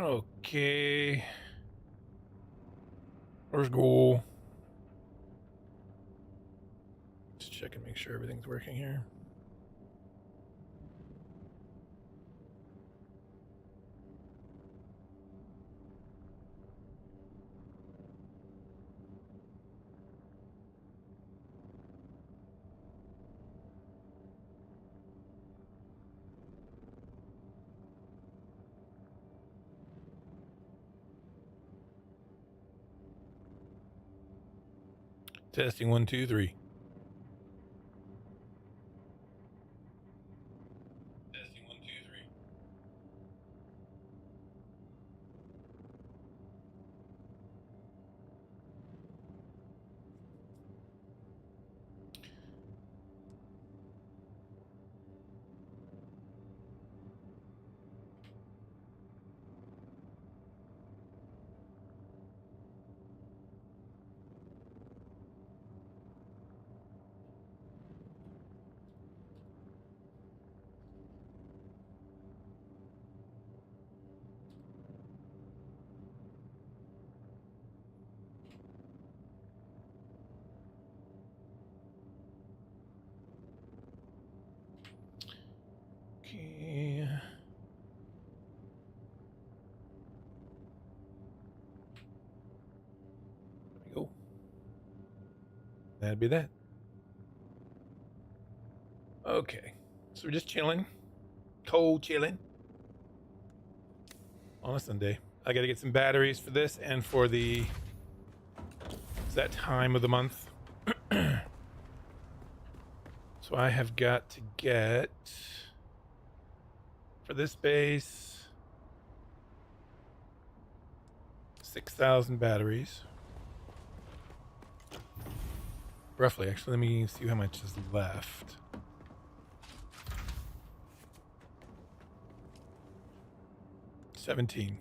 Okay. Let's go. Just check and make sure everything's working here. Testing 1, 2, 3. Testing 1, 2, 3. Okay. There we go. That'd be that. Okay. So we're just chilling. Cold chilling. On a Sunday. I gotta get some batteries for this and for the... It's that time of the month. So I have got to get... For this base... 6,000 batteries. Roughly, actually, let me see how much is left. $17.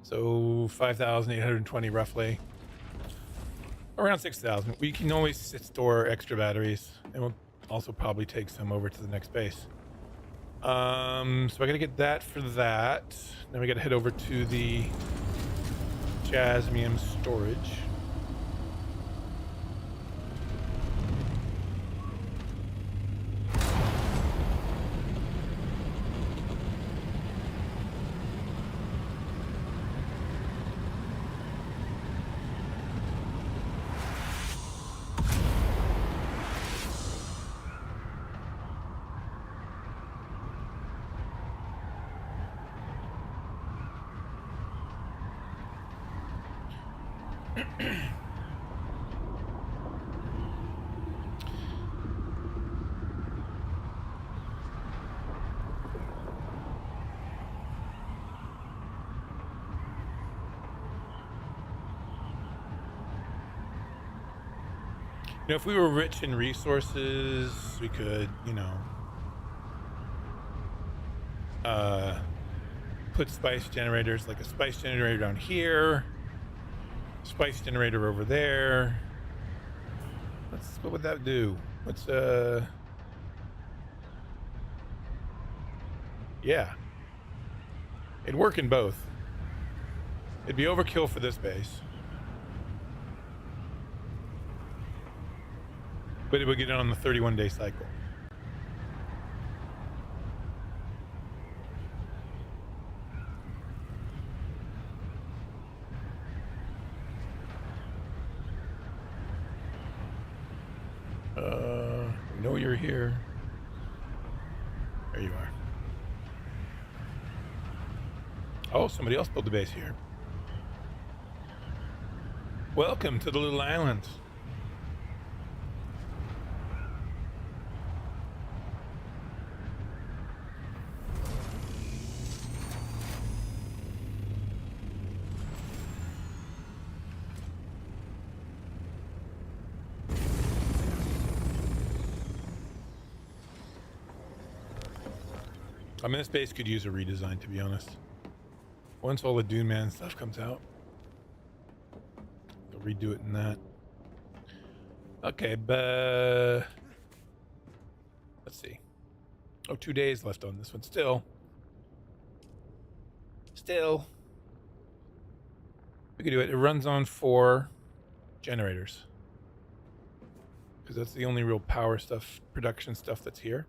So 5,820 roughly. Around 6,000. We can always store extra batteries, and we'll also probably take some over to the next base. So I gotta get that for that. Then we gotta head over to the Jasmium storage. You know, if we were rich in resources, we could, you know, put spice generators, like a spice generator down here, spice generator over there. What would that do? Yeah. It'd work in both. It'd be overkill for this base. But it would get it on the 31-day cycle. Know you're here. There you are. Oh, somebody else built the base here. Welcome to the little island. I mean, this base could use a redesign, to be honest. Once all the Dune Man stuff comes out. redo it in that. Okay, but let's see. Oh, 2 days left on this one. Still. We could do it. It runs on 4 generators. Because that's the only real power stuff, production stuff that's here.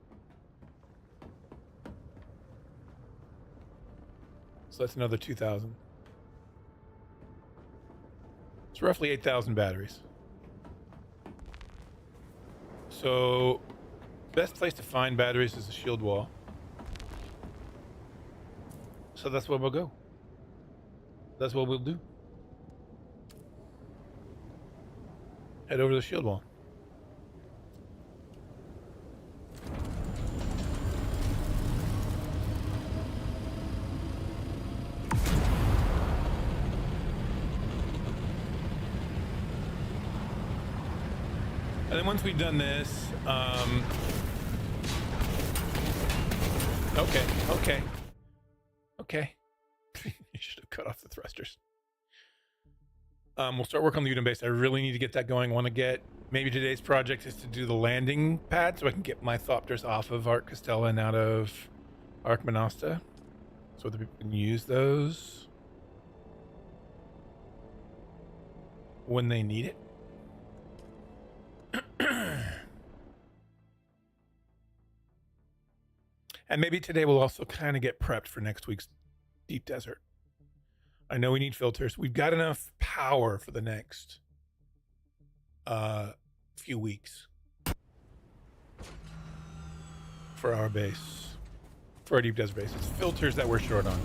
So that's another 2,000. It's roughly 8,000 batteries. So, best place to find batteries is the shield wall. So that's where we'll go. That's what we'll do. Head over to the shield wall. And then once we've done this, okay. You should have cut off the thrusters. We'll start work on the Dune base. I really need to get that going. I want to get, maybe today's project is to do the landing pad so I can get my Thopters off of Ark Castella and out of Ark Monasta, so that people can use those when they need it. And maybe today we'll also kind of get prepped for next week's deep desert. I know we need filters. We've got enough power for the next few weeks for our base, for our deep desert base. It's filters that we're short on.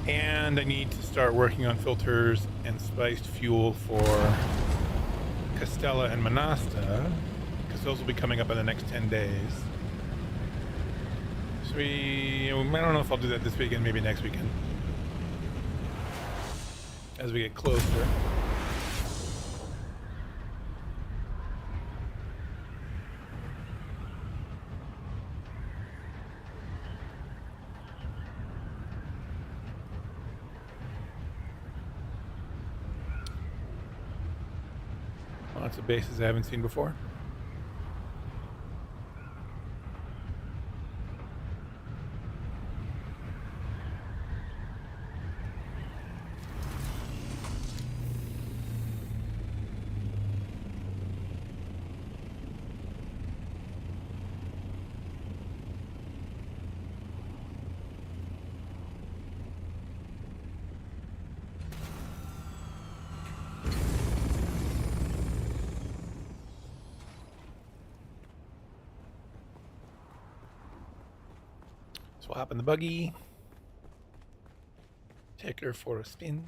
And I need to start working on filters and spiced fuel for Castella and Monasta, because those will be coming up in the next 10 days. So I don't know if I'll do that this weekend, maybe next weekend, as we get closer. Lots of bases I haven't seen before. We'll hop in the buggy, take her for a spin.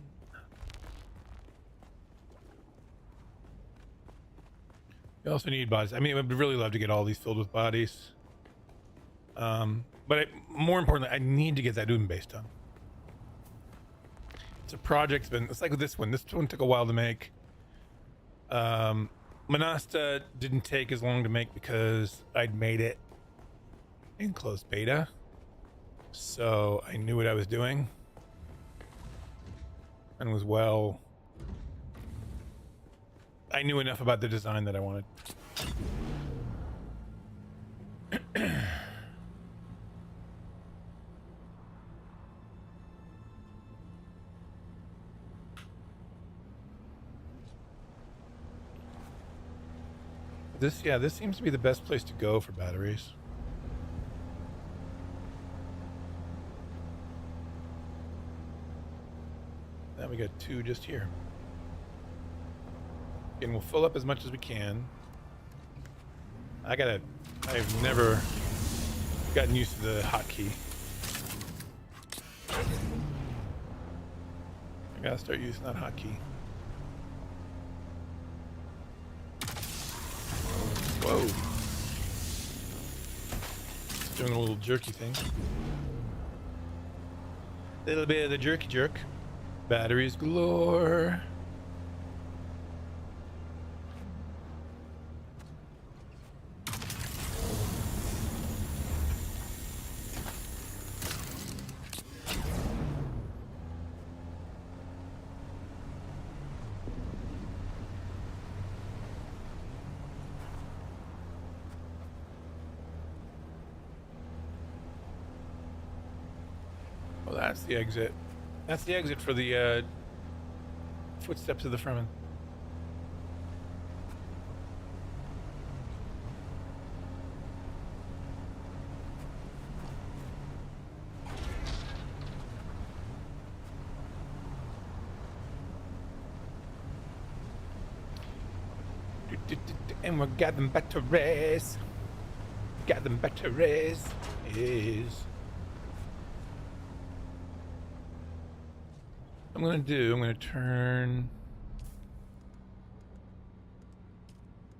We also need bodies. I mean, I'd really love to get all these filled with bodies. But more importantly, I need to get that Dune base done. It's a project. It's like this one. This one took a while to make. Monasta didn't take as long to make because I'd made it in closed beta. So I knew what I was doing and was I knew enough about the design that I wanted. This seems to be the best place to go for batteries. Now we got 2 just here. And we'll fill up as much as we can. I've never gotten used to the hotkey. I gotta start using that hotkey. Whoa. It's doing a little jerky thing. A little bit of the jerky jerk. Batteries galore. Oh, that's the exit. That's the exit for the footsteps of the Fremen. And we're gathering batteries. Gathering batteries. Is. I'm gonna turn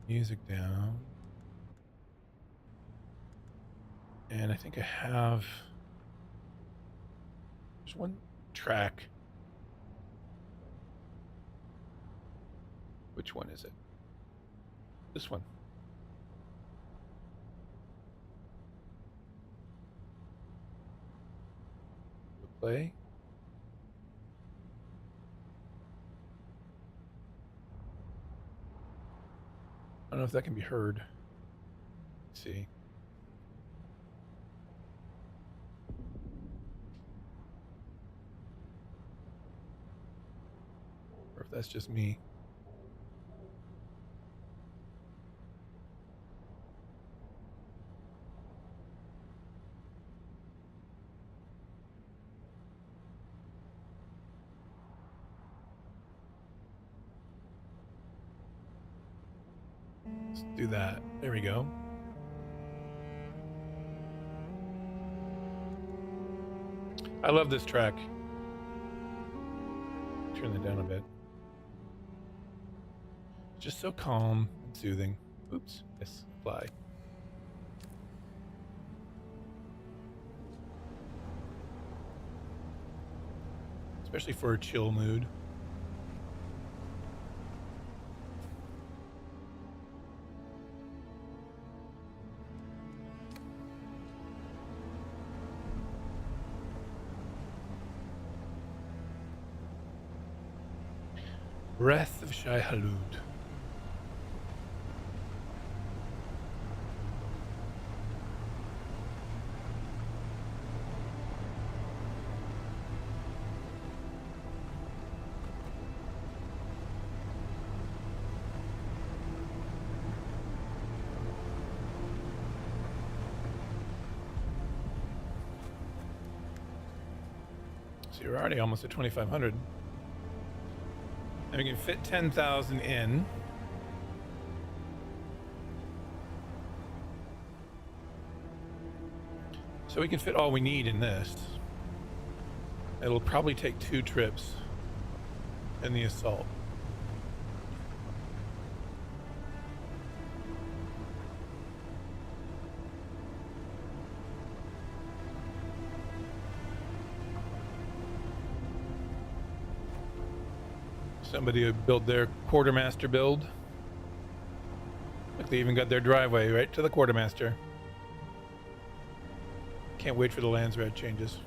music down. And I think I have, there's one track. Which one is it? This one. Play. I don't know if that can be heard. Let's see. Or if that's just me. Let's do that. There we go. I love this track. Turn that down a bit. Just so calm and soothing. Oops. Yes, apply. Especially for a chill mood. Breath of shai-halud. So you're already almost at 2,500. And we can fit 10,000 in. So we can fit all we need in this. It'll probably take 2 trips in the assault. Somebody who built their quartermaster build. Look, they even got their driveway right to the quartermaster. Can't wait for the Lands Red changes.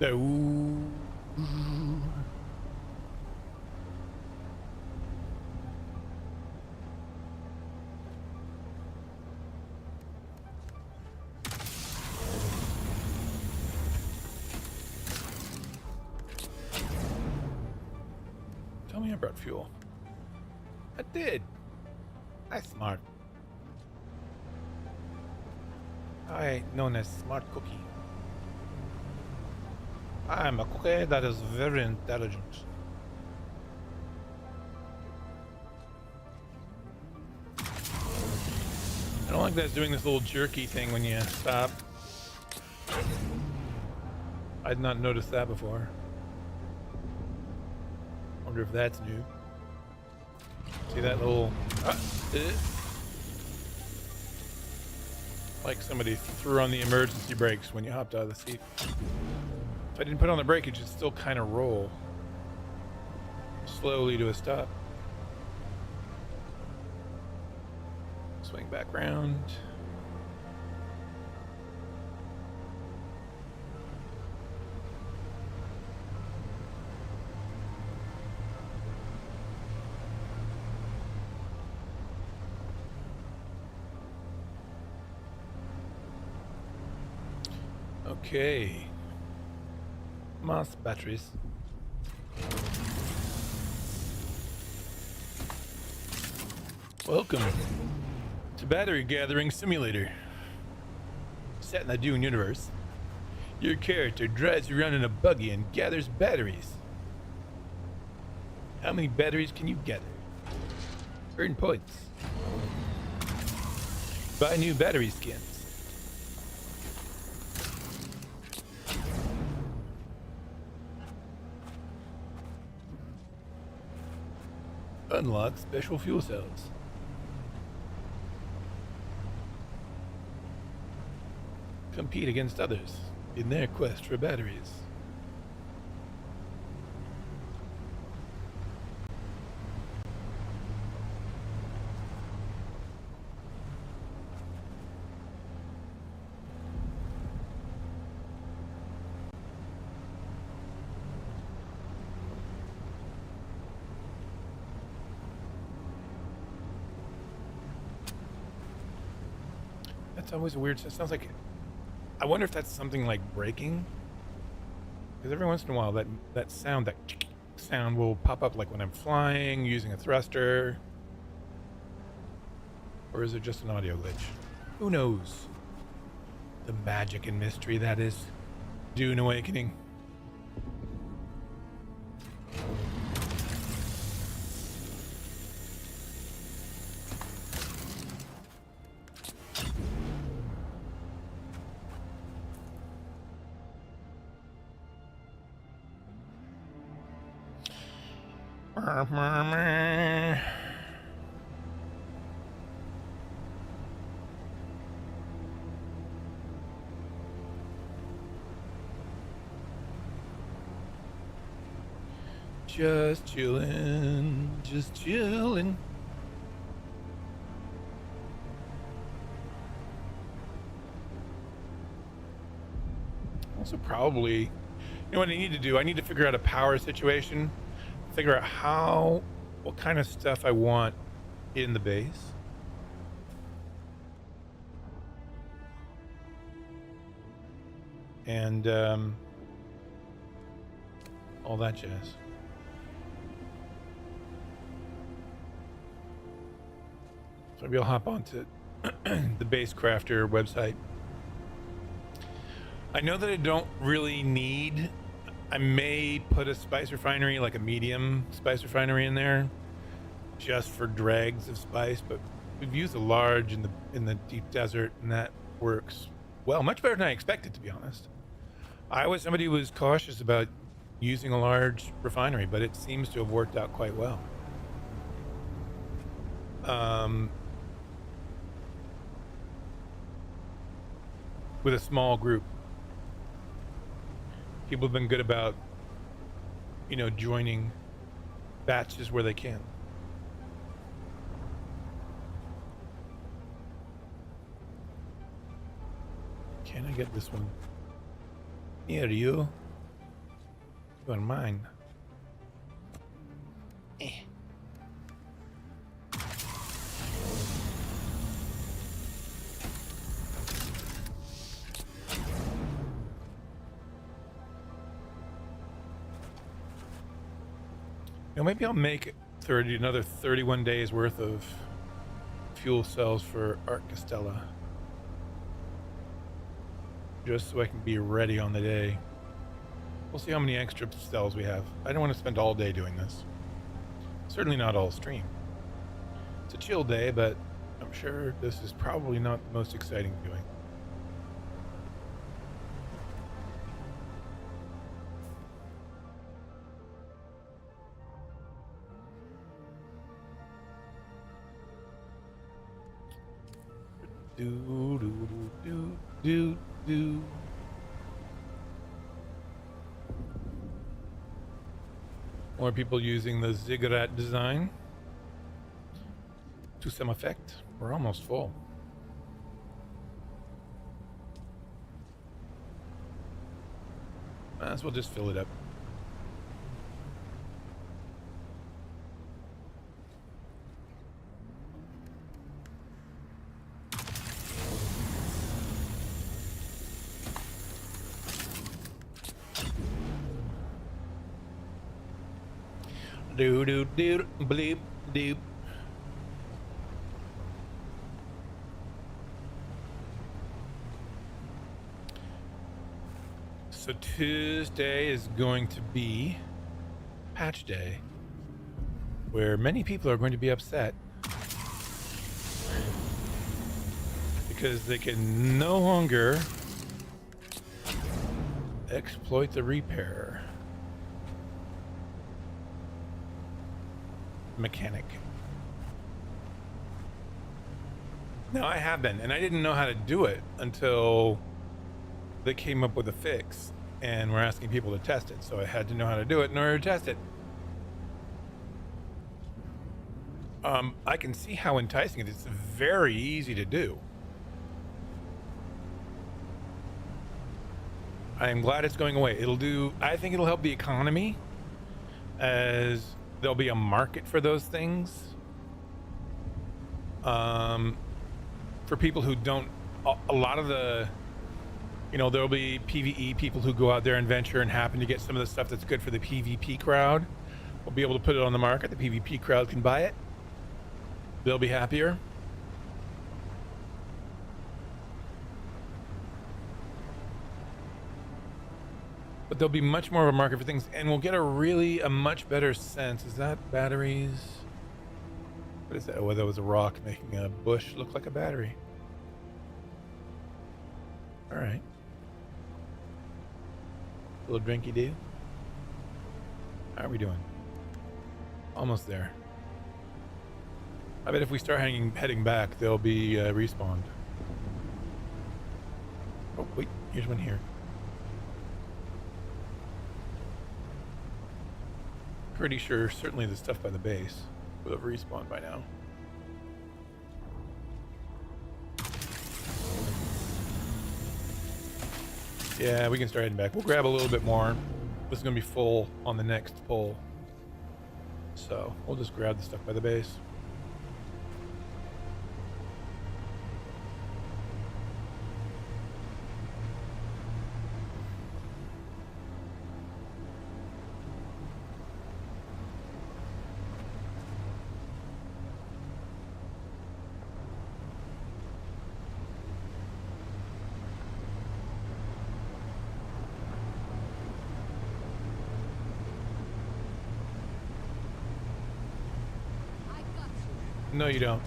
Ooh. Tell me I brought fuel. I did. That's smart. I ain't known as smart cookie. I'm a cookie that is very intelligent. I don't like that it's doing this little jerky thing when you stop. I'd not noticed that before. Wonder if that's new. See that little... like somebody threw on the emergency brakes when you hopped out of the seat. If I didn't put on the brake, it should still kind of roll slowly to a stop. So swing back round. Okay. Mass batteries. Welcome to Battery Gathering Simulator. Set in the Dune universe, your character drives around in a buggy and gathers batteries. How many batteries can you gather? Earn points. Buy new battery skins. Unlock special fuel cells. Compete against others in their quest for batteries. That's always a weird. It sounds like. I wonder if that's something like braking. Because every once in a while, that sound will pop up like when I'm flying using a thruster. Or is it just an audio glitch? Who knows? The magic and mystery that is Dune Awakening. Just chillin', just chillin'. Also probably, you know what I need to do? I need to figure out a power situation, figure out what kind of stuff I want in the base. And all that jazz. So maybe I'll hop onto the Base Crafter website. I know that I don't really need. I may put a spice refinery, like a medium spice refinery, in there, just for dregs of spice. But we've used a large in the deep desert, and that works well, much better than I expected, to be honest. I was somebody who was cautious about using a large refinery, but it seems to have worked out quite well. With a small group. People have been good about, you know, joining batches where they can. Can I get this one? Here, you. You are mine. You know, maybe I'll make another 31 days worth of fuel cells for Art Castella. Just so I can be ready on the day. We'll see how many extra cells we have. I don't want to spend all day doing this. Certainly not all stream. It's a chill day, but I'm sure this is probably not the most exciting doing. Do. More people using the ziggurat design. to some effect. We're almost full. Might as well just fill it up. Do do do bleep doop. So Tuesday is going to be patch day, where many people are going to be upset because they can no longer exploit the repair mechanic. Now I have been, and I didn't know how to do it until they came up with a fix and we're asking people to test it. So I had to know how to do it in order to test it. I can see how enticing it is. It's very easy to do. I am glad it's going away. I think it'll help the economy, as there'll be a market for those things. For people who don't, a lot of the, there'll be PvE people who go out there and venture and happen to get some of the stuff that's good for the PvP crowd. We'll be able to put it on the market. The PvP crowd can buy it. They'll be happier. But there'll be much more of a market for things, and we'll get a much better sense. Is that batteries? What is that? Oh, that was a rock making a bush look like a battery. All right. Little drinky do. How are we doing? Almost there. I bet if we start heading back, they'll be respawned. Oh, wait, here's one here. Pretty sure, certainly the stuff by the base would have respawned by now. Yeah, we can start heading back. We'll grab a little bit more. This is going to be full on the next pull. So we'll just grab the stuff by the base. No, you don't.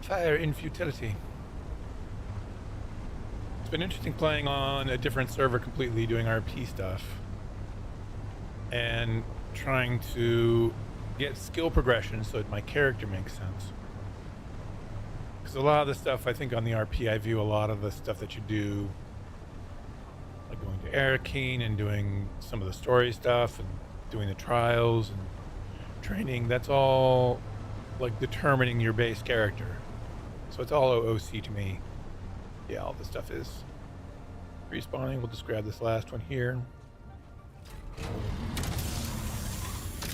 Fire in futility. It's been interesting playing on a different server completely, doing RP stuff and trying to get skill progression so that my character makes sense. Because a lot of the stuff, I think on the RP, I view a lot of the stuff that you do, like going to Arakeen and doing some of the story stuff and doing the trials and training, that's all like determining your base character. So it's all OOC to me. Yeah, all this stuff is respawning. We'll just grab this last one here.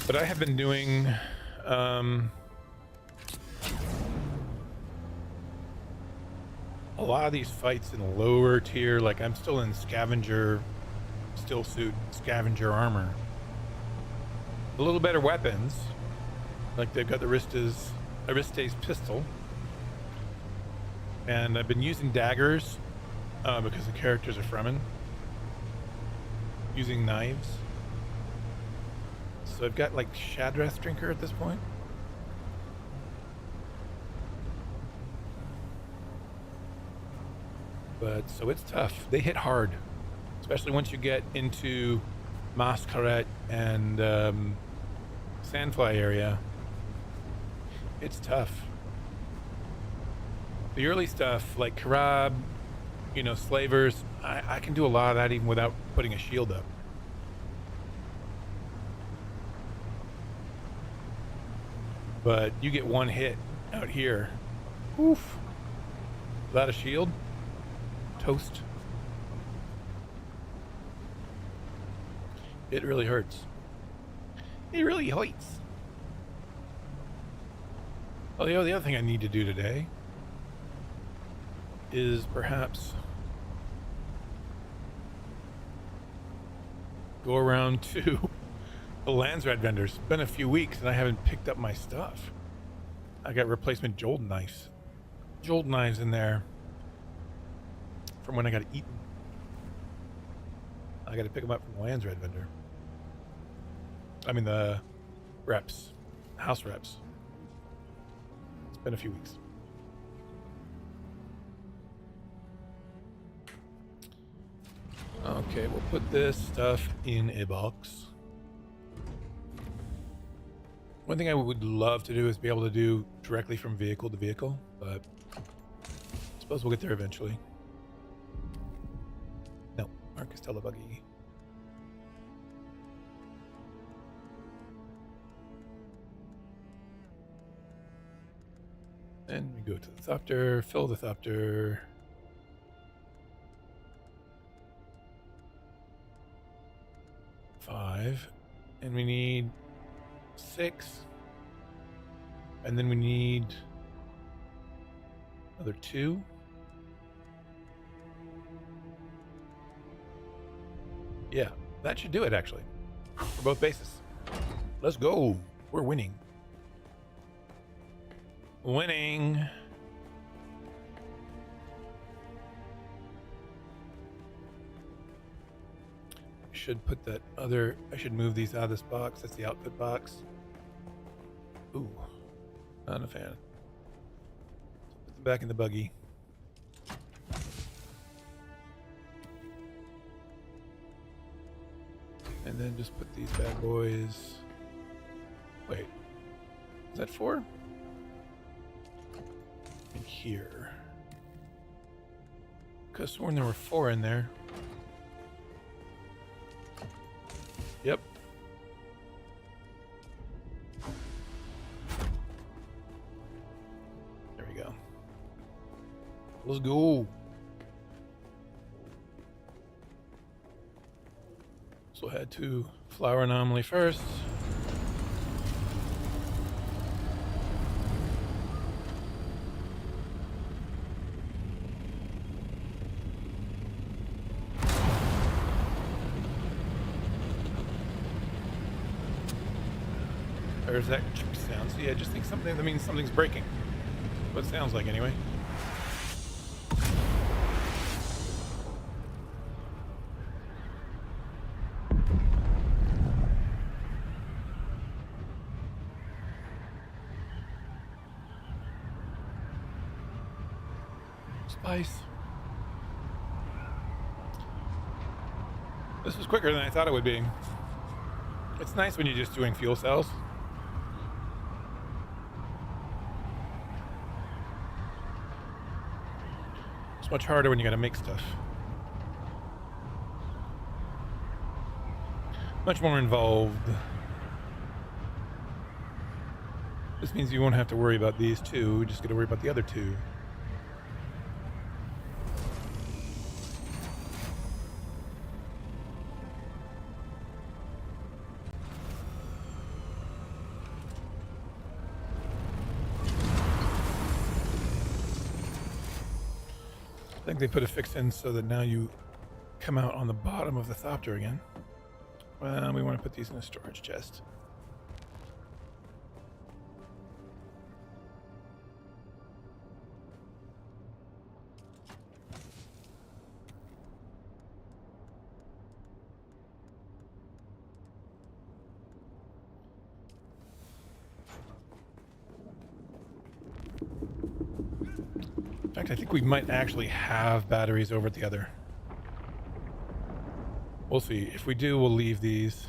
But I have been doing a lot of these fights in lower tier. Like I'm still in scavenger still suit, scavenger armor. A little better weapons, like they've got the Ariste's pistol, and I've been using daggers because the characters are Fremen, using knives. So I've got like Shadrath Drinker at this point. But so it's tough. They hit hard, especially once you get into Masquerade and Sandfly area. It's tough. The early stuff like Karab, slavers, I can do a lot of that even without putting a shield up. but you get one hit out here. Oof. Without a shield, toast. It really hurts. It really hurts. Oh, the other thing I need to do today is perhaps go around to the Landsrat vendors. It's been a few weeks and I haven't picked up my stuff. I got replacement jolt knives. Jolt knives in there from when I got eaten. I got to pick them up from the Landsrat vendor. I mean the reps, house reps. It's been a few weeks. Okay, we'll put this stuff in a box. One thing I would love to do is be able to do directly from vehicle to vehicle, but I suppose we'll get there eventually. No, Marcus Telebuggy. Then we go to the thopter, fill the thopter. Five, and we need 6, and then we need another 2. Yeah, that should do it actually for both bases. Let's go. We're winning. Winning. Should put that other, I should move these out of this box. That's the output box. Ooh, not a fan. Put them back in the buggy. And then just put these bad boys. Wait, is that 4? In here. Could have sworn there were 4 in there. Yep. There we go. Let's go. So I had to flower anomaly first. There's that sound. So yeah, just think something that means something's breaking. What it sounds like anyway. Spice. This was quicker than I thought it would be. It's nice when you're just doing fuel cells. It's much harder when you gotta make stuff. Much more involved. This means you won't have to worry about these 2, we just gotta worry about the other 2. I think they put a fix in so that now you come out on the bottom of the thopter again. Well, we want to put these in a storage chest. In fact, I think we might actually have batteries over at the other. We'll see. If we do, we'll leave these.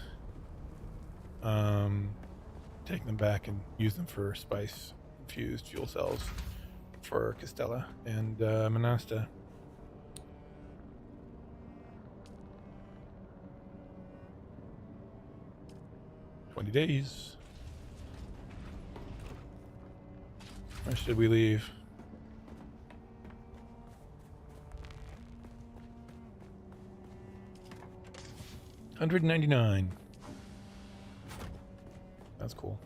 Take them back and use them for spice infused fuel cells for Castella and Monasta. $20 days. Or should we leave? $199. That's cool.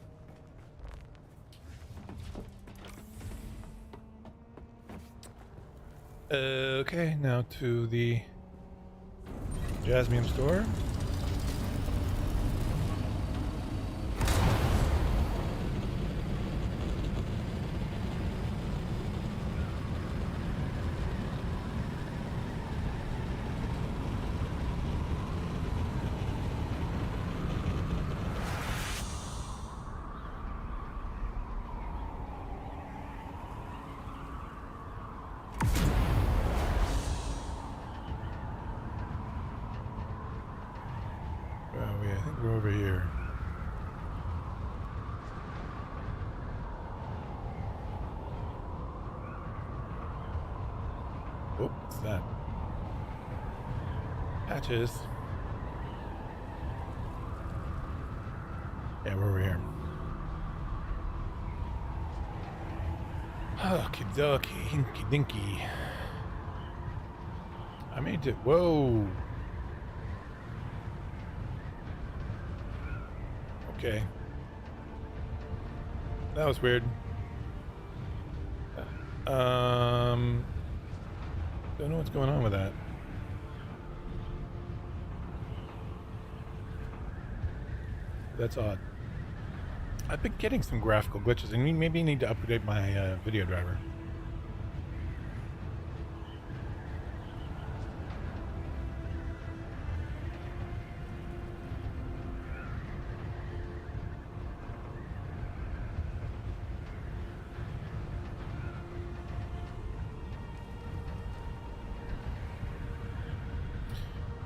Okay, now to the Jasmine store. I think we're over here. Oh, what's that? Patches. Yeah, we're over here. Okie dokie, hinky dinky. I made it. Whoa. Okay. That was weird. Don't know what's going on with that. That's odd. I've been getting some graphical glitches, and maybe need to update my video driver.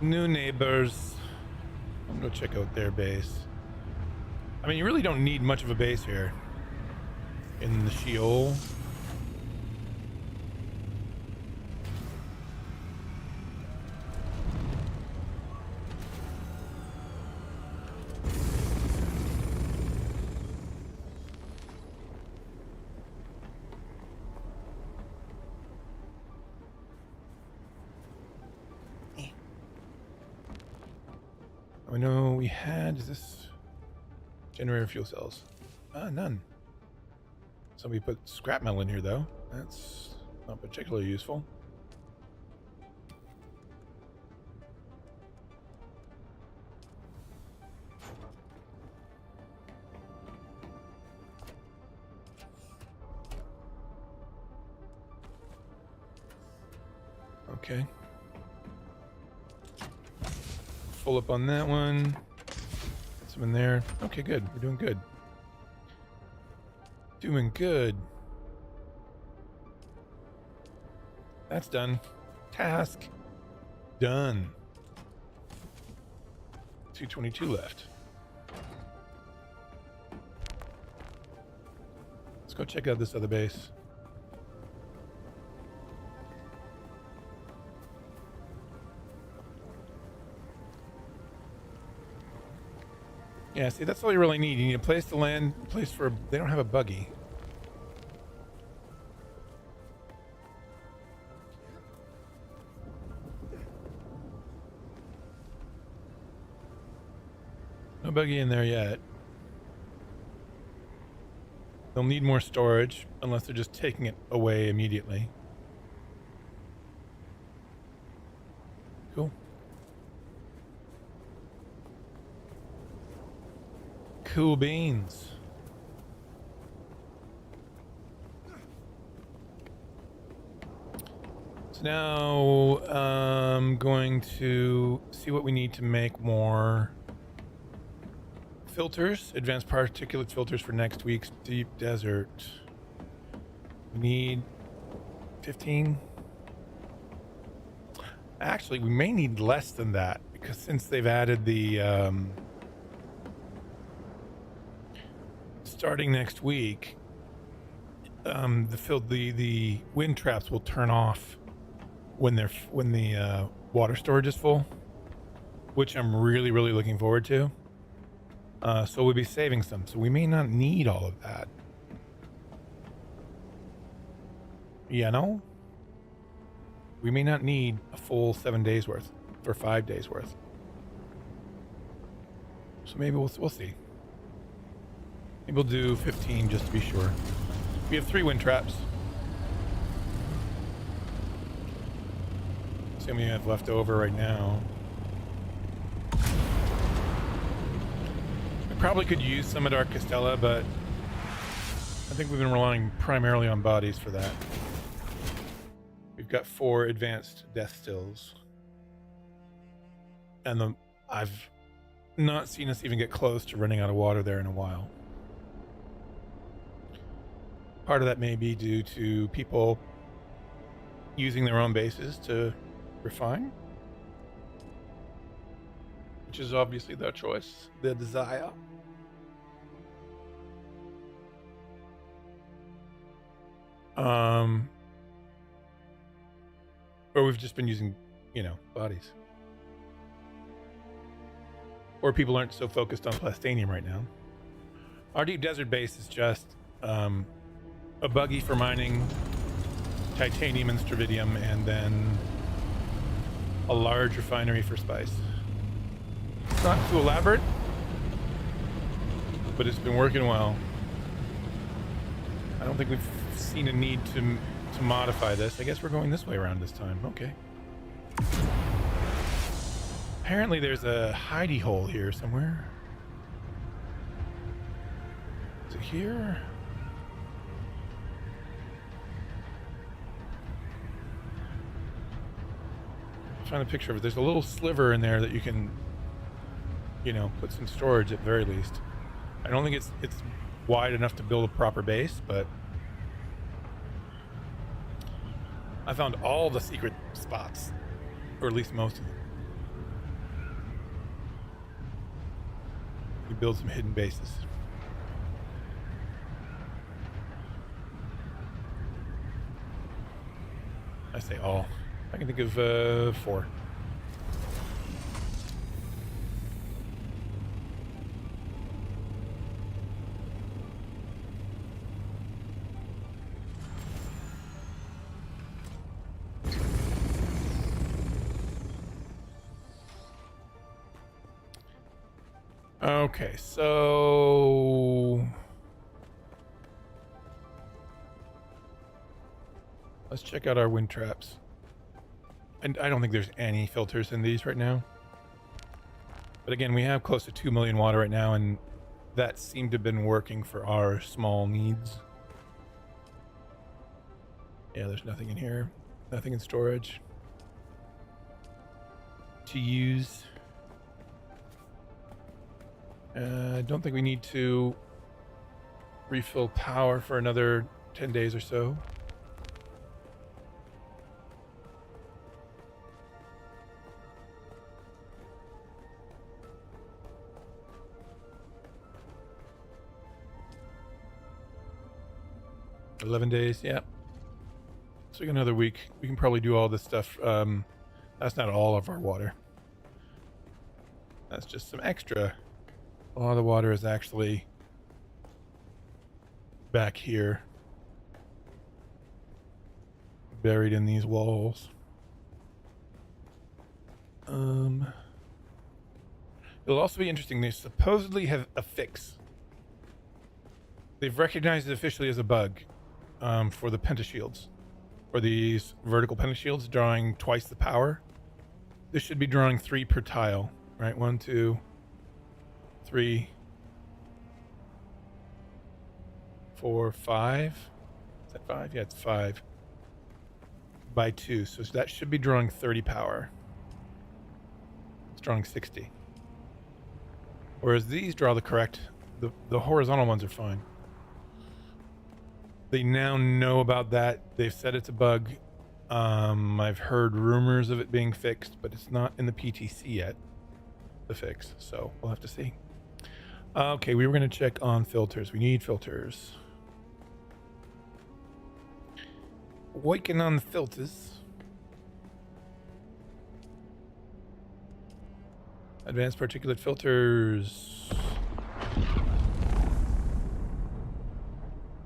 New neighbors. I'm gonna go check out their base. I mean, you really don't need much of a base here in the Sheol. I know we had this generator fuel cells. None. Somebody put scrap metal in here though. That's not particularly useful. Okay. Full up on that one. Get some in there. Okay, good. We're doing good. Doing good. That's done. Task done. 222 left. Let's go check out this other base. Yeah, see, that's all you really need. You need a place to land, a place for... They don't have a buggy. No buggy in there yet. They'll need more storage, unless they're just taking it away immediately. Cool. Cool beans. So now I'm going to see what we need to make more filters, advanced particulate filters for next week's deep desert. We need 15. Actually, we may need less than that, because since they've added the starting next week, the wind traps will turn off when the water storage is full, which I'm really looking forward to. So we'll be saving some, so we may not need all of that. You know, we may not need a full 7 days worth or 5 days worth. So maybe we'll see. Maybe we'll do 15 just to be sure. We have 3 wind traps. See how many we have left over right now. We probably could use some at our Castella, but I think we've been relying primarily on bodies for that. We've got 4 advanced death stills. And I've not seen us even get close to running out of water there in a while. Part of that may be due to people using their own bases to refine, which is obviously their choice, their desire. Or we've just been using, bodies. Or people aren't so focused on plastanium right now. Our deep desert base is just a buggy for mining titanium and stravidium, and then a large refinery for spice. It's not too elaborate, but it's been working well. I don't think we've seen a need to modify this. I guess we're going this way around this time. Okay. Apparently there's a hidey hole here somewhere. Is it here? I'm trying to picture of it. There's a little sliver in there that you can, put some storage at the very least. I don't think it's wide enough to build a proper base, but I found all the secret spots, or at least most of them. You build some hidden bases. I say all. I can think of 4. Okay, so let's check out our wind traps. And I don't think there's any filters in these right now. But again, we have close to 2 million water right now, and that seemed to have been working for our small needs. Yeah, there's nothing in here. Nothing in storage to use. I don't think we need to refill power for another 10 days or so. $11 days, yeah. So we got another week. We can probably do all this stuff. That's not all of our water. That's just some extra. A lot of the water is actually back here, buried in these walls. It'll also be interesting. They supposedly have a fix. They've recognized it officially as a bug for the pentashields, or these vertical pentashields drawing twice the power. This should be drawing 3 per tile, right? 1, 2, 3, 4, 5. Is that 5? Yeah, it's 5 by 2. So that should be drawing 30 power. It's drawing 60. Whereas these draw the correct. The horizontal ones are fine. They now know about that. They've said it's a bug. I've heard rumors of it being fixed, but it's not in the PTC yet, the fix. So we'll have to see. Okay, we were going to check on filters. We need filters. Working on the filters. Advanced particulate filters.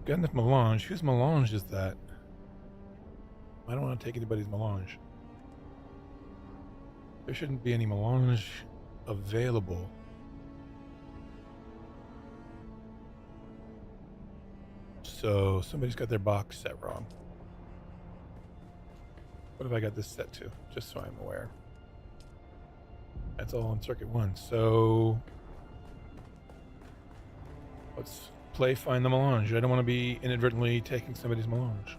Got enough melange. Whose melange is that? I don't want to take anybody's melange. There shouldn't be any melange available. So somebody's got their box set wrong. What have I got this set to? Just so I'm aware. That's all on circuit 1. So let's play find the melange. I don't want to be inadvertently taking somebody's melange.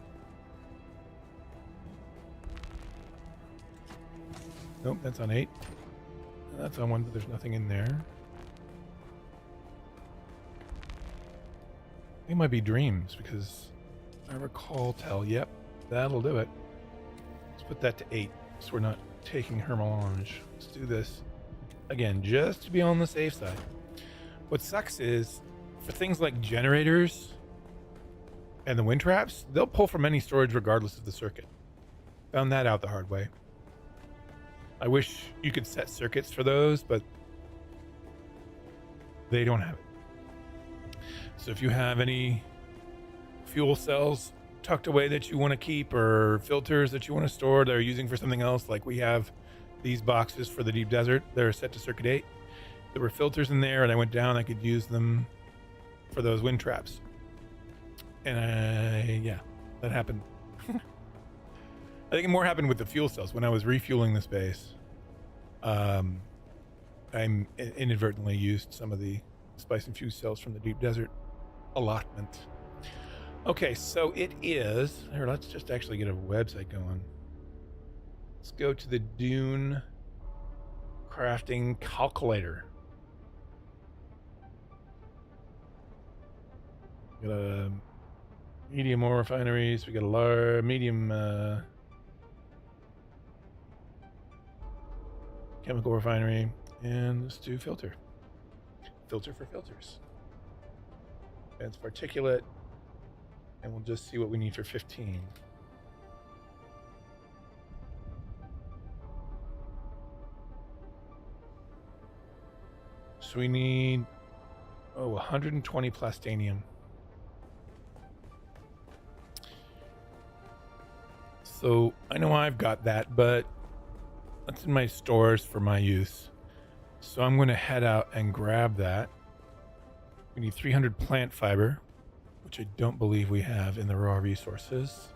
Nope, that's on 8. That's on 1, but there's nothing in there. It might be dreams, because I recall tell. Yep, that'll do it. Let's put that to 8, so we're not taking her melange. Let's do this again, just to be on the safe side. What sucks is, for things like generators and the wind traps, they'll pull from any storage regardless of the circuit. Found that out the hard way. I wish you could set circuits for those, but they don't have it. So if you have any fuel cells tucked away that you want to keep, or filters that you want to store that are using for something else, like we have these boxes for the deep desert, they're set to circuit 8. There were filters in there, and I went down, I could use them for those wind traps. And yeah, that happened. I think more happened with the fuel cells. When I was refueling this base, I inadvertently used some of the spice and fuse cells from the deep desert allotment. Okay, so it is here. Let's just actually get a website going. Let's go to the Dune crafting calculator. We got a medium ore refineries. We got a large, medium chemical refinery, and let's do filter for filters. Advanced particulate, and we'll just see what we need for 15. So we need 120 plastanium. So I know I've got that, but that's in my stores for my use. So I'm going to head out and grab that. We need 300 plant fiber, which I don't believe we have in the raw resources.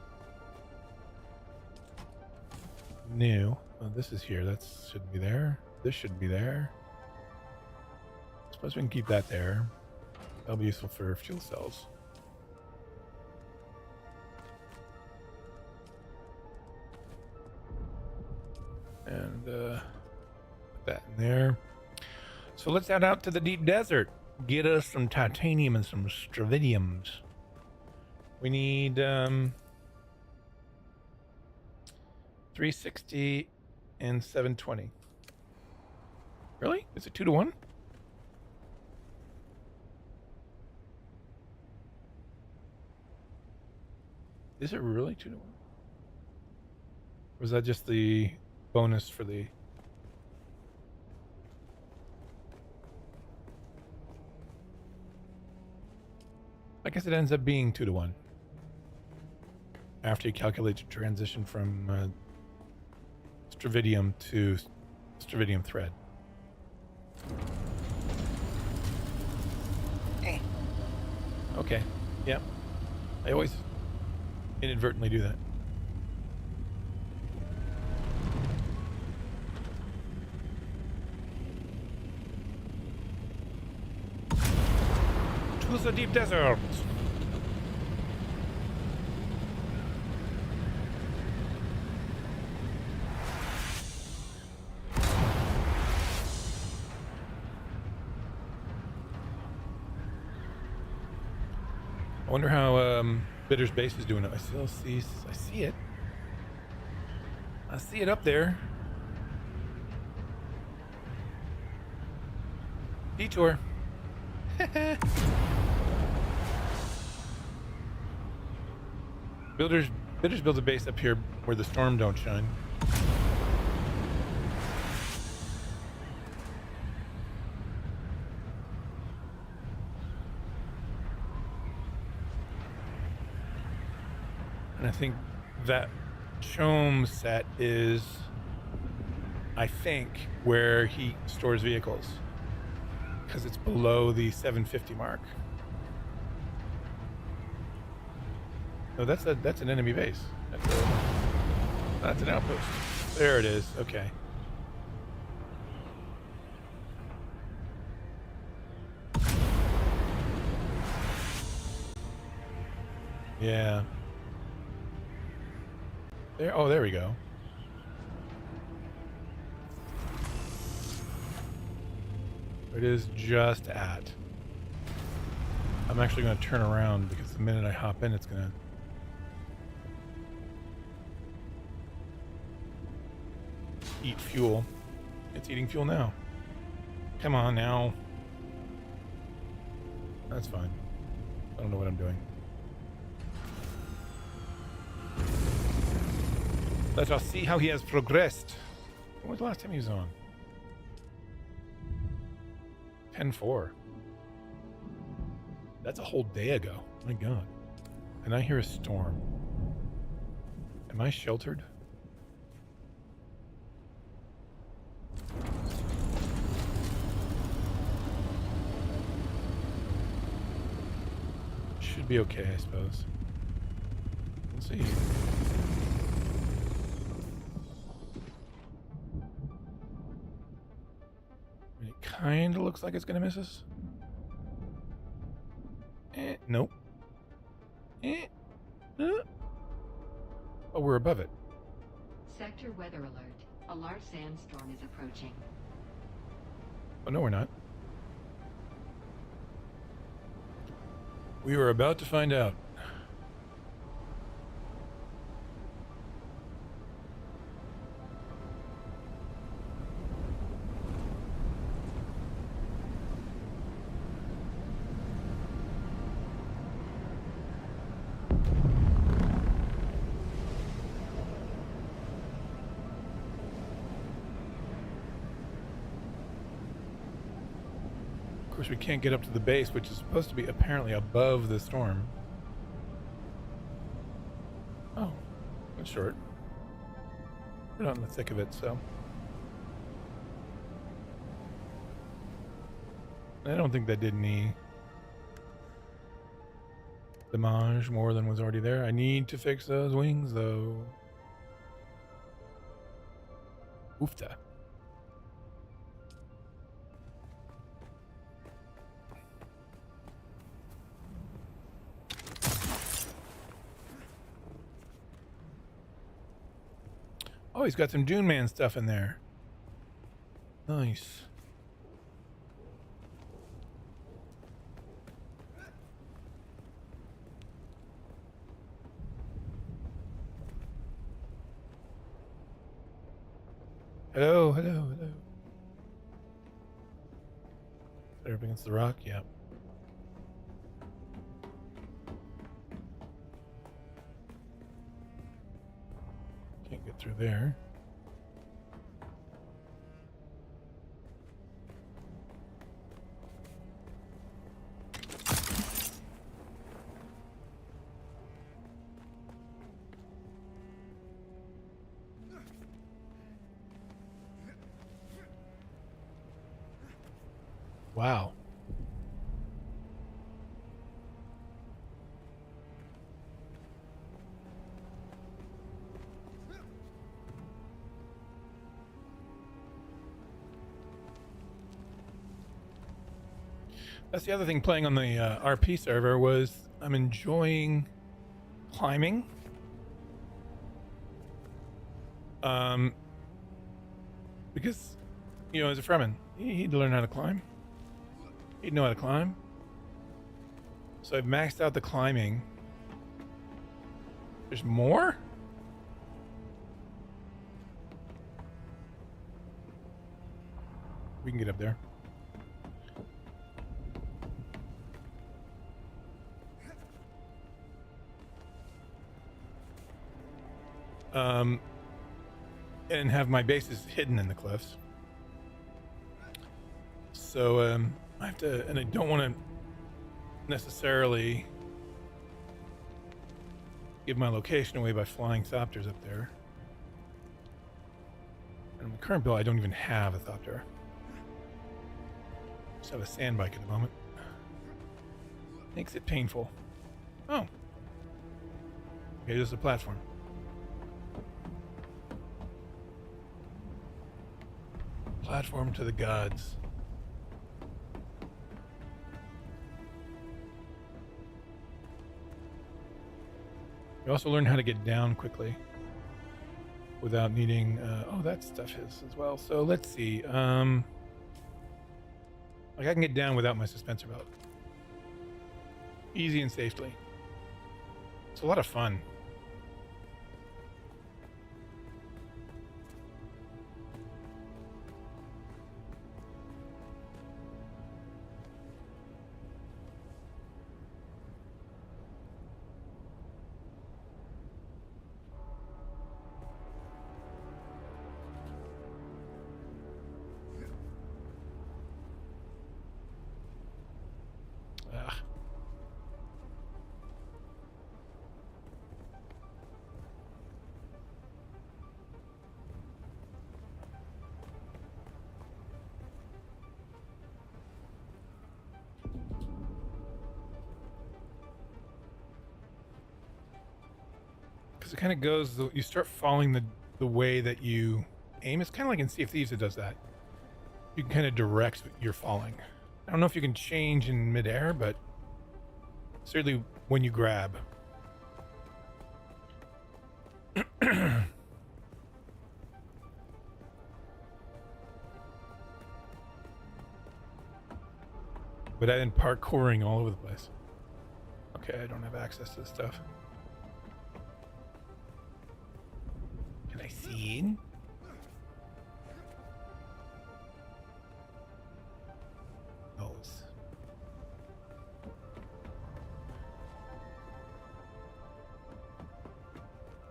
New. Oh, this is here. That shouldn't be there. This should be there. Suppose we can keep that there. That'll be useful for fuel cells. And put that in there. So let's head out to the deep desert. Get us some titanium and some stravidiums. We need 360 and 720. Really? Is it 2 to 1? Is it really 2 to 1? Or was that just the bonus for the... I guess it ends up being 2 to 1 after you calculate your transition from stravidium to stravidium thread. Okay, yeah. I always inadvertently do that. To the deep desert. I wonder how Bitter's base is doing it. I see it. I see it up there. Detour. Bitters builds a base up here where the storm don't shine. And I think that Chom set is, I think, where he stores vehicles, because it's below the 750 mark. No, that's an enemy base. That's an outpost. There it is. Okay. Yeah. There. Oh, there we go. It is just at. I'm actually going to turn around because the minute I hop in, it's going to. Eat fuel. It's eating fuel now. Come on now. That's fine. I don't know what I'm doing. Let us see how he has progressed. When was the last time he was on? 10-4. That's a whole day ago. My God. And I hear a storm. Am I sheltered? Should be okay, I suppose. We'll see. It kind of looks like it's going to miss us. Nope. Oh, we're above it. Sector weather alert. A large sandstorm is approaching. Oh, no, we're not. We were about to find out. Of course, we can't get up to the base, which is supposed to be apparently above the storm. Oh, that's short. We're not in the thick of it, so. I don't think that did any damage more than was already there. I need to fix those wings, though. Oofta. Oh, he's got some Dune Man stuff in there. Nice. Hello, hello, hello. They're up against the rock? Yeah. Can't get through there. Wow. That's the other thing playing on the RP server was I'm enjoying climbing. Because, you know, as a Fremen, he'd learn how to climb. He'd know how to climb. So I've maxed out the climbing. There's more? We can get up there. And have my bases hidden in the cliffs. So I have to, and I don't want to necessarily give my location away by flying thopters up there. And in my current build, I don't even have a thopter. Just have a sand bike at the moment. Makes it painful. Oh. Okay, just a platform. Platform to the gods. You also learn how to get down quickly without needing oh, that stuff is as well. So let's see. Like I can get down without my suspensor belt. Easy and safely. It's a lot of fun. Ugh. Because it kind of goes, you start following the way that you aim. It's kind of like in Sea of Thieves it does that. You can kind of direct your falling. I don't know if you can change in midair, but certainly when you grab. But I've been parkouring all over the place. Okay, I don't have access to this stuff. Can I see in? Those.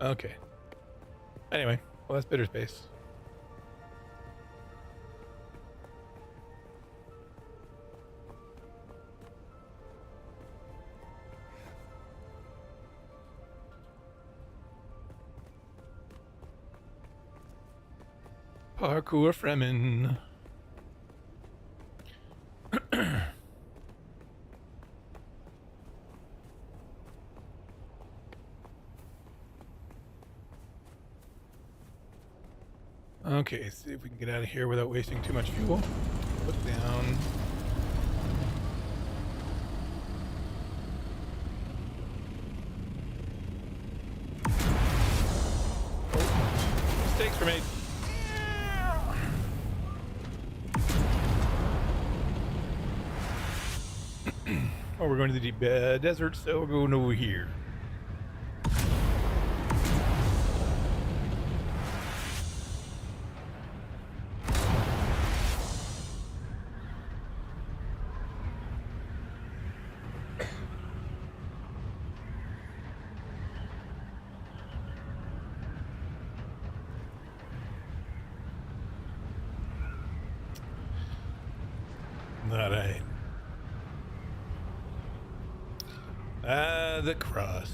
Okay. Anyway, well, that's bitter space. Parkour Fremen. Okay, see if we can get out of here without wasting too much fuel. Look down. Oh, mistakes were made. Oh, we're going to the deep desert, so we're going over here. Alright. The cross.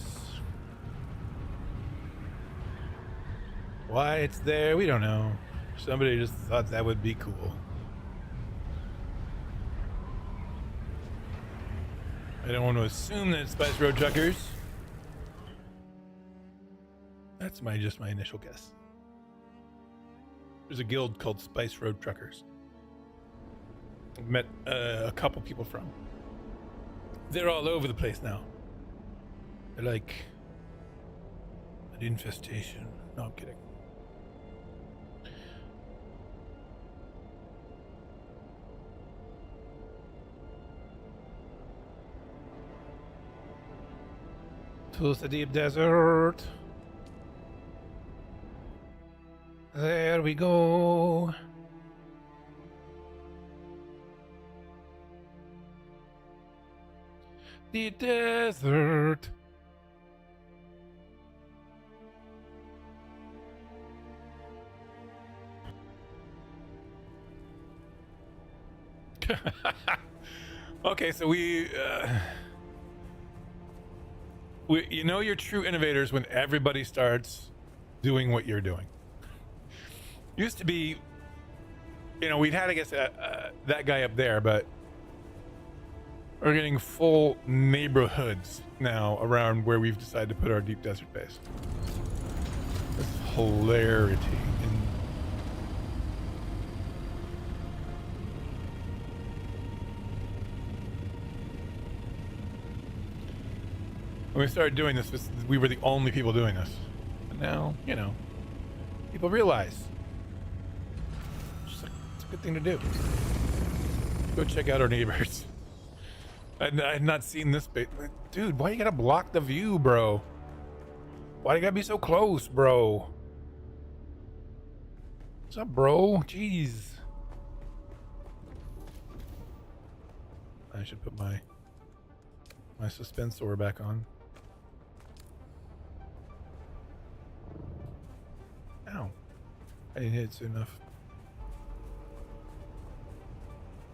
Why it's there, we don't know. Somebody just thought that would be cool. I don't want to assume that it's Spice Road Truckers. That's just my initial guess. There's a guild called Spice Road Truckers. I've met a couple people from. They're all over the place now. They're like an infestation. No, I'm kidding. To the deep desert. There we go. The desert. Okay, so we You know you're true innovators when everybody starts doing what you're doing. Used to be, we'd had, I guess, that guy up there, but we're getting full neighborhoods now around where we've decided to put our deep desert base. This hilarity. When we started doing this, we were the only people doing this. But now, people realize it's a good thing to do. Go check out our neighbors. I had not seen this bit. Dude, why you gotta block the view, bro? Why you gotta be so close, bro? What's up, bro? Jeez. I should put my suspensor back on. Ow. I didn't hit it soon enough.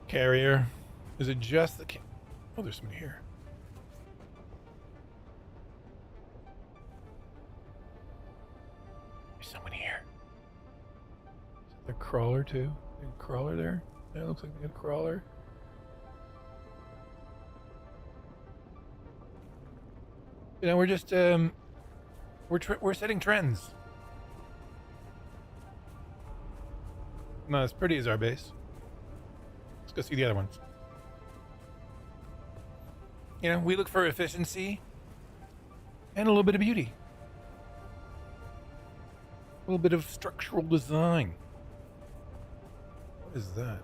Carrier. Is it just the... Oh, there's somebody here. There's someone here. Is it the crawler too? Big crawler there? Yeah, it looks like a crawler. We're just we're setting trends. Not as pretty as our base. Let's go see the other ones. We look for efficiency and a little bit of beauty. A little bit of structural design. What is that?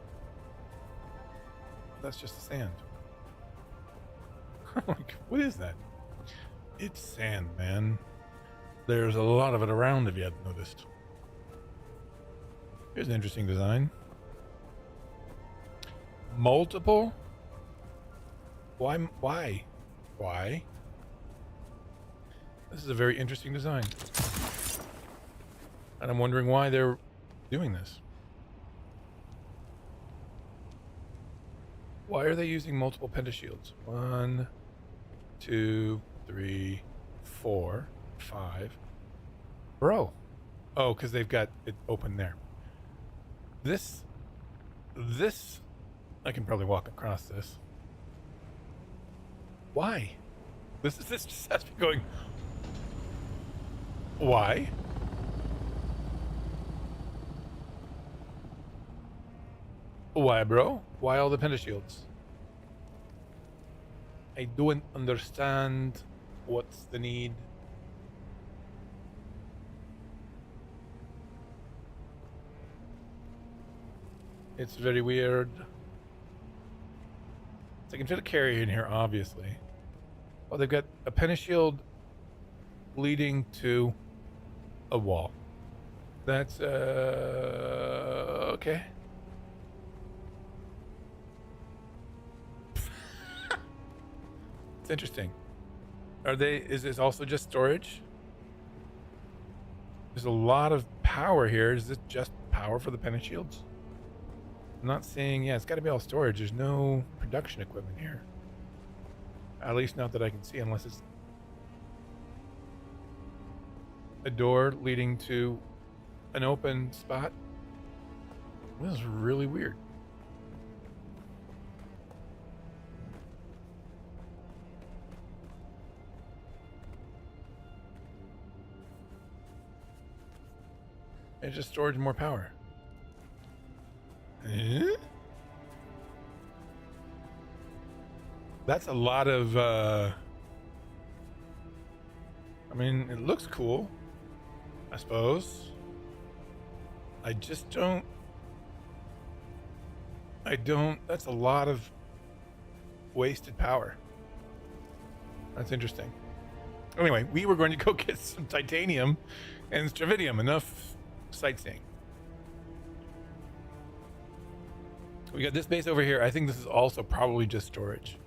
That's just the sand. Like, what is that? It's sand, man. There's a lot of it around if you hadn't noticed. Here's an interesting design. Multiple? Why? This is a very interesting design. And I'm wondering why they're doing this. Why are they using multiple pentashields? 1, 2, 3, 4, 5. Bro. Oh, because they've got it open there. This, I can probably walk across this. Why? This just has me going. Why? Why, bro? Why all the pentashields? I don't understand. What's the need? It's very weird. So I can fit a carrier in here, obviously. Oh, they've got a pentashield leading to a wall. That's okay. It's interesting. Is this also just storage? There's a lot of power here. Is this just power for the pentashields? I'm not seeing, it's got to be all storage. There's no production equipment here. At least not that I can see, unless it's a door leading to an open spot. This is really weird. It just storage more power. That's a lot of I mean, it looks cool, I suppose. I don't, that's a lot of wasted power. That's interesting. Anyway, we were going to go get some titanium and stravidium. Enough sightseeing. We got this base over here. I think this is also probably just storage.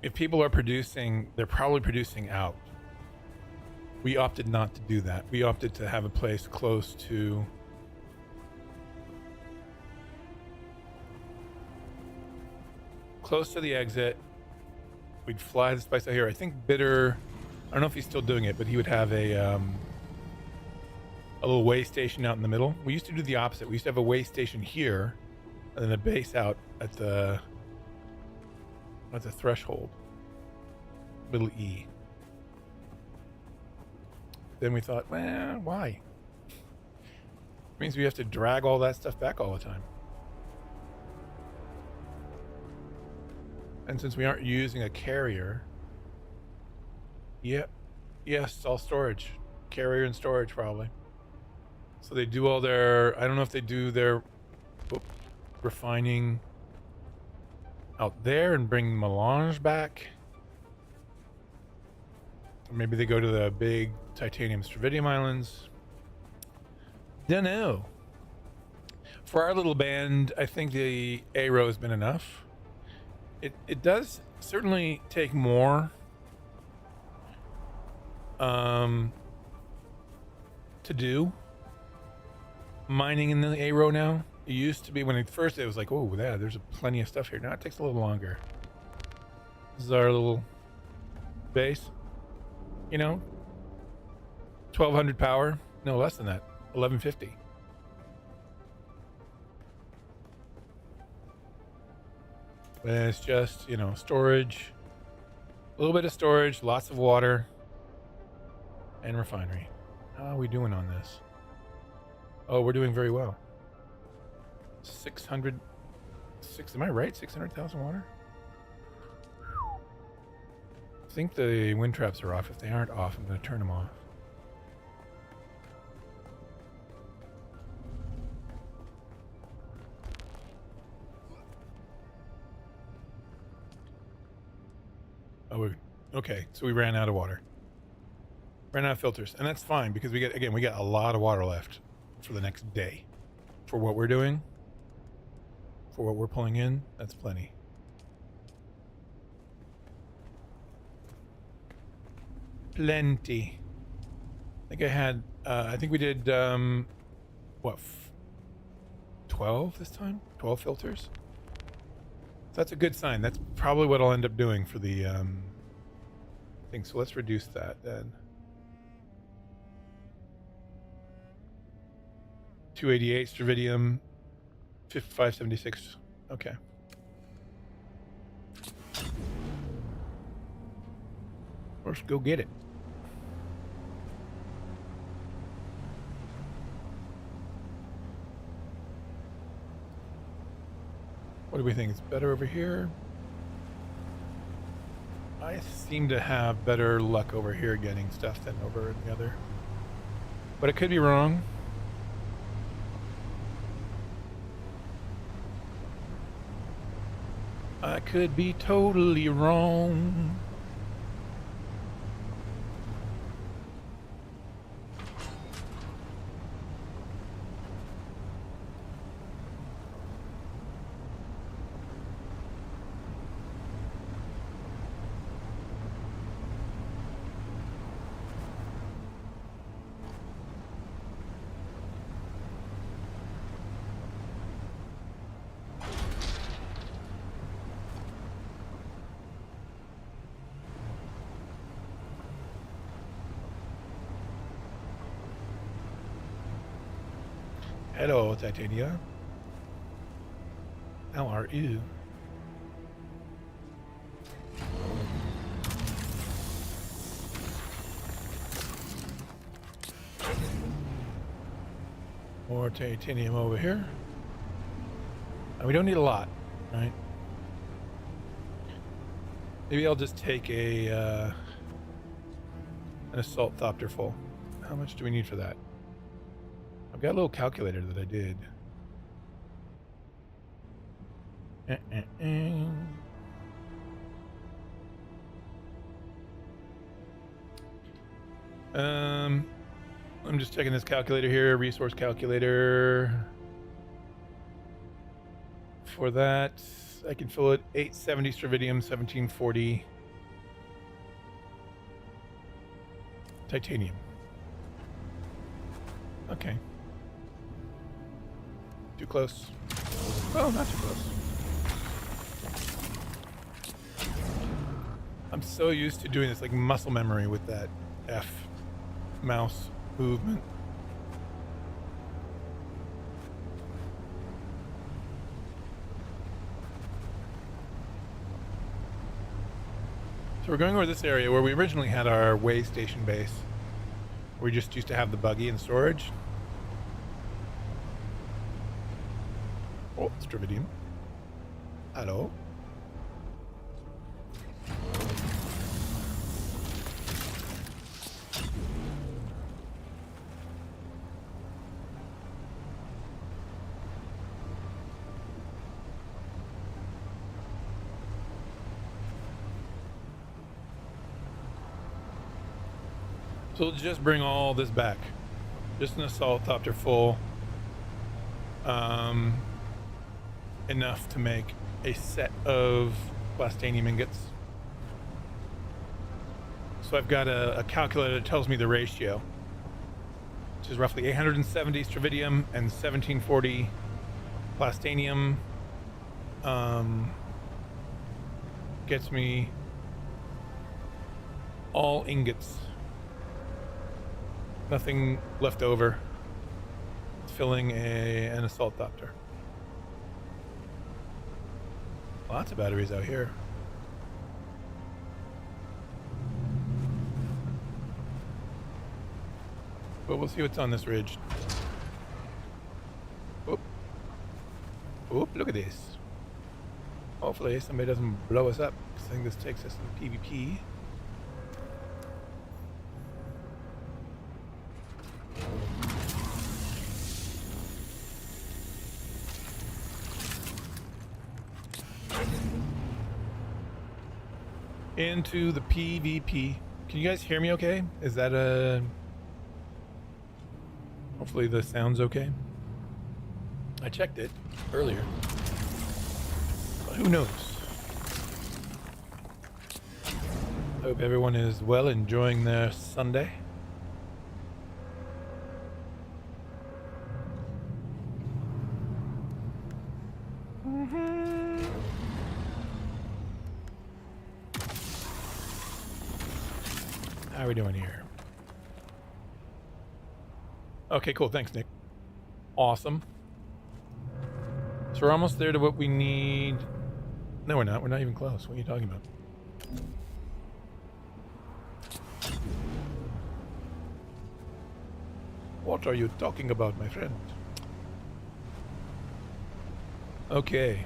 If people are producing, they're probably producing out. We opted not to do that. We opted to have a place close to the exit, we'd fly the spice out here. I think Bitter, I don't know if he's still doing it, but he would have a little way station out in the middle. We used to do the opposite. We used to have a way station here, and then a base out at the threshold, little E. Then we thought, well, why? It means we have to drag all that stuff back all the time. And since we aren't using a carrier, yes, all storage, carrier and storage probably. So they do all their, I don't know if they do their refining out there and bring melange back. Or maybe they go to the big titanium Stravidium islands. Don't know. For our little band, I think the A-row has been enough. It does certainly take more to do mining in the A-row now. It used to be when it first, it was like, oh yeah, there's plenty of stuff here. Now it takes a little longer. This is our little base. You know, 1200 power. No, less than that. 1150. And it's just, you know, storage, a little bit of storage, lots of water, and refinery. How are we doing on this? Oh, we're doing very well. 600, am I right? 600,000 water? I think the wind traps are off. If they aren't off, I'm going to turn them off. Oh, okay. So we ran out of water. Ran out of filters. And that's fine because we got a lot of water left for the next day. For what we're doing. For what we're pulling in, that's plenty. Plenty. I think we did, 12 this time? 12 filters? That's a good sign. That's probably what I'll end up doing for the thing. So let's reduce that then. 288 Stravidium, 576. Okay. Let's go get it. What do we think? It's better over here? I seem to have better luck over here getting stuff than over the other. But it could be wrong. I could be totally wrong. Hello, Titania. How are you? More titanium over here. We don't need a lot, right? Maybe I'll just take an assault thopter full. How much do we need for that? I've got a little calculator that I did. I'm just checking this calculator here, resource calculator. For that, I can fill it 870 Stravidium, 1740 titanium. Okay. Too close. Well, not too close. I'm so used to doing this like muscle memory with that F mouse movement. So we're going over this area where we originally had our way station base. We just used to have the buggy and storage. Oh, Strividium. Hello. So we'll just bring all this back. Just an assault copter full. Enough to make a set of plastanium ingots. So I've got a calculator that tells me the ratio, which is roughly 870 strividium and 1740 plastanium. Gets me all ingots. Nothing left over. It's filling an assault copter. Lots of batteries out here. But we'll see what's on this ridge. Oop. Oop, look at this. Hopefully somebody doesn't blow us up. I think this takes us to PvP. Into the PvP. Can you guys hear me okay? Is that a... Hopefully the sound's okay. I checked it earlier. But who knows? Hope everyone is well, enjoying their Sunday. How are we doing here? Okay, cool. Thanks, Nick. Awesome. So we're almost there to what we need. No, we're not. We're not even close. What are you talking about? What are you talking about, my friend? Okay.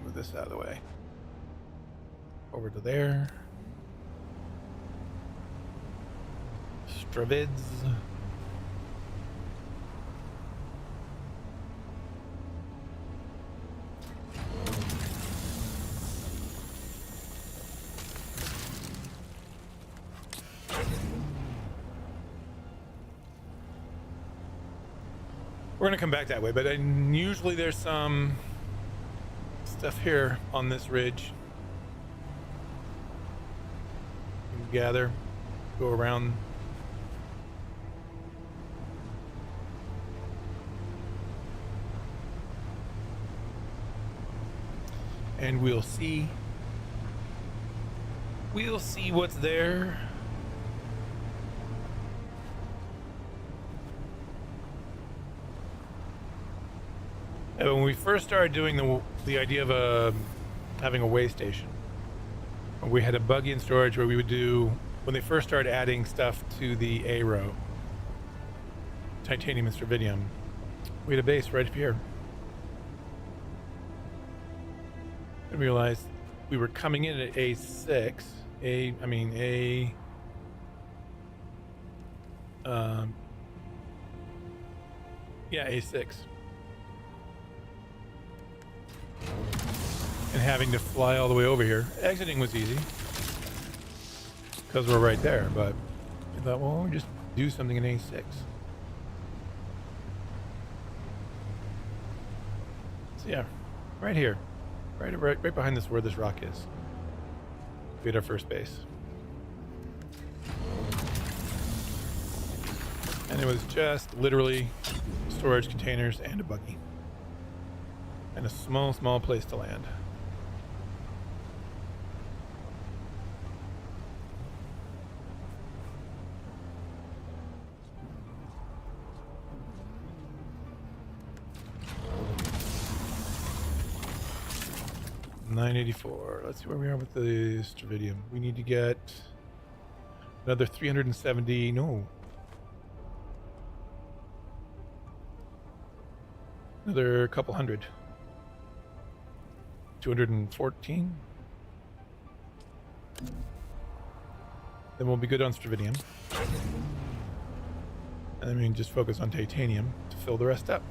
Move this out of the way. Over to there. Stravids. We're gonna come back that way, but usually there's some stuff here on this ridge. Gather, go around. And we'll see what's there. And when we first started doing the idea of having a way station, we had a buggy in storage where we would do, when they first started adding stuff to the A row, titanium and strividium, we had a base right up here. And realized we were coming in at A6, A6. And having to fly all the way over here. Exiting was easy because we're right there, but I thought, well, we'll just do something in A6. So yeah, right here, right behind this, where this rock is, we had our first base, and it was just literally storage containers and a buggy and a small place to land. 984. Let's see where we are with the Stravidium. We need to get another 370. No. Another couple hundred. 214. Then we'll be good on Stravidium. And then we can just focus on titanium to fill the rest up.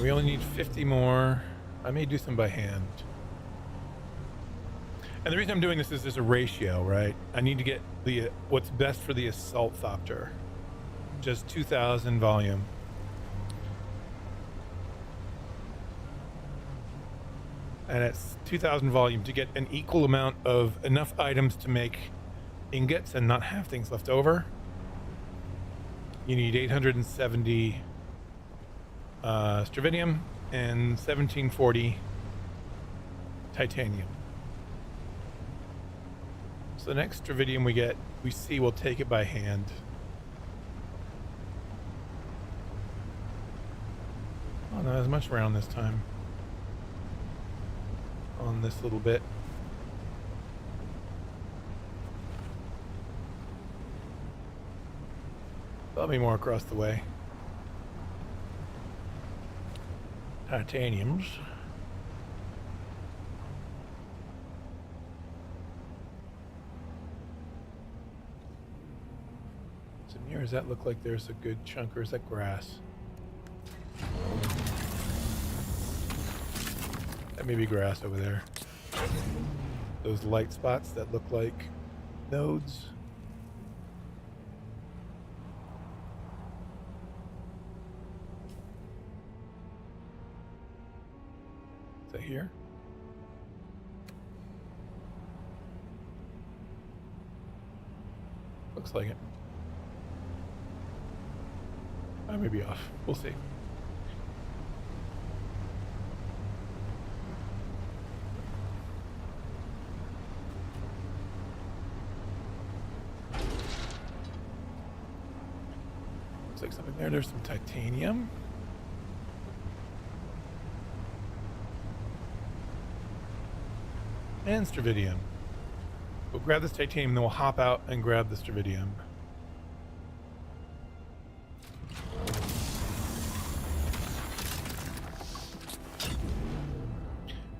We only need 50 more. I may do some by hand. And the reason I'm doing this is there's a ratio, right? I need to get the what's best for the assault thopter. Just 2,000 volume. And it's 2,000 volume to get an equal amount of enough items to make ingots and not have things left over. You need 870 Stravidium and 1740 titanium. So the next Stravidium we see, we'll take it by hand. Oh, not as much round this time. On this little bit. There'll be more across the way. Titaniums. So near, does that look like there's a good chunk, or is that grass? That may be grass over there. Those light spots that look like nodes. Is that here? Looks like it. I may be off. We'll see. Looks like something there. There's some titanium. And Stravidium. We'll grab this titanium, then we'll hop out and grab the Stravidium.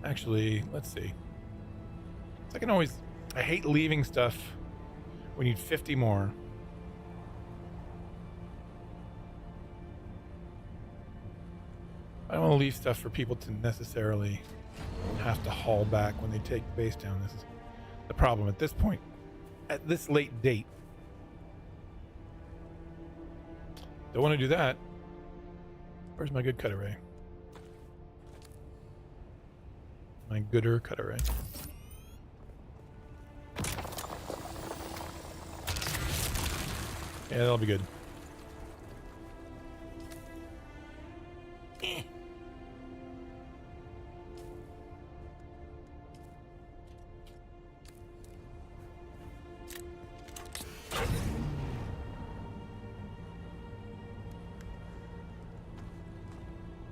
Actually, let's see. So I hate leaving stuff. We need 50 more. I don't want to leave stuff for people to necessarily have to haul back when they take base down. This is the problem at this point, at this late date. Don't want to do that. Where's my good cut array? My gooder cut array. Yeah, that'll be good.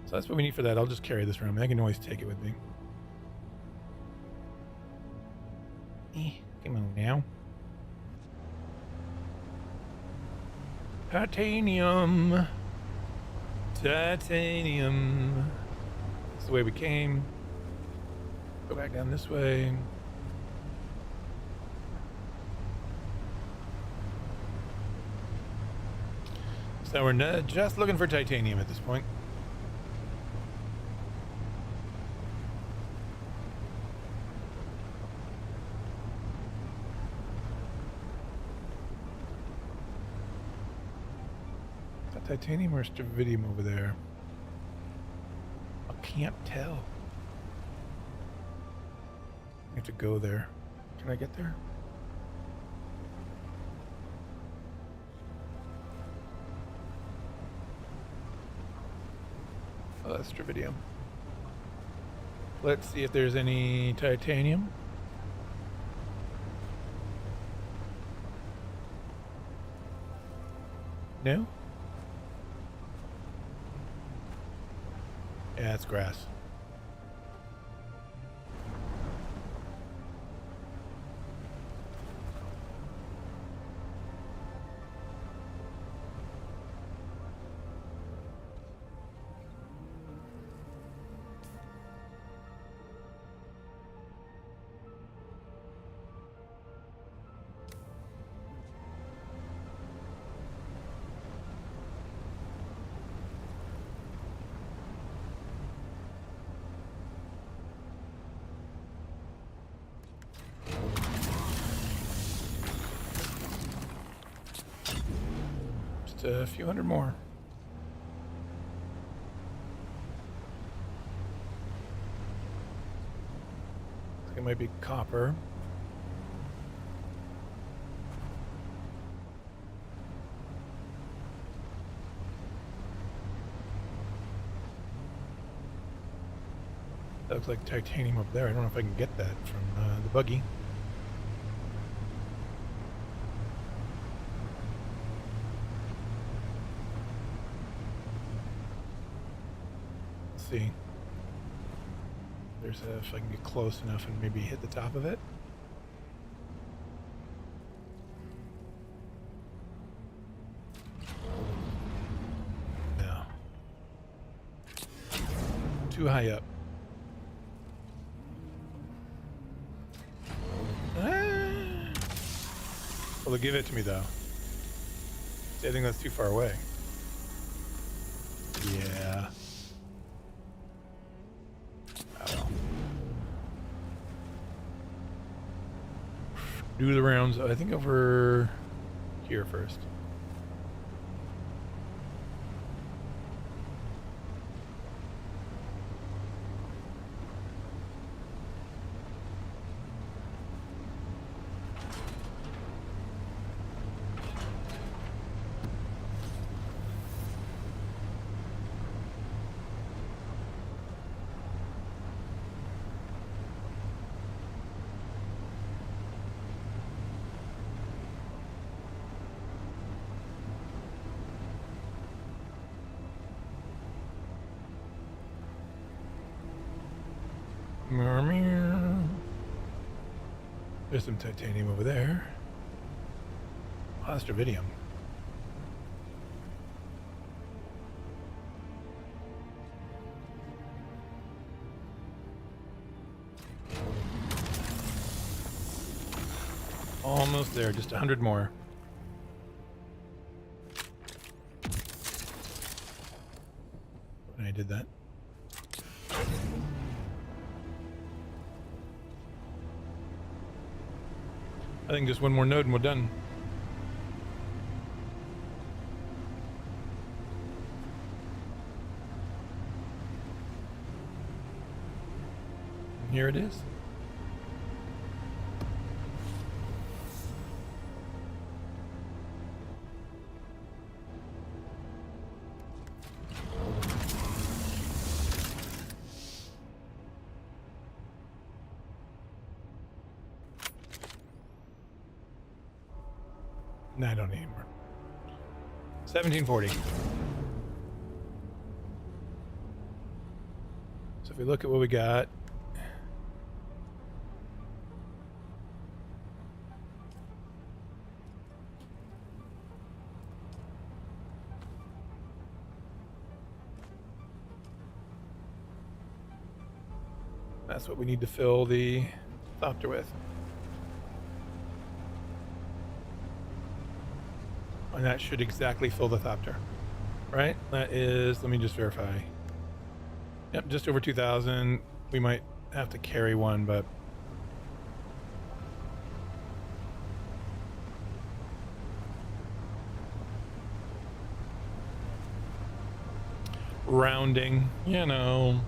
So that's what we need for that. I'll just carry this around. I can always take it with me. Come on now. Titanium. Titanium. That's the way we came. Go back down this way. So we're just looking for titanium at this point. Titanium or Stravidium over there? I can't tell. I have to go there. Can I get there? Oh, that's Stravidium. Let's see if there's any titanium. No? Yeah, it's grass. Just a few hundred more. I think it might be copper. That looks like titanium up there. I don't know if I can get that from the buggy. Let's see. There's if I can get close enough and maybe hit the top of it. No. Too high up. Well, they'll give it to me though. See, I think that's too far away. Yeah. Oh well. Do the rounds. I think over here first. There's some titanium over there. Astrovidium. Almost there, just 100 more. I did that. I think just one more node and we're done. And here it is. No, I don't need more. 1740. So if we look at what we got, that's what we need to fill the thopter with. And that should exactly fill the thopter, right? That is, let me just verify. Yep, just over 2,000. We might have to carry one, but rounding, you know,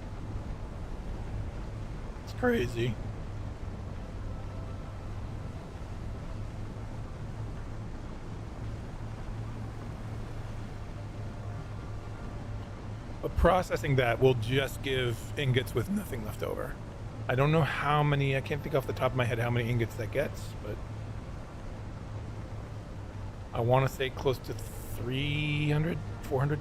it's crazy. processing that will just give ingots with nothing left over. I don't know how many, I can't think off the top of my head how many ingots that gets, but I want to say close to 300, 400.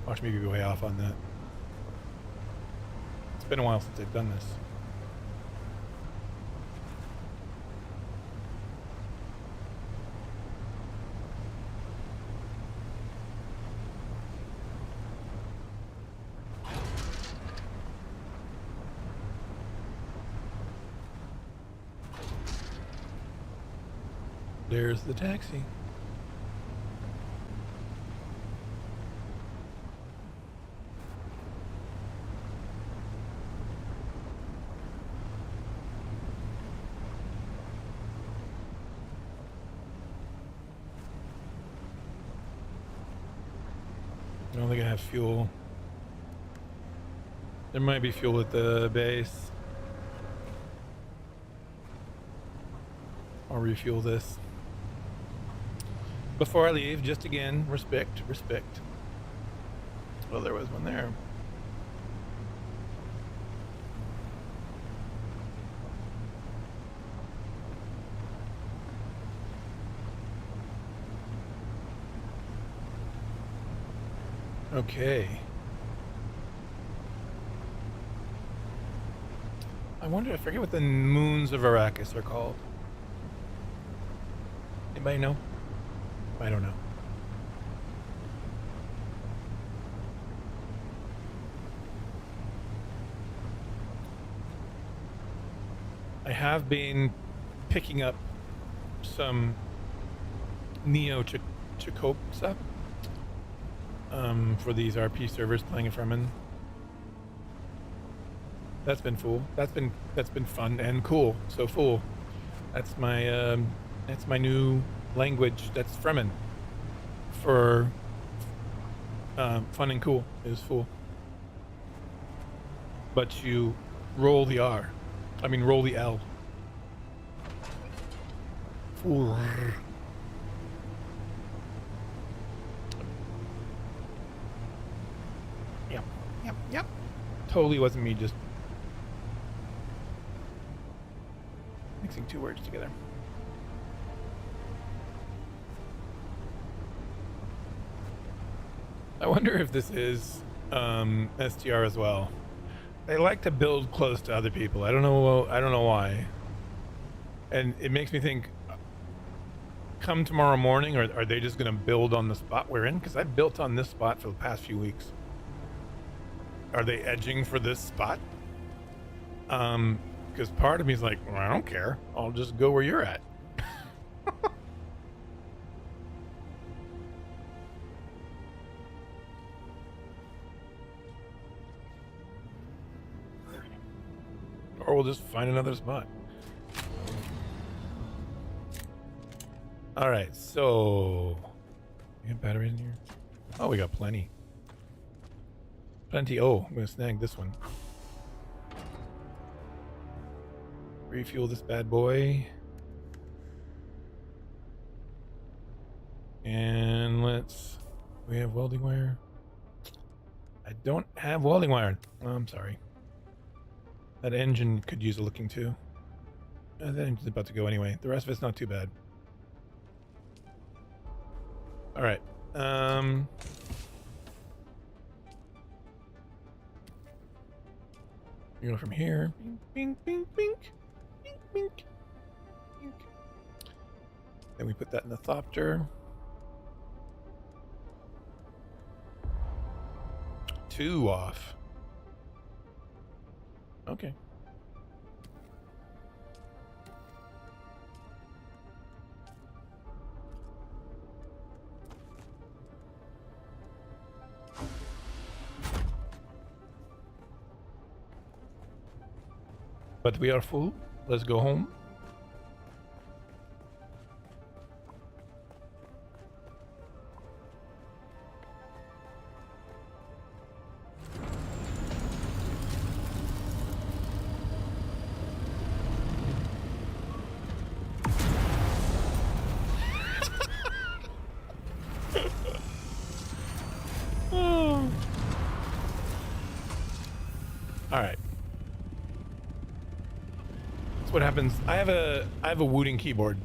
Watch me be way off on that. It's been a while since I've done this. There's the taxi. I don't think I have fuel. There might be fuel at the base. I'll refuel this. Before I leave, just again, respect. Well, there was one there. Okay. I wonder, I forget what the moons of Arrakis are called. Anybody know? I don't know. I have been picking up some Neo Chakotay for these RP servers playing in Fremen. That's been that's been fun and cool. So full. That's my new language. That's Fremen for fun and cool is full. But you roll the R. I mean roll the L. Fool. Yep. Totally wasn't me just mixing two words together. I wonder if this is STR as well. They like to build close to other people. I don't know why. And it makes me think, come tomorrow morning, or are they just going to build on the spot we're in? Because I've built on this spot for the past few weeks. Are they edging for this spot? Because part of me is like, well, I don't care. I'll just go where you're at. Or we'll just find another spot. All right, so we have batteries in here. Oh, we got plenty. Oh, I'm gonna snag this one. Refuel this bad boy. And we have welding wire. I don't have welding wire. Oh, I'm sorry. That engine could use a looking too. That engine's about to go anyway. The rest of it's not too bad. All right. You go from here. Bink, bink, bink, bink, bink, bink. Then we put that in the thopter. 2 off. Okay. But we are full. Let's go home. All right. That's what happens. I have a Wooting keyboard,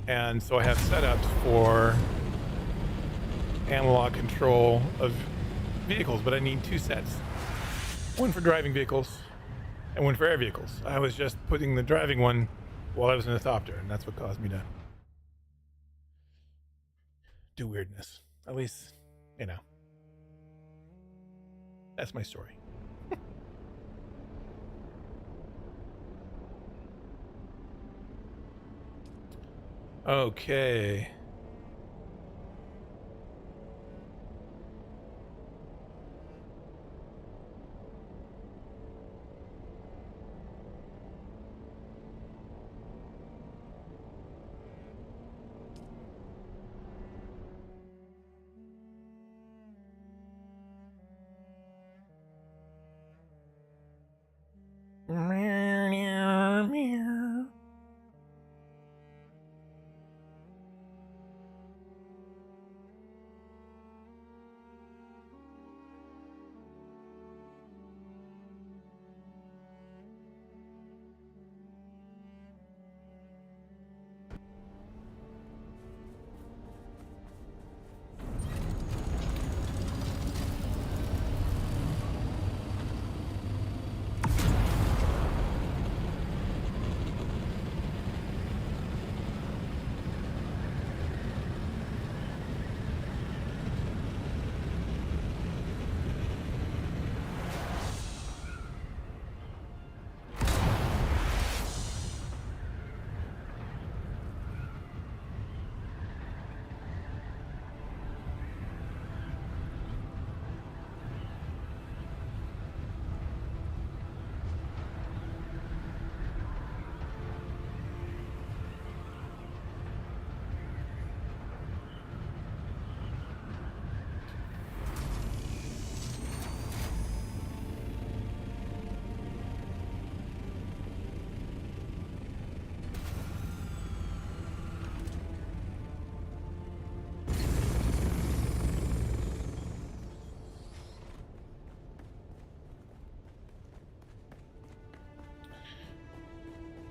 and so I have setups for analog control of vehicles, but I need two sets. One for driving vehicles and one for air vehicles. I was just putting the driving one while I was in the Thopter, and that's what caused me to do weirdness. At least, you know. That's my story. Okay.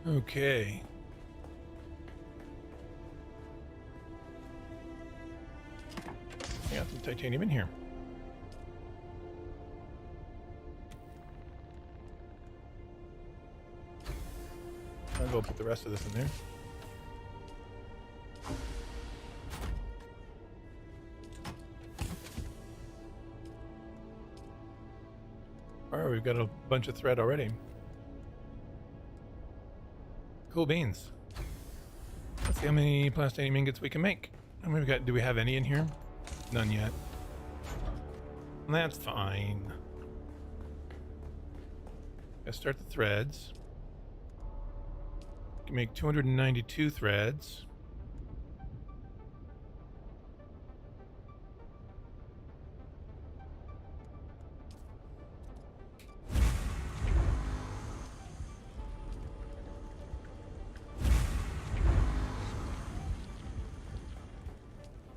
Okay. I got some titanium in here. Might as well put the rest of this in there. Alright, we've got a bunch of thread already. Cool beans. Let's see how many plastinium ingots we can make. How many we got? Do we have any in here? None yet. That's fine. Let's start the threads. We can make 292 threads.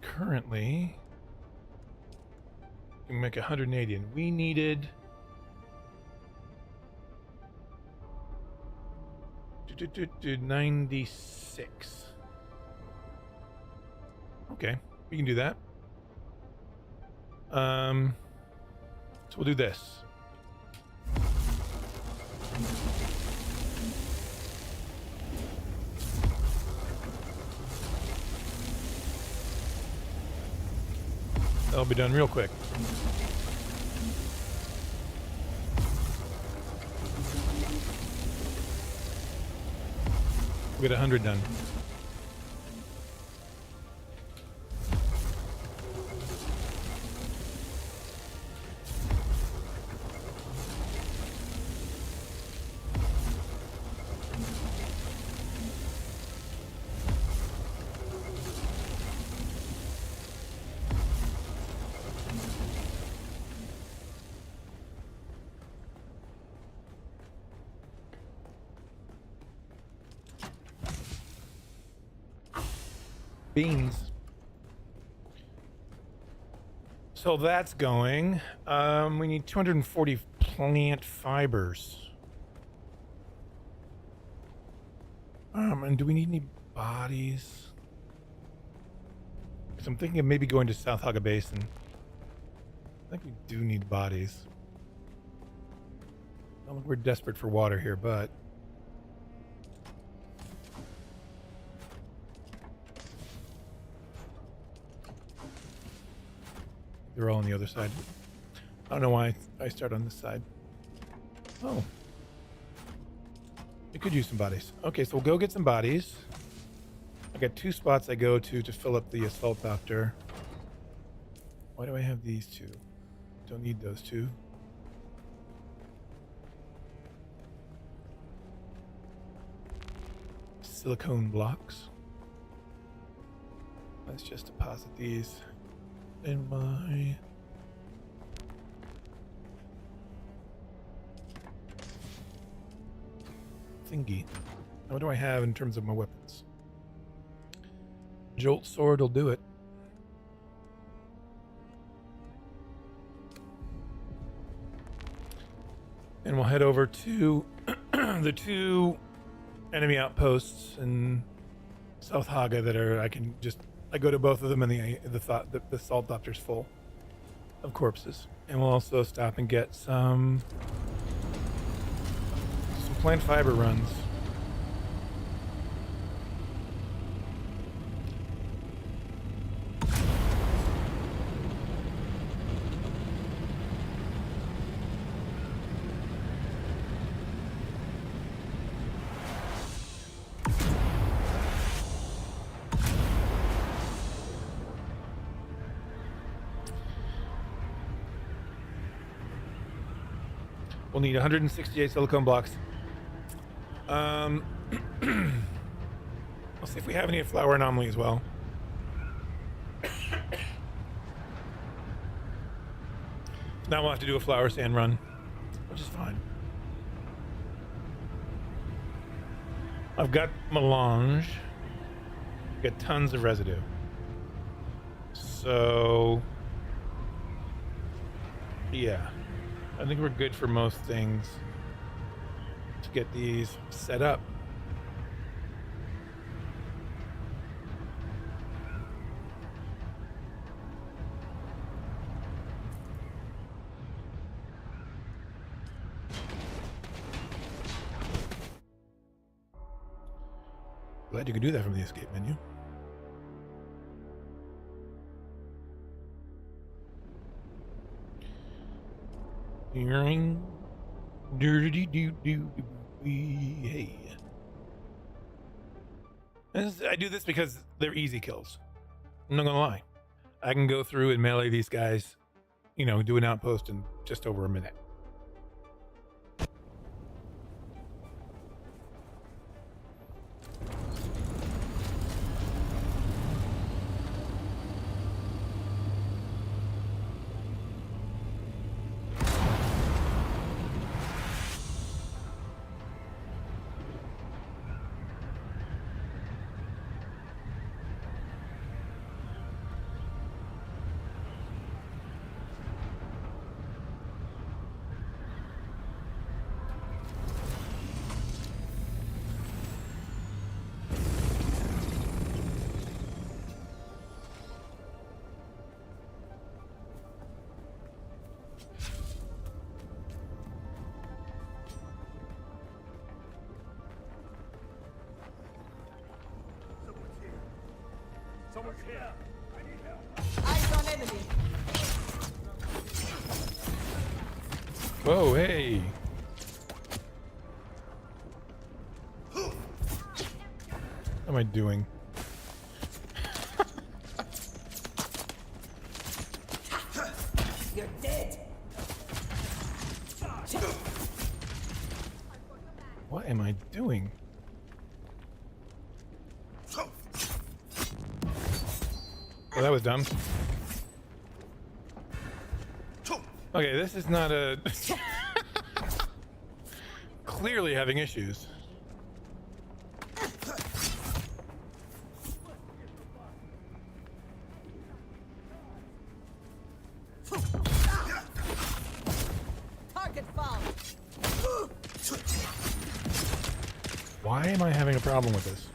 Currently, we can make 180, and we needed 96. Okay, we can do that. So we'll do this. That'll be done real quick. We'll get 100 done. Beans. So that's going. We need 240 plant fibers. And do we need any bodies? Because I'm thinking of maybe going to South Haga Basin. I think we do need bodies. I don't think we're desperate for water here, but they're all on the other side. I don't know why I start on this side. Oh. We could use some bodies. Okay, so we'll go get some bodies. I got 2 spots I go to fill up the assault doctor. Why do I have these 2? Don't need those 2. Silicone blocks. Let's just deposit these in my thingy. Now, what do I have in terms of my weapons? Jolt sword will do it. And we'll head over to the 2 enemy outposts in South Haga that are, I go to both of them and the assault doctor's full of corpses. And we'll also stop and get some plant fiber runs. We'll need 168 silicone blocks. I'll see if we have any flower anomaly as well. Now we'll have to do a flower sand run, which is fine. I've got melange. Got tons of residue. So yeah, I think we're good for most things to get these set up. Glad you could do that from the escape menu. Hey. I do this because they're easy kills. I'm not gonna lie. I can go through and melee these guys, do an outpost in just over a minute. Someone's here. I need help. Eyes on enemy. Whoa, hey. What am I doing? You're dead. What am I doing? Oh, that was dumb. Okay, this is not a... Clearly having issues. Target found. Why am I having a problem with this?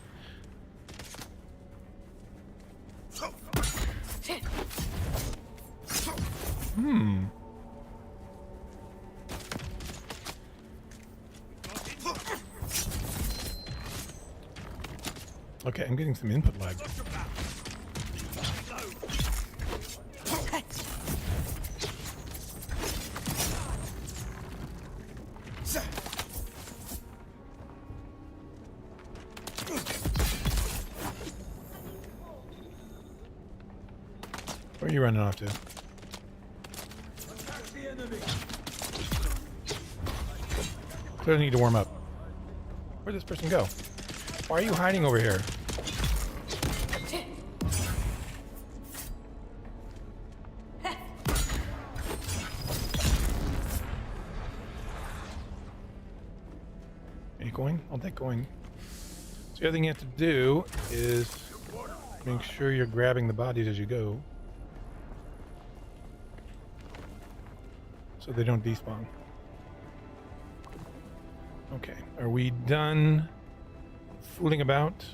Okay, I'm getting some input lag. Where are you running off to? Clearly need to warm up. Where'd this person go? Why are you hiding over here? Any coin? I'll take coin. So the other thing you have to do is make sure you're grabbing the bodies as you go, so they don't despawn. Okay, are we done fooling about?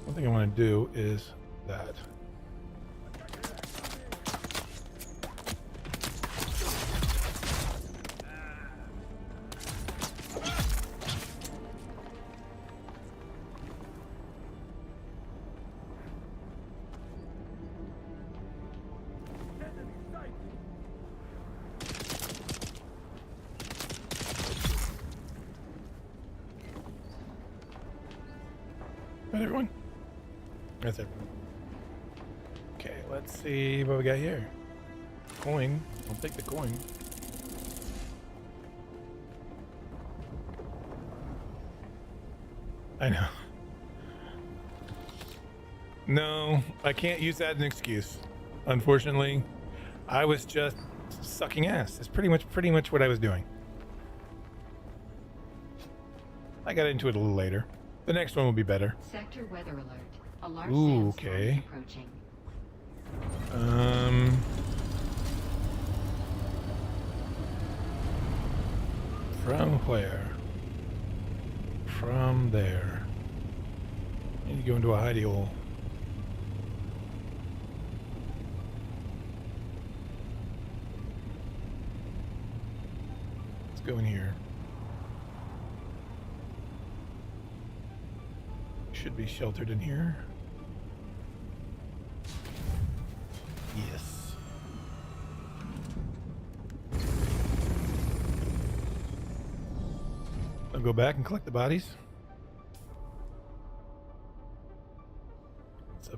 One thing I want to do is that. That everyone? That's everyone. Okay, let's see what we got here. Coin. I'll take the coin. I know. No, I can't use that as an excuse. Unfortunately, I was just sucking ass. It's pretty much what I was doing. I got into it a little later. The next one will be better. Sector weather alert. A large Ooh, sandstorm okay. is approaching. From where? From there. I need to go into a hidey hole. Let's go in here. Should be sheltered in here. Yes. I'll go back and collect the bodies. It's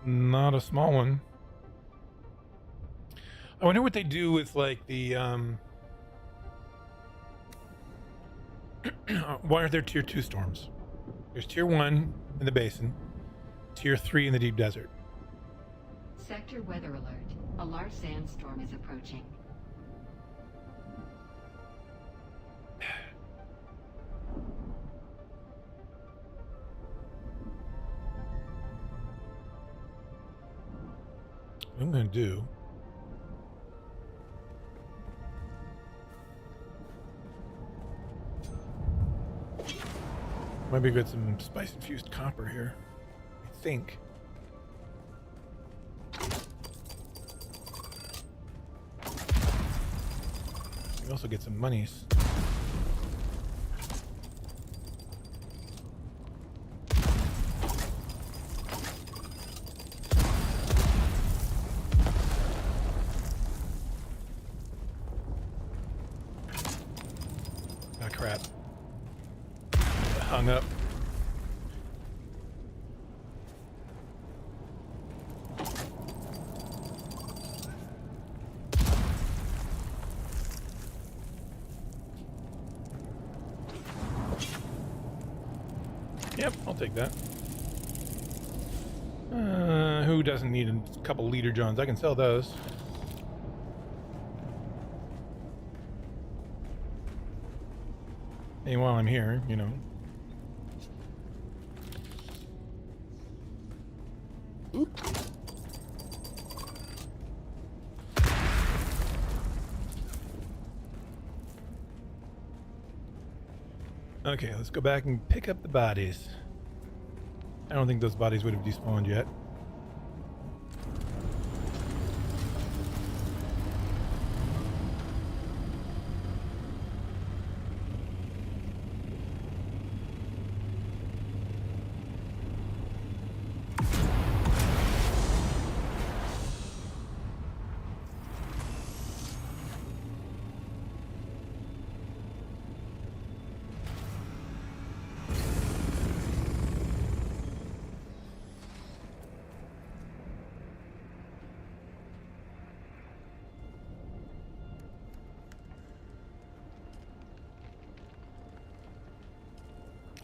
not a small one. I wonder what they do with like the why are there tier 2 storms? There's tier 1 in the basin, tier 3 in the deep desert. Sector weather alert. A large sandstorm is approaching. What I'm gonna do. Might be good some spice infused copper here. I think. We also get some monies. Ah, crap. Hung up. Yep, I'll take that. Who doesn't need a couple leader Johns? I can sell those. And while I'm here, you know. Okay, let's go back and pick up the bodies. I don't think those bodies would have despawned yet.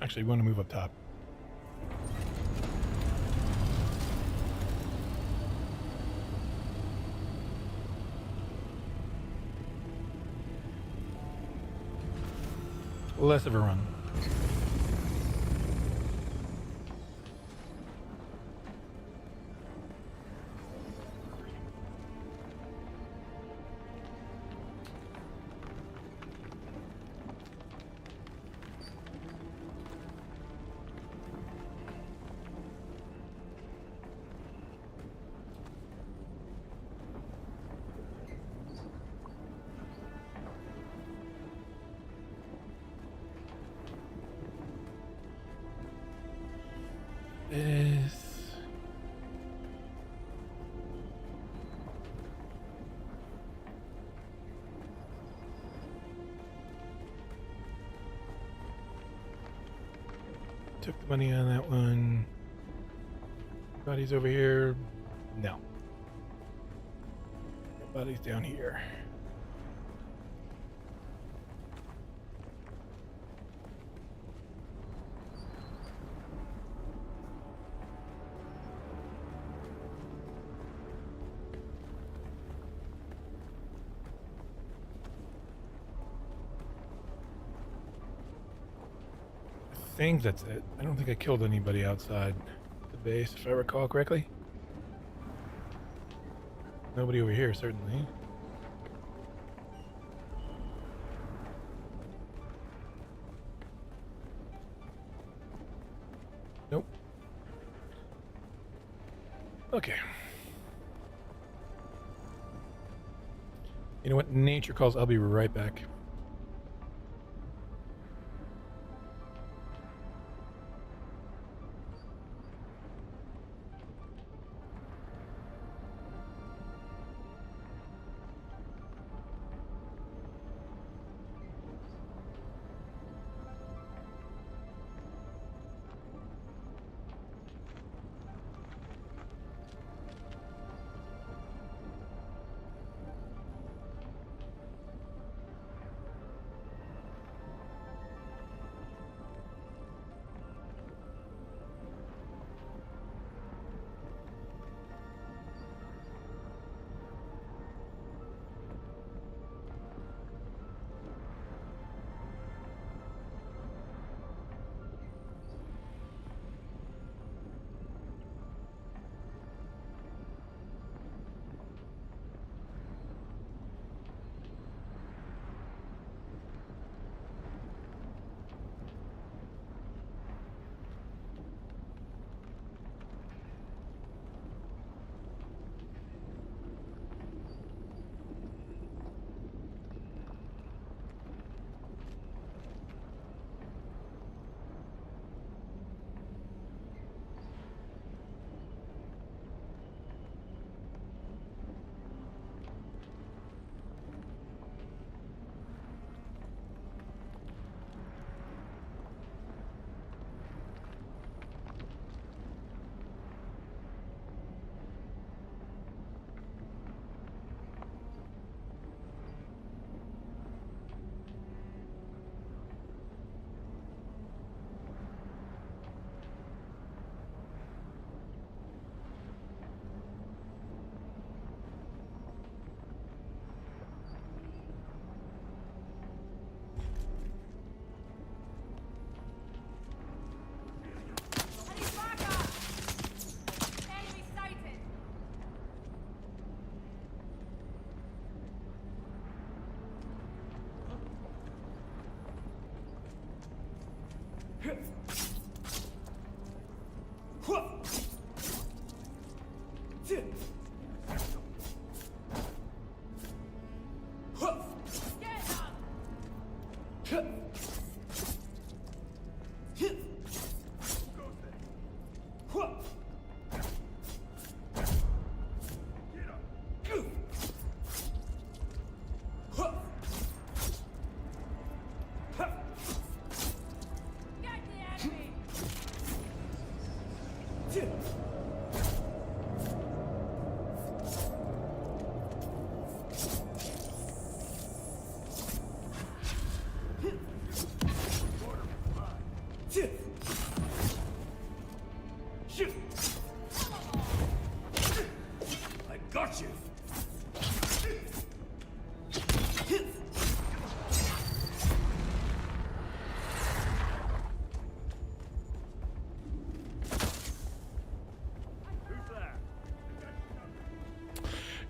Actually, we want to move up top. Less of a run. This. Took the money on that one. Bodies over here. No. Bodies down here. I think that's it. I don't think I killed anybody outside the base, if I recall correctly. Nobody over here, certainly. Nope. Okay. You know what? Nature calls. I'll be right back.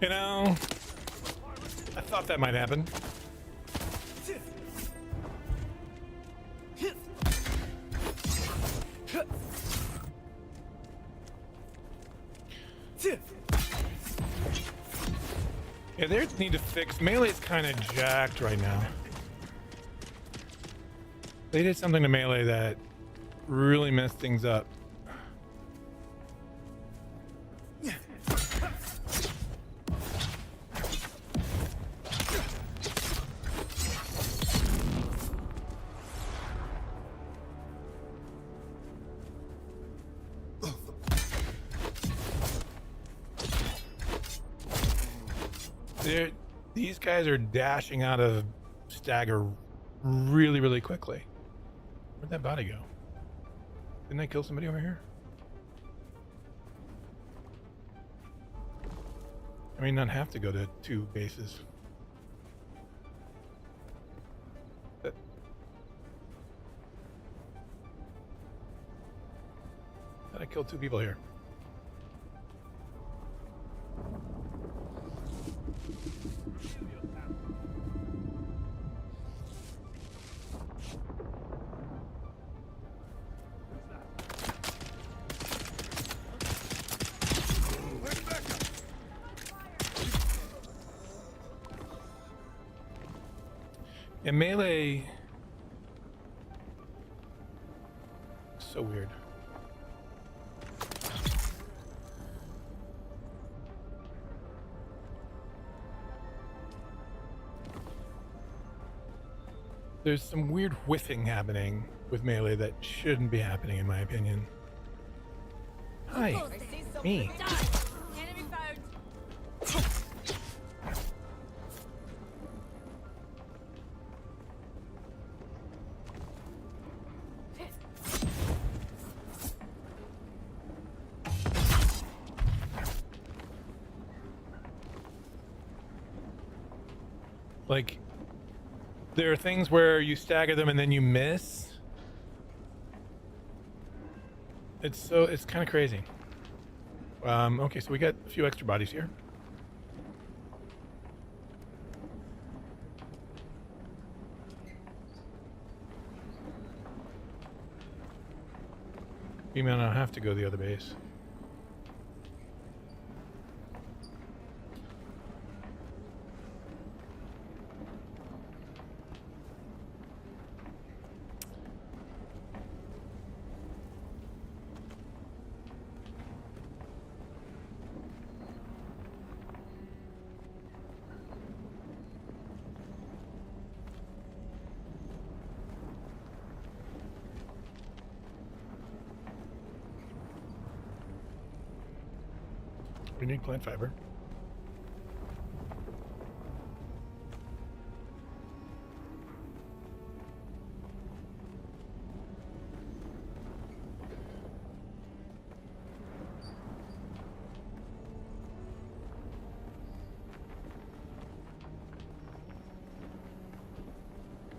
You know, I thought that might happen. Yeah, they need to fix. Melee's kind of jacked right now. They did something to Melee that really messed things up. These guys are dashing out of stagger really, really quickly. Where'd that body go? Didn't I kill somebody over here? I mean, not have to go to 2 bases. But I killed 2 people here. Yeah, Melee. So weird. There's some weird whiffing happening with Melee that shouldn't be happening, in my opinion. Hi, me. Like, there are things where you stagger them and then you miss. It's kind of crazy. Okay, so we got a few extra bodies here. We may not have to go to the other base. We need plant fiber.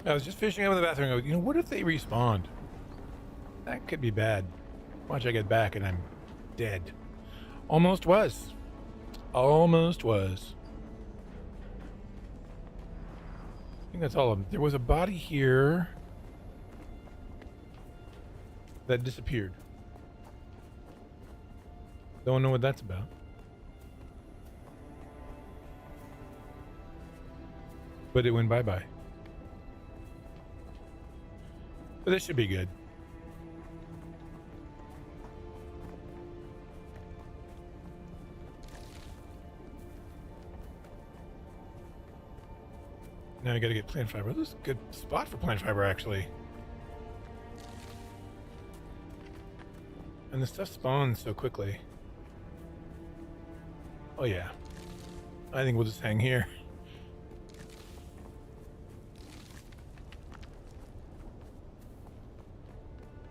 I was just fishing out of the bathroom. I go, you know, what if they respawned? That could be bad. Watch I get back and I'm dead. Almost was. Almost was. I think that's all of them. There was a body here that disappeared. Don't know what that's about. But it went bye-bye. But this should be good. Now I gotta get plant fiber. This is a good spot for plant fiber, actually. And the stuff spawns so quickly. Oh yeah. I think we'll just hang here.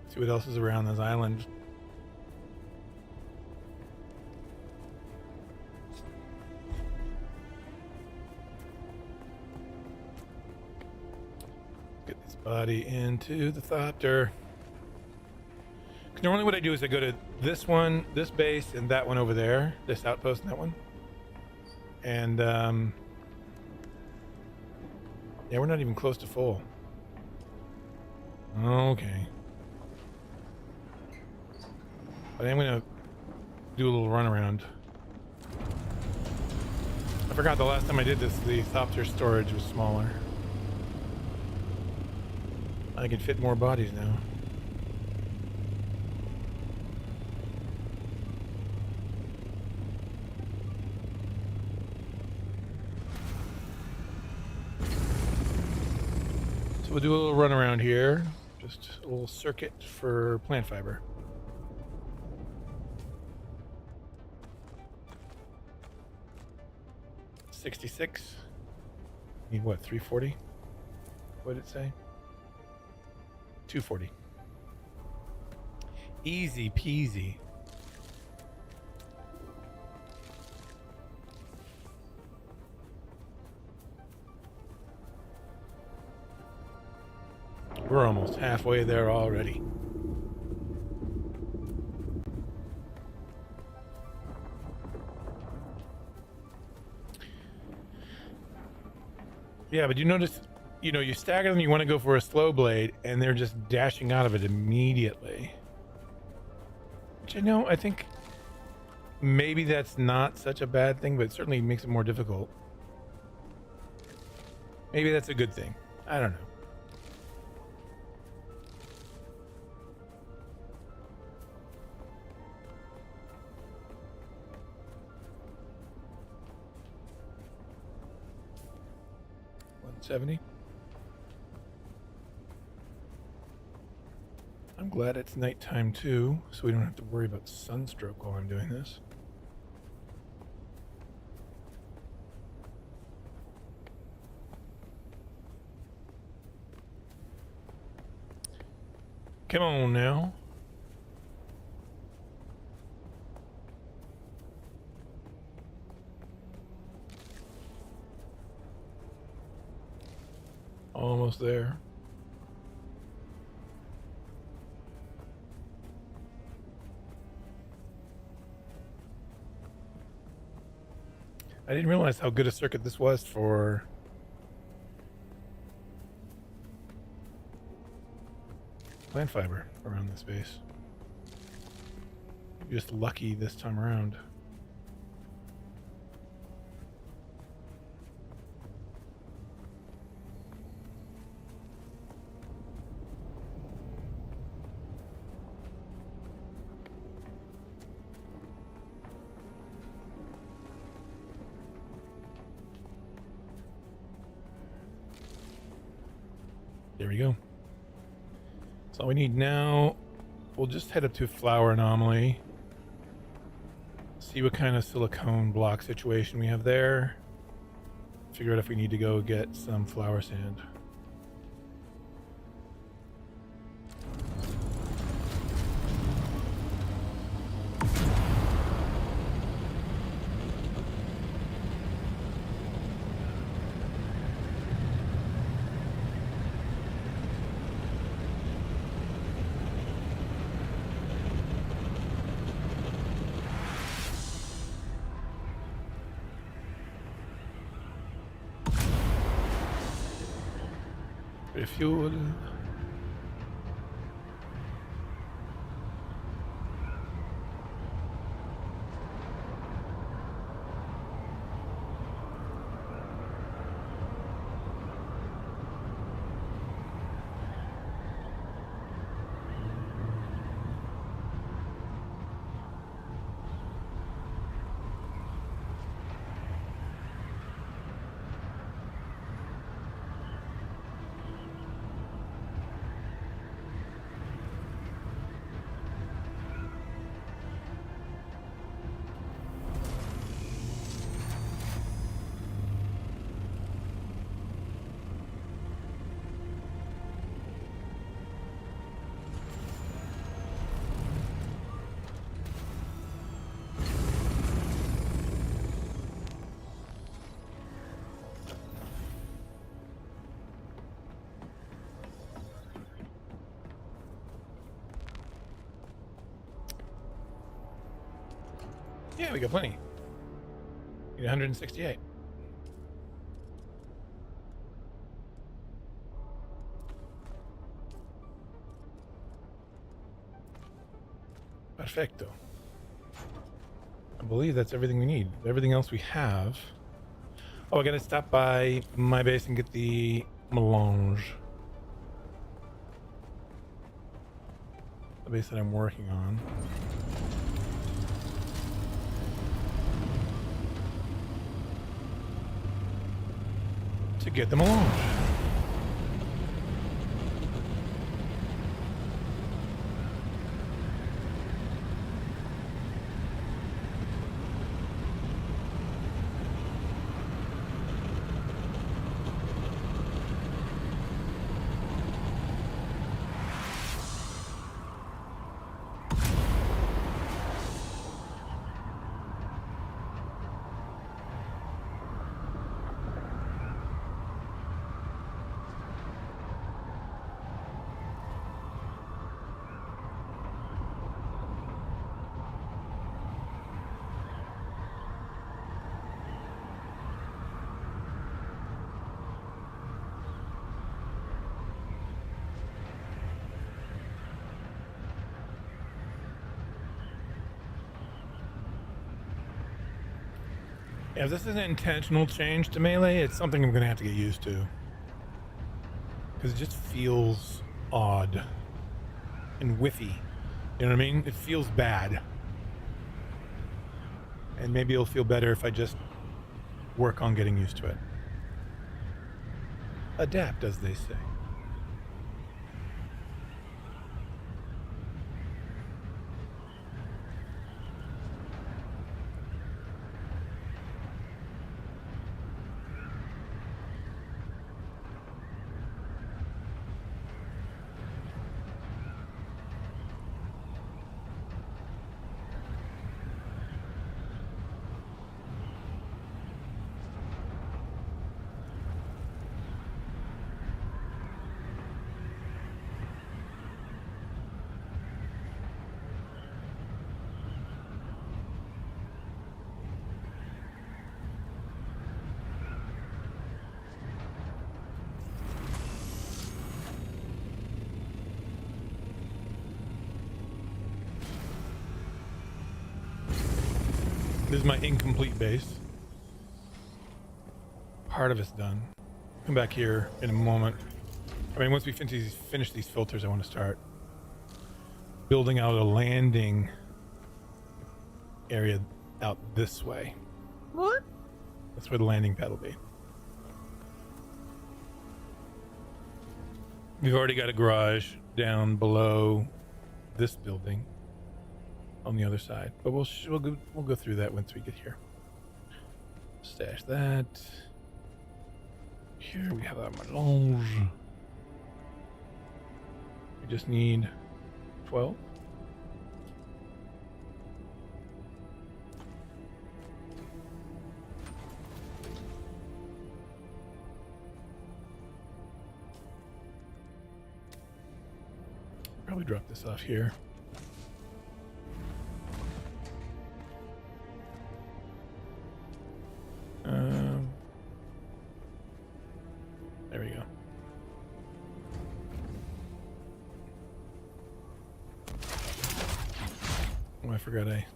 See what else is around this island. Get this body into the thopter. Normally what I do is I go to this one, this base, and that one over there. This outpost and that one. And yeah, we're not even close to full. Okay. But I'm gonna do a little run around. I forgot the last time I did this, the top tier storage was smaller. I can fit more bodies now. So we'll do a little run around here. Just a little circuit for plant fiber. $66. Need what, 340? What did it say? 240. Easy peasy. We're almost halfway there already. Yeah, but you notice, you know, you stagger them, you want to go for a slow blade, and they're just dashing out of it immediately. Which I think maybe that's not such a bad thing, but it certainly makes it more difficult. Maybe that's a good thing. I don't know. $170. I'm glad it's nighttime too, so we don't have to worry about sunstroke while I'm doing this. Come on now. Almost there. I didn't realize how good a circuit this was for plant fiber around this base. Just lucky this time around. There we go. That's all we need now. We'll just head up to Flower Anomaly. See what kind of silicone block situation we have there. Figure out if we need to go get some flower sand. Fuel. Yeah, we got plenty. Need 168. Perfecto. I believe that's everything we need. Everything else we have. Oh, I gotta stop by my base and get the melange. The base that I'm working on. To get the melange. Yeah, if this is an intentional change to melee, it's something I'm gonna have to get used to. Because it just feels odd and whiffy. You know what I mean? It feels bad. And maybe it'll feel better if I just work on getting used to it. Adapt, as they say. This is my incomplete base. Part of it's done. Come back here in a moment. I mean, once we finish these filters, I want to start building out a landing area out this way. What? That's where the landing pad will be. We've already got a garage down below this building on the other side, but we'll go through that once we get here. Stash that. Here we have our melange. We just need 12. Probably drop this off here. There we go. Oh, I forgot I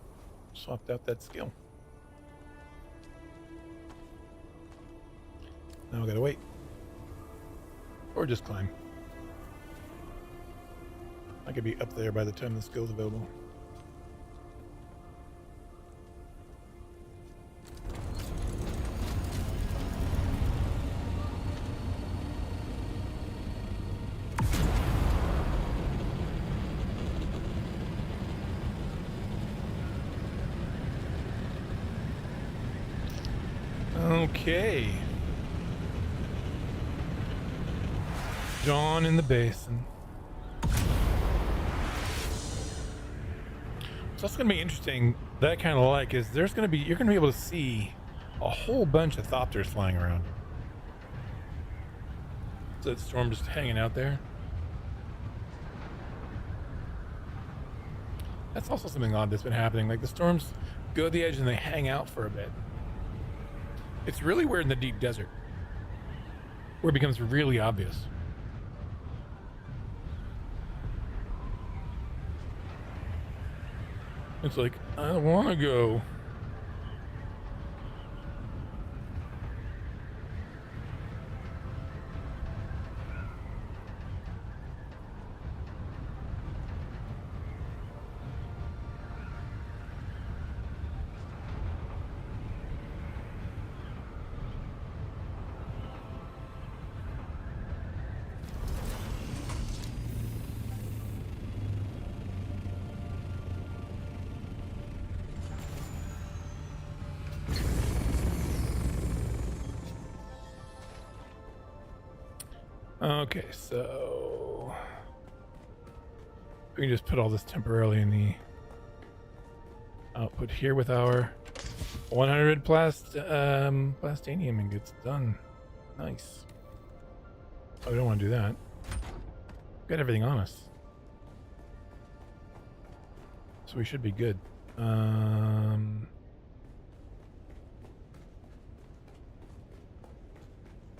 swapped out that skill. Now I gotta wait. Or just climb. I could be up there by the time the skill's available. Okay. Dawn in the basin. So that's gonna be interesting. That I kind of like is you're gonna be able to see a whole bunch of thopters flying around. So that storm just hanging out there. That's also something odd that's been happening. Like the storms go to the edge and they hang out for a bit. It's really we're in the deep desert, where it becomes really obvious. It's like, I don't want to go. Okay, so we can just put all this temporarily in the output here with our 100 plastanium ingots done. Nice. Oh, we don't want to do that. Got everything on us, so we should be good.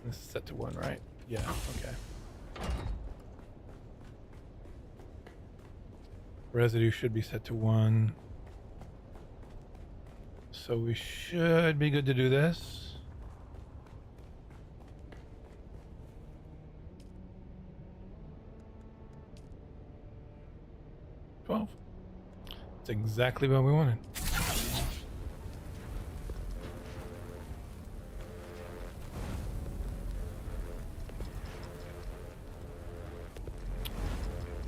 This is set to 1, right? Yeah, okay. Residue should be set to 1. So we should be good to do this. $12. That's exactly what we wanted.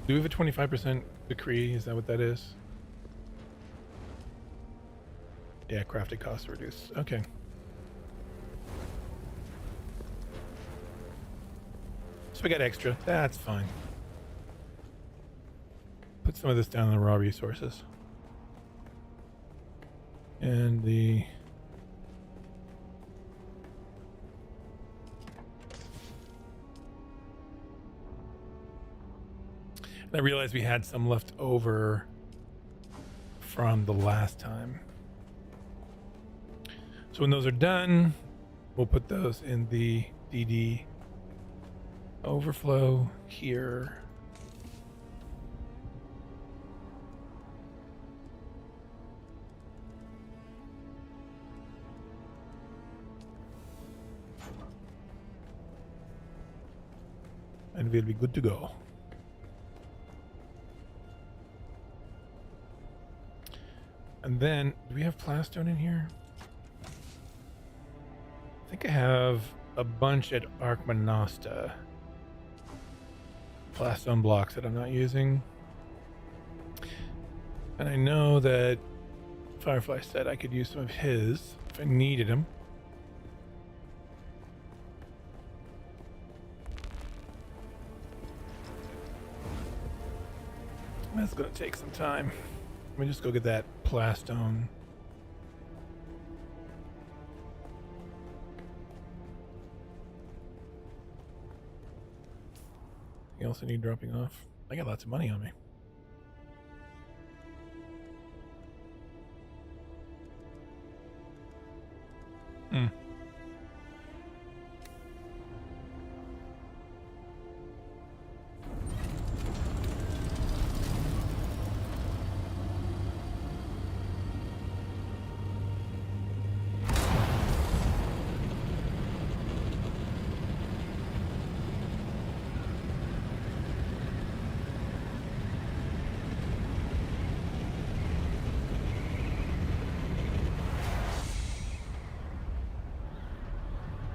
Do we have a 25% decree? Is that what that is? Yeah, crafting costs reduced. Okay. So we got extra. That's fine. Put some of this down in the raw resources. And the... I realized we had some left over from the last time. So when those are done, we'll put those in the DD overflow here. And we'll be good to go. And then, do we have plastone in here? I think I have a bunch at Arkmanasta. Plastone blocks that I'm not using. And I know that Firefly said I could use some of his if I needed him. That's gonna take some time. Let me just go get that plastone. Anything else I need dropping off? I got lots of money on me.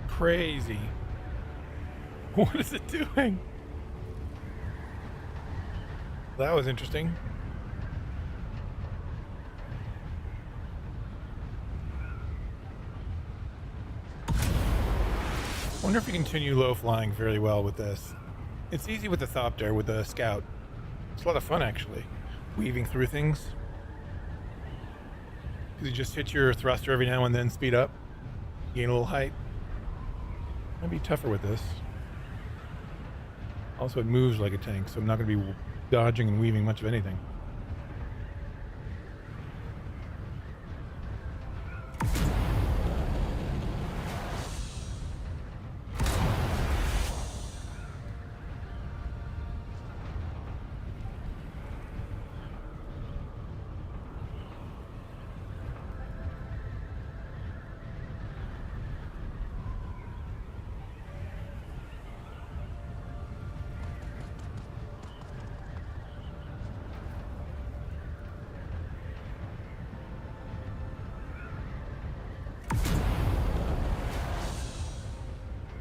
Crazy. What is it doing? That was interesting. Wonder if we continue low flying fairly well with this. It's easy with the Thopter, with the Scout. It's a lot of fun actually, weaving through things. Because you just hit your thruster every now and then, speed up, gain a little height. Might be tougher with this. Also, it moves like a tank, so I'm not going to be dodging and weaving much of anything.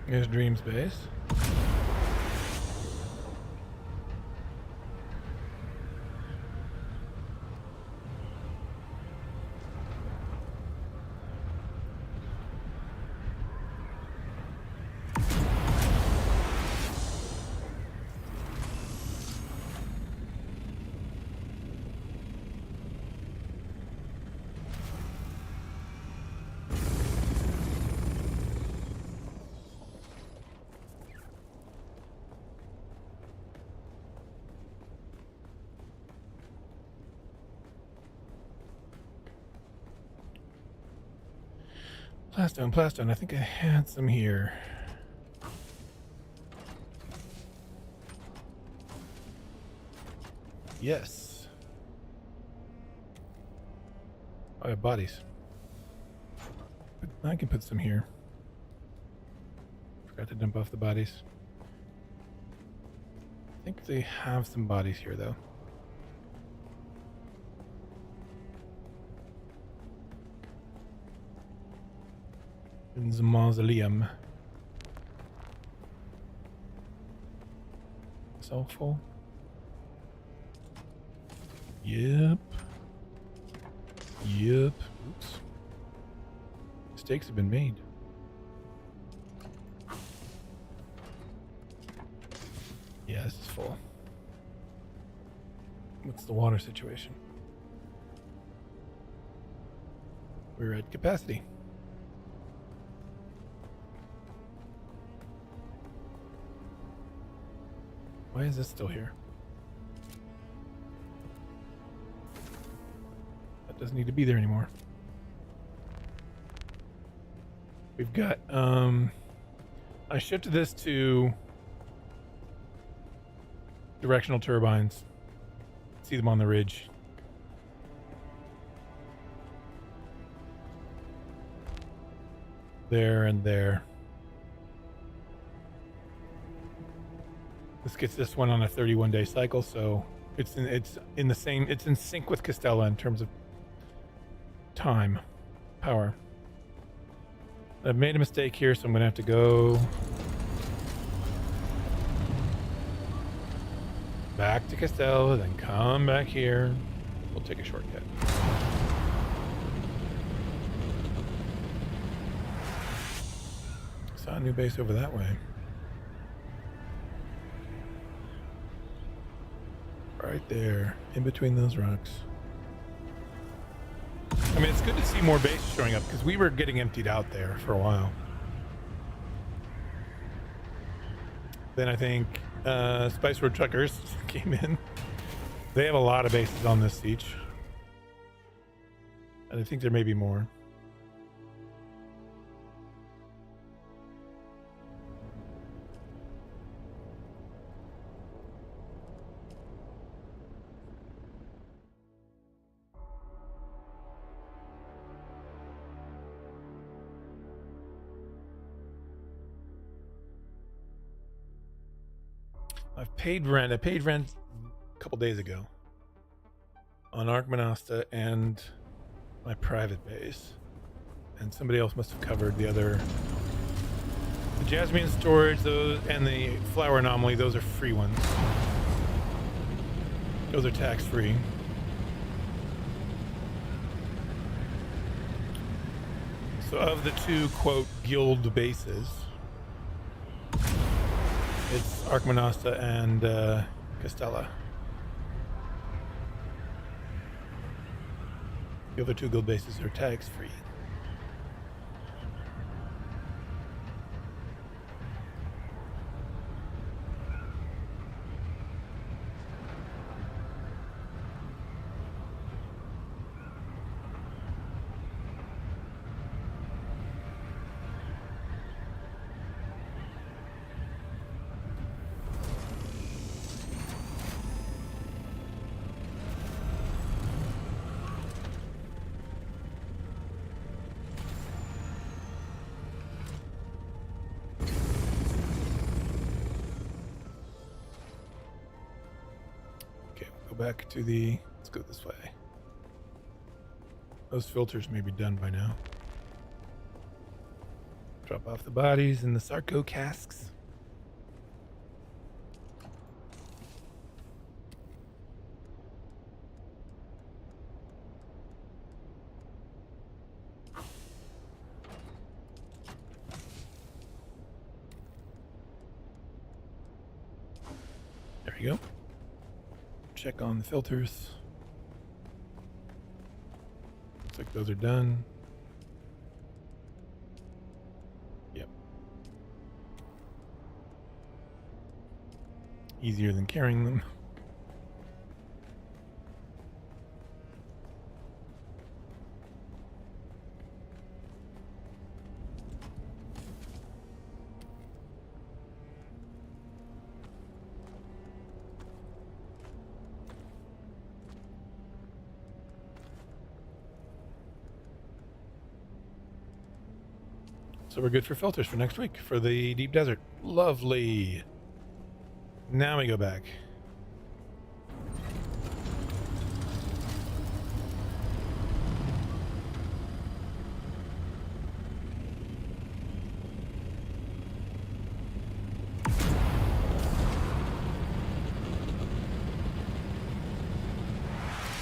Here's Dream's base. Plastone, Plastone. I think I had some here. Yes. I have bodies. But I can put some here. Forgot to dump off the bodies. I think they have some bodies here, though. In the mausoleum. It's all full. Yep. Yep. Oops. Mistakes have been made. Yeah, this is full. What's the water situation? We're at capacity. Why is this still here? That doesn't need to be there anymore. We've got, I shifted this to directional turbines. See them on the ridge. There and there. This gets this one on a 31-day cycle, so it's in sync with Castella in terms of time, power. I've made a mistake here, so I'm gonna have to go back to Castella, then come back here. We'll take a shortcut. Saw a new base over that way. Right there, in between those rocks. I mean, it's good to see more bases showing up because we were getting emptied out there for a while. Then I think Spice Road Truckers came in. They have a lot of bases on this siege. And I think there may be more. I've paid rent. I paid rent a couple days ago on Arkmanasta and my private base, and somebody else must have covered the other. The Jasmine storage, those, and the flower anomaly. Those are free ones. Those are tax-free. So of the two quote guild bases, it's Arkmanasta and Castella. The other two guild bases are tax-free. Back to the, let's go this way. Those filters may be done by now. Drop off the bodies in the Sarco casks. There you go. Check on the filters. Looks like those are done. Yep. Easier than carrying them. So we're good for filters for next week for the deep desert. Lovely. Now we go back.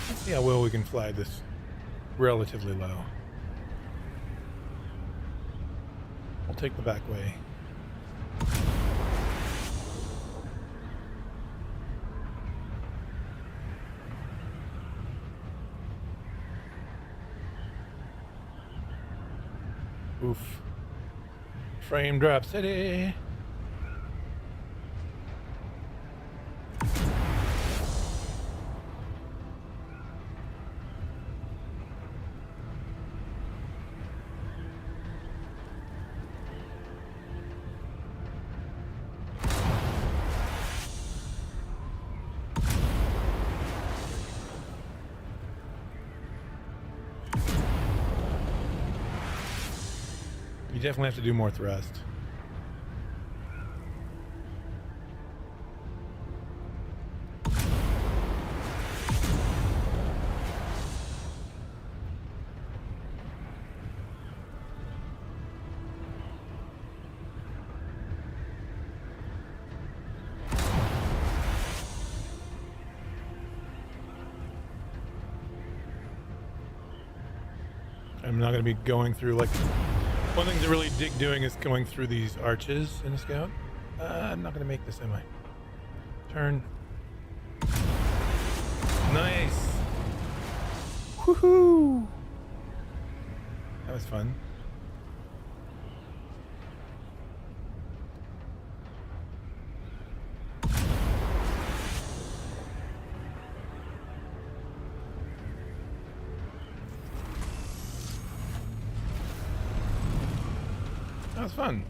Let's see how well we can fly this relatively low. I'll take the back way. Oof. Frame drop city. You definitely have to do more thrust. I'm not going to be going through like... One thing to really dig doing is going through these arches in a Scout. I'm not going to make this, am I? Turn. Nice. Woohoo! That was fun. That was fun.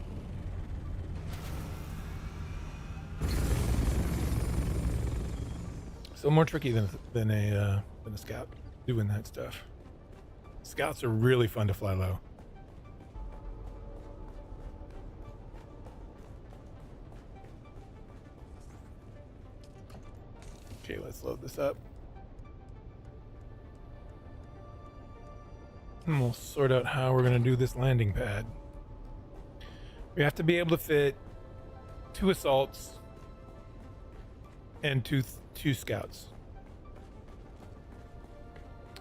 Still more tricky than a Scout doing that stuff. Scouts are really fun to fly low. Okay, let's load this up. And we'll sort out how we're going to do this landing pad. We have to be able to fit 2 assaults and two scouts.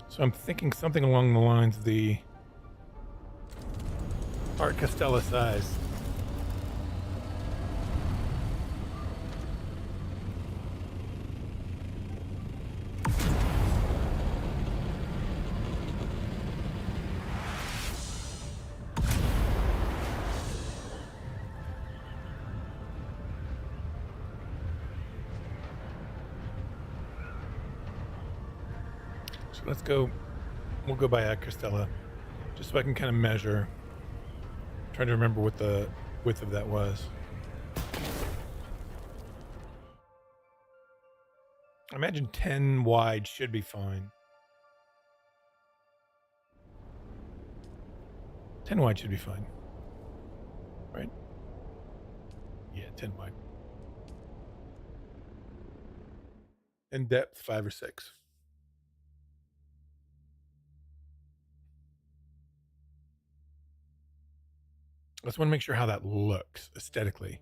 So I'm thinking something along the lines of the Art Castella size. So let's go, we'll go by Castella, just so I can kind of measure. I'm trying to remember what the width of that was. I imagine 10 wide should be fine. 10 wide should be fine. Right? Yeah, 10 wide. And depth 5 or 6. I just want to make sure how that looks aesthetically.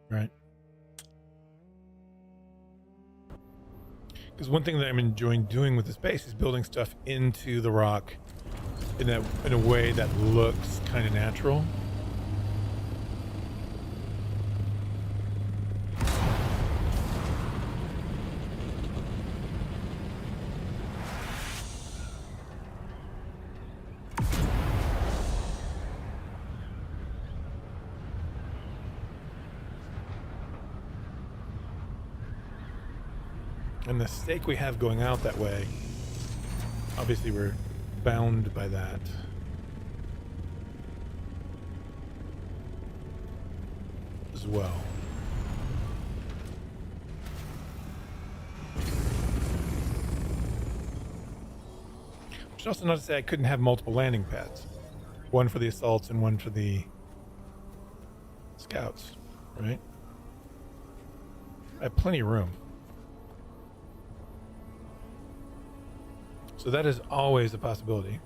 Right? Because one thing that I'm enjoying doing with this base is building stuff into the rock in a way that looks kind of natural. And the stake we have going out that way, obviously we're bound by that. As well. Which is also not to say I couldn't have multiple landing pads. One for the assaults and one for the scouts, right? I have plenty of room. So that is always a possibility.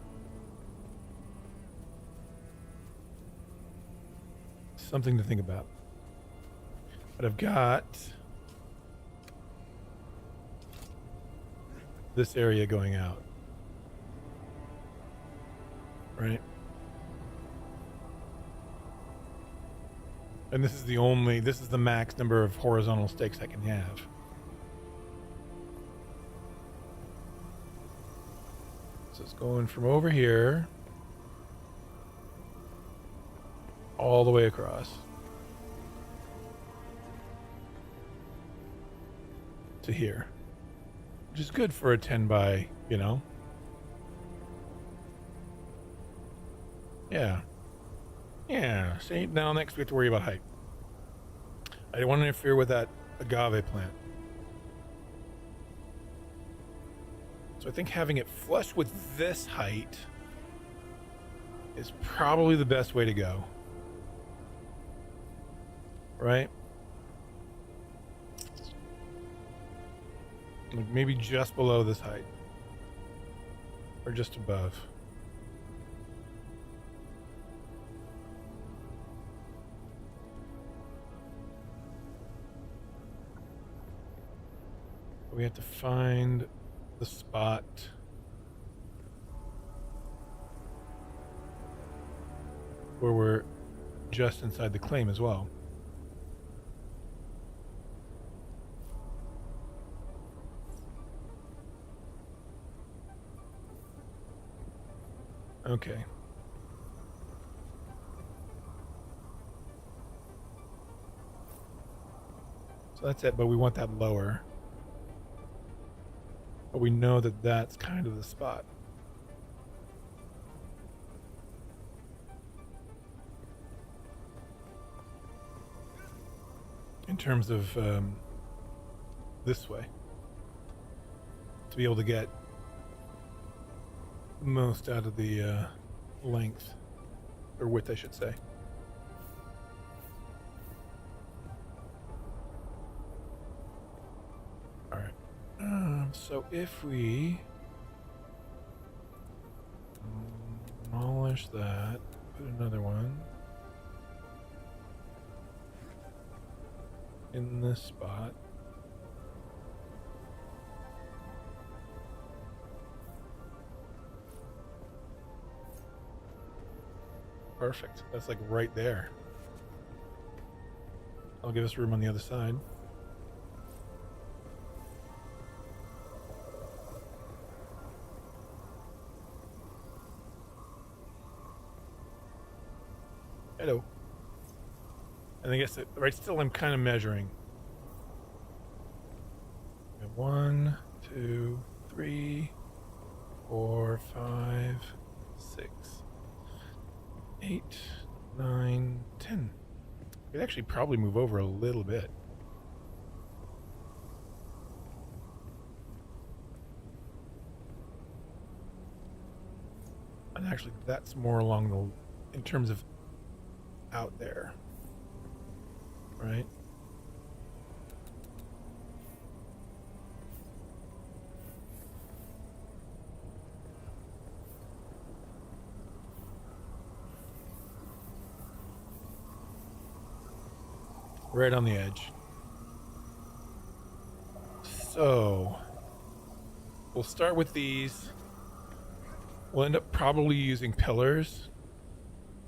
Something to think about. But I've got this area going out. Right? And this is the max number of horizontal stakes I can have. So it's going from over here all the way across to here, which is good for a 10 by, you know. Yeah, see, now next we have to worry about height. I don't want to interfere with that agave plant. So I think having it flush with this height is probably the best way to go. Right? Like maybe just below this height. Or just above. We have to find the spot where we're just inside the claim as well. Okay. So that's it, but we want that lower. But we know that that's kind of the spot. In terms of this way. To be able to get most out of the length, or width I should say. Alright. So if we demolish that, put another one in this spot. Perfect. That's like right there. I'll give us room on the other side. Hello. And I guess right still I'm kind of measuring. 1, 2, 3, 4, 5, 6, 8, 9, 10. We'd actually probably move over a little bit. And actually that's more along the, in terms of out there, right? right on the edge. So we'll start with these. We'll end up probably using pillars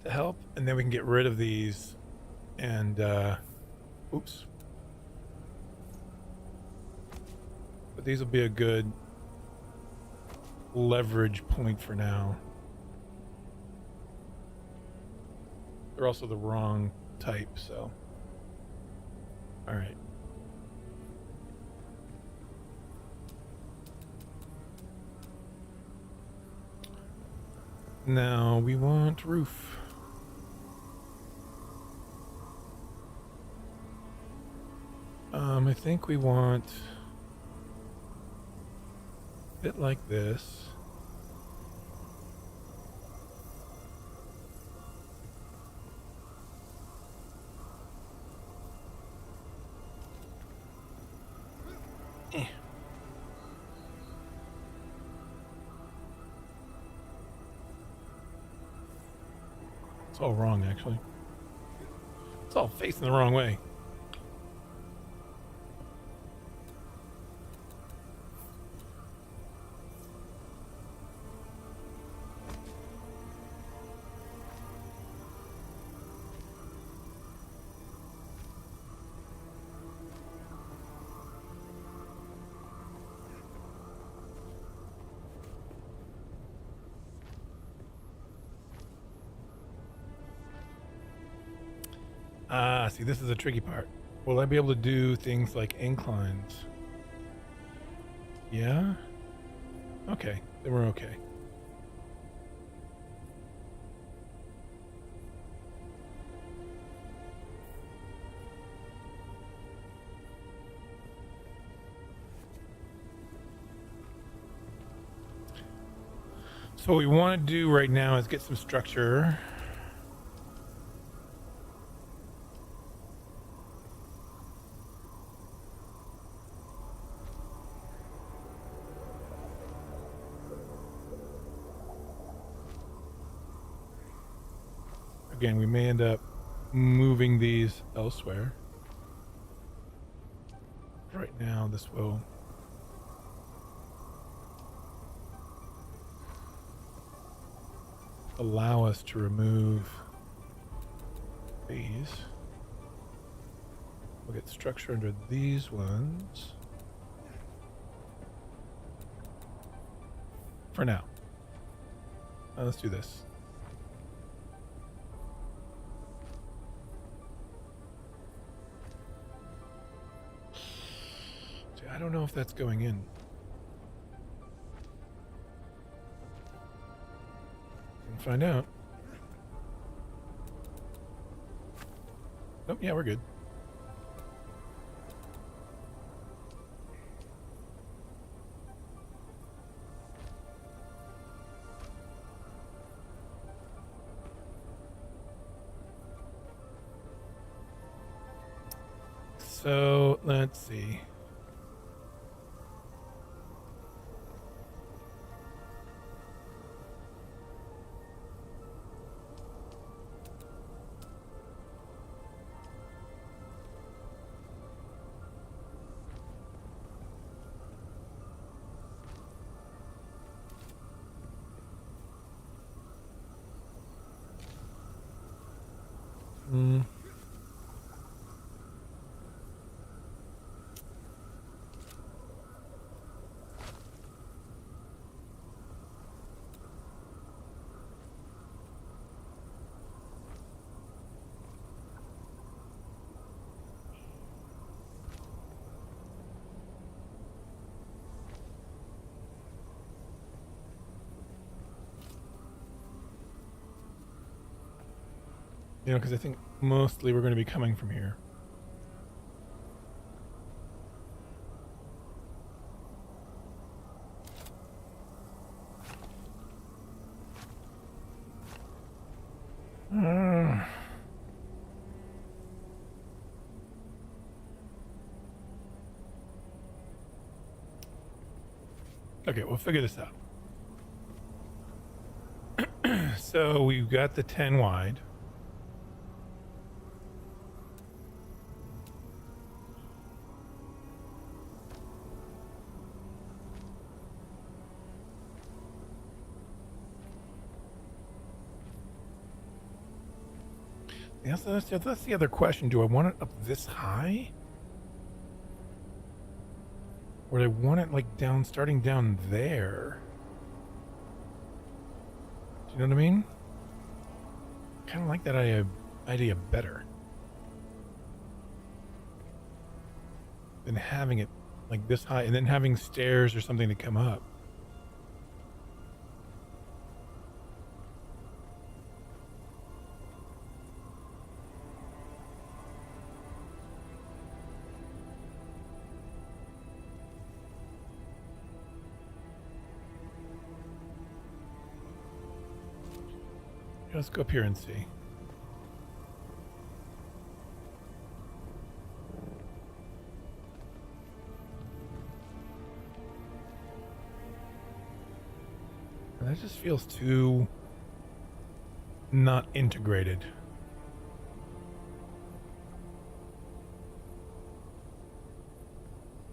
to help, and then we can get rid of these and oops. But these will be a good leverage point for now. They're also the wrong type, so. All right. Now we want roof. I think we want a bit like this. It's all wrong, actually. It's all facing the wrong way. Ah, see, this is a tricky part. Will I be able to do things like inclines? Yeah? Okay, then we're okay. So what we want to do right now is get some structure. Again, we may end up moving these elsewhere. Right now, this will allow us to remove these. We'll get structure under these ones. For now. Let's do this. I don't know if that's going in. We'll find out. Nope, yeah, we're good. So, let's see. You know, because I think mostly we're going to be coming from here. Okay, we'll figure this out. So we've got the 10 wide. Yeah, so that's the other question. Do I want it up this high? Or do I want it like down, starting down there? Do you know what I mean? Kind of like that idea better than having it like this high and then having stairs or something to come up. Let's go up here and see. That just feels too not integrated.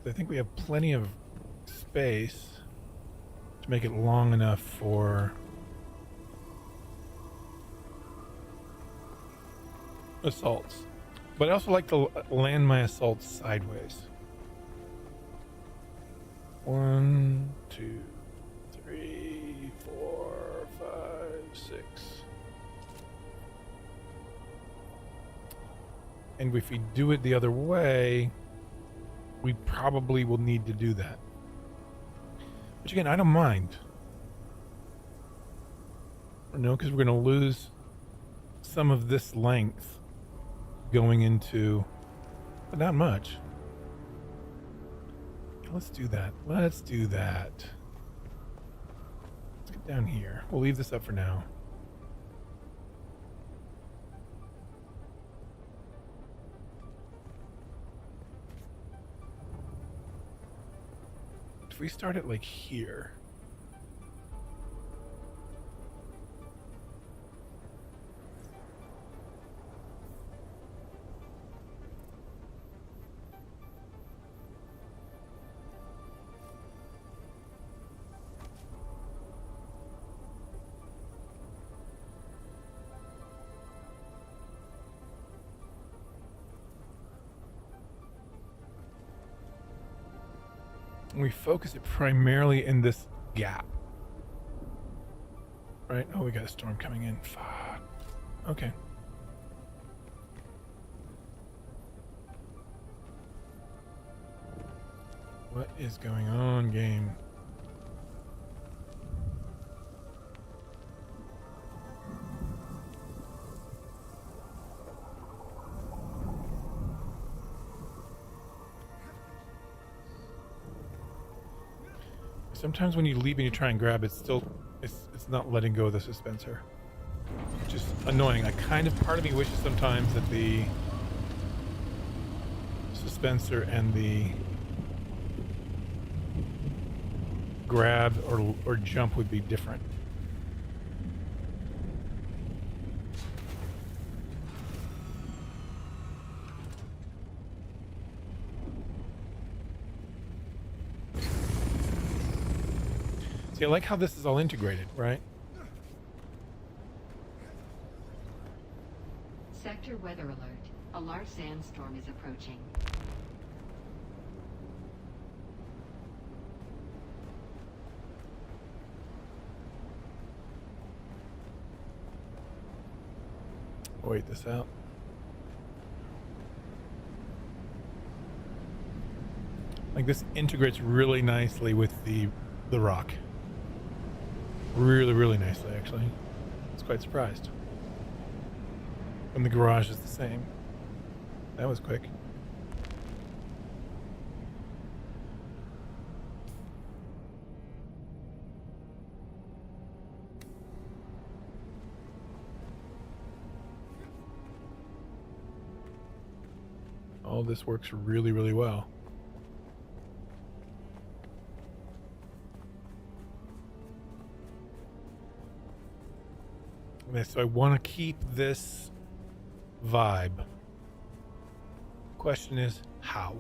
I think we have plenty of space to make it long enough for assaults. But I also like to land my assaults sideways. 1, 2, 3, 4, 5, 6. And if we do it the other way, we probably will need to do that. Which again, I don't mind. No, because we're going to lose some of this length going into, but not much. Let's do that. Let's do that. Let's get down here. We'll leave this up for now. If we start it like here. We focus it primarily in this gap. Right? Oh, we got a storm coming in. Fuck. Okay. What is going on, game? Sometimes when you leap and you try and grab, it's not letting go of the suspensor, which is annoying. Part of me wishes sometimes that the suspensor and the grab or jump would be different. See, I like how this is all integrated, right? Sector weather alert. A large sandstorm is approaching. Wait this out. Like this integrates really nicely with the rock. Really, really nicely, actually. I was quite surprised. And the garage is the same. That was quick. All this works really, really well. Okay, so I want to keep this vibe. Question is how?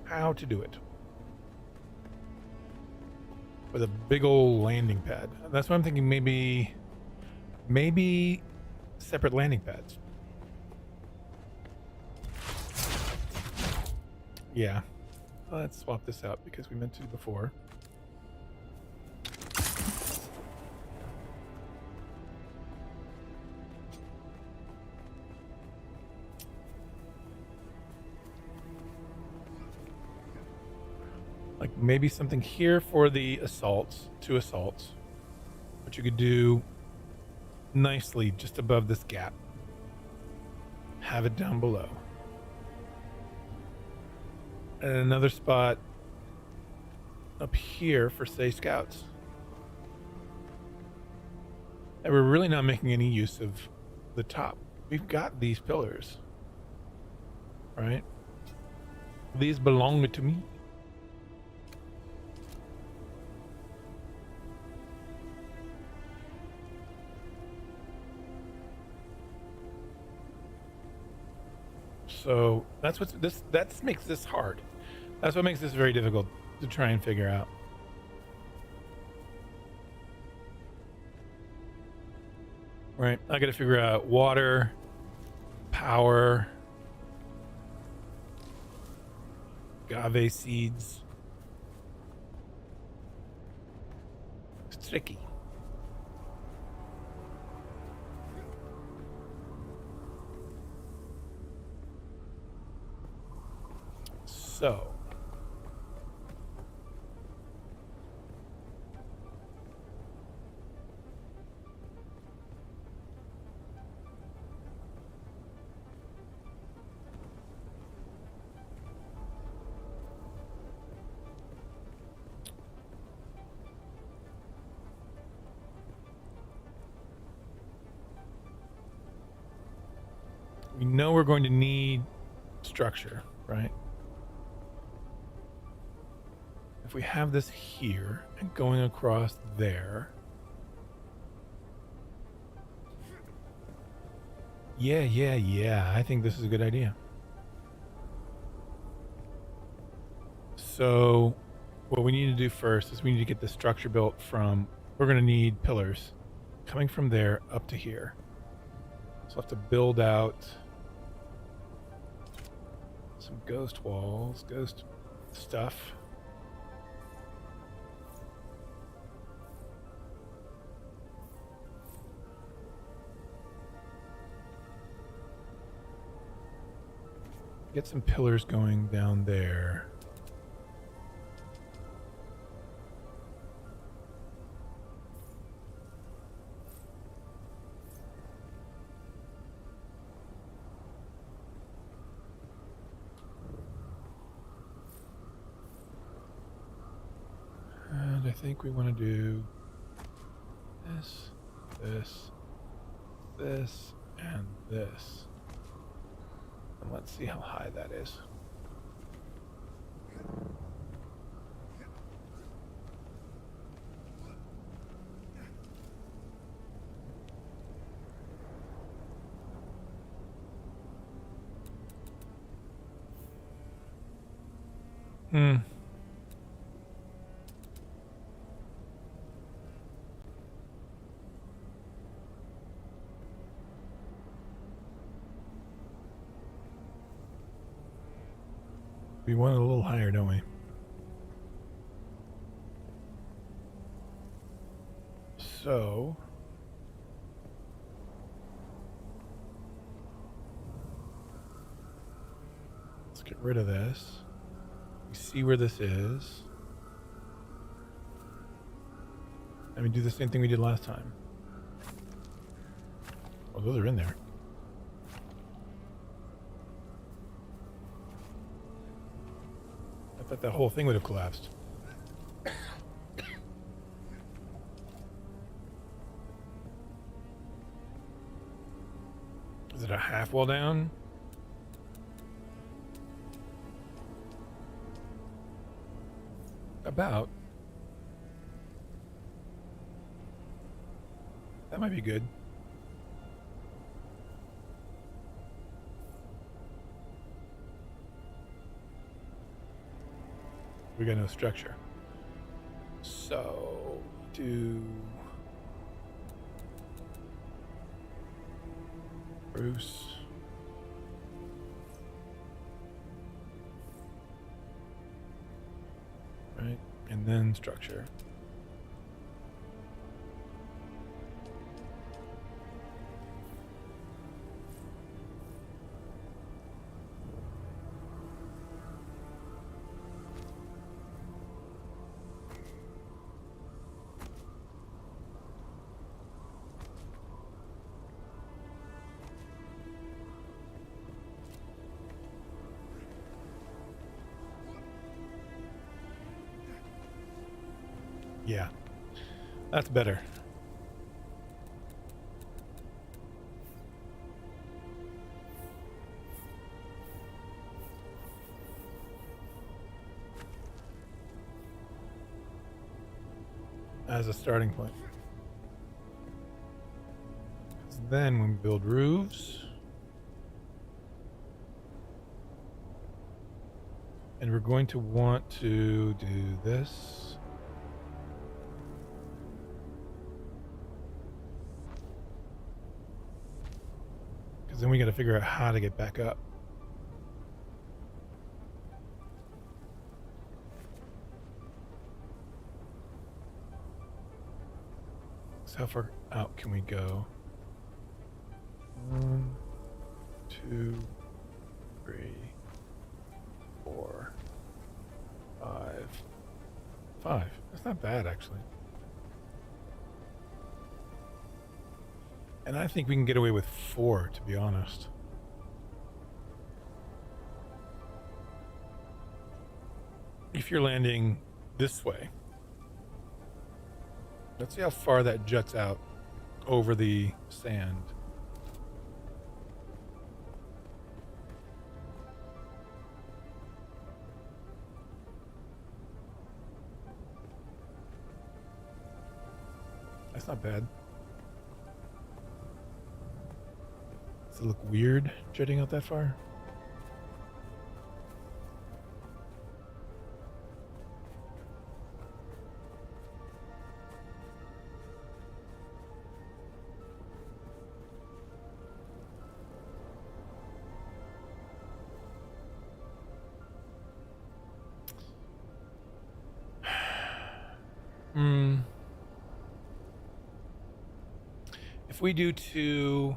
How to do it? With a big old landing pad. That's why I'm thinking maybe separate landing pads. Yeah. Let's swap this out because we meant to before. Like maybe something here for the assaults, 2 assaults, but you could do nicely just above this gap. Have it down below. And another spot up here for, say, scouts. And we're really not making any use of the top. We've got these pillars, right? These belong to me. So that's what that makes this hard. That's what makes this very difficult to try and figure out. Right, I got to figure out water, power, agave seeds. It's tricky. So, we know we're going to need structure, right? If we have this here and going across there. Yeah. I think this is a good idea. So what we need to do first is we need to get the structure built from, we're going to need pillars coming from there up to here. So we'll have to build out some ghost walls, ghost stuff. Get some pillars going down there. And I think we want to do this, this, this, and this. And let's see how high that is. We want it a little higher, don't we? So let's get rid of this. We see where this is. And we do the same thing we did last time. Oh, those are in there. I thought that whole thing would have collapsed. Is it a half wall down? About. That might be good. We got no structure. So, do... Spruce. Right, and then structure. Yeah, that's better. As a starting point. 'Cause then when we build roofs, and we're going to want to do this. Then we got to figure out how to get back up. So how far out can we go? 1, 2, 3, 4, 5. 5. That's not bad, actually. And I think we can get away with 4, to be honest. If you're landing this way, let's see how far that juts out over the sand. That's not bad. Does it look weird jutting out that far? If we do 2,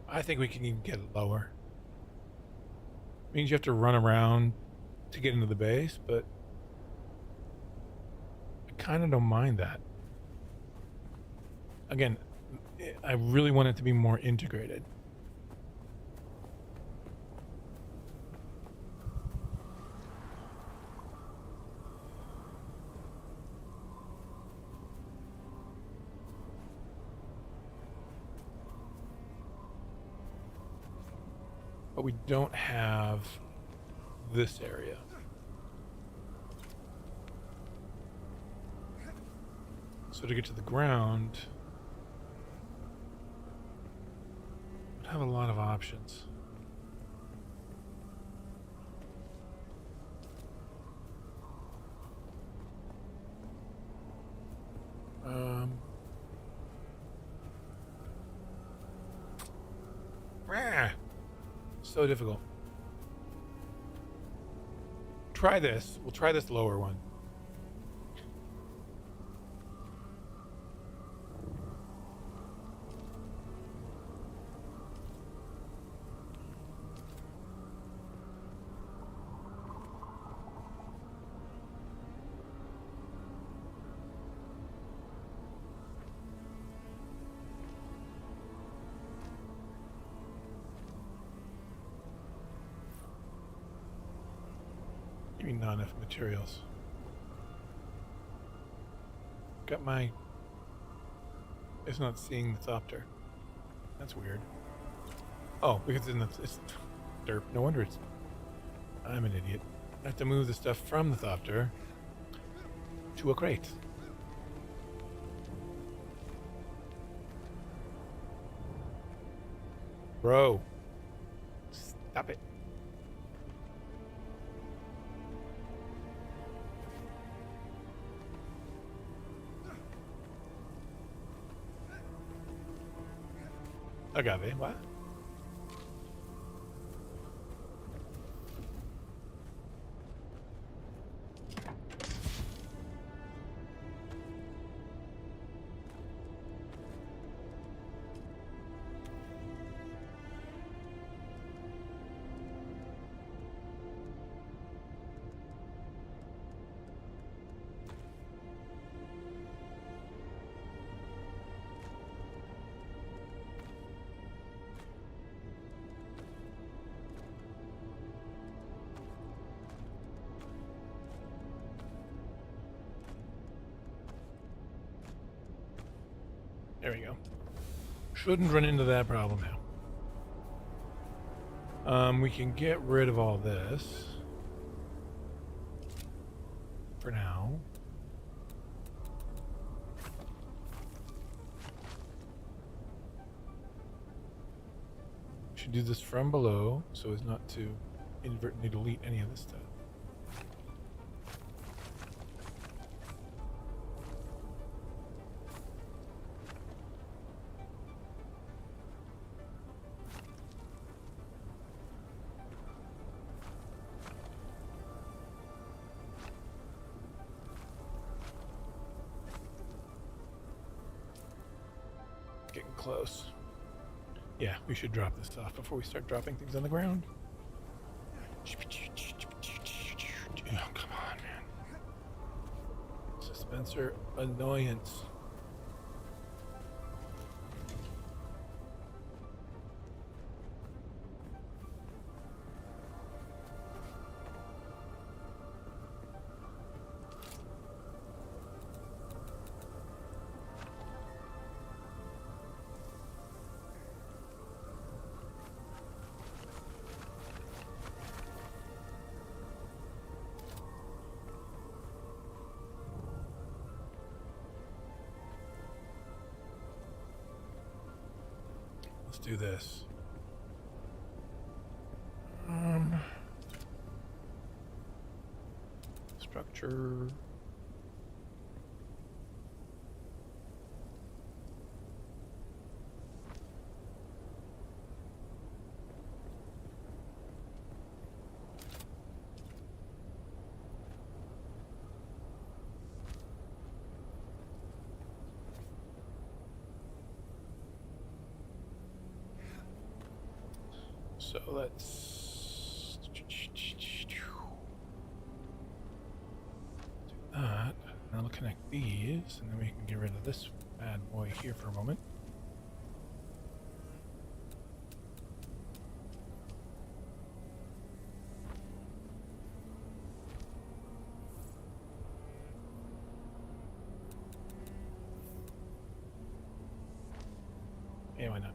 I think we can even get it lower. Means you have to run around to get into the base, but I kind of don't mind that. Again, I really want it to be more integrated. But we don't have this area. So to get to the ground, we have a lot of options. So difficult. Try this. We'll try this lower one. Maybe not enough materials. Got my... It's not seeing the thopter. That's weird. Oh, because it's derp. No wonder it's... I'm an idiot. I have to move the stuff from the thopter to a crate. Bro. Stop it. Agave, what? There we go. Shouldn't run into that problem now. We can get rid of all this for now. Should do this from below so as not to inadvertently delete any of this stuff. Getting close. Yeah, we should drop this off before we start dropping things on the ground. Oh, come on, man. Dispenser annoyance. Let's do this. Structure. So let's do that. Now we'll connect these, and then we can get rid of this bad boy here for a moment. Yeah, why not?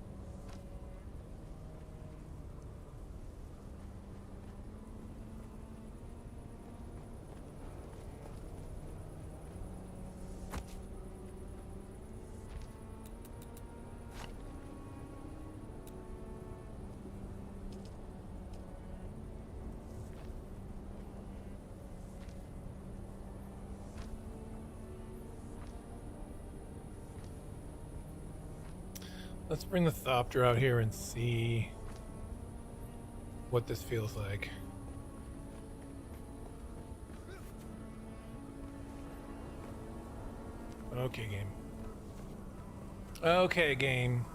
Let's bring the Thopter out here and see what this feels like. Okay, game. Okay, game.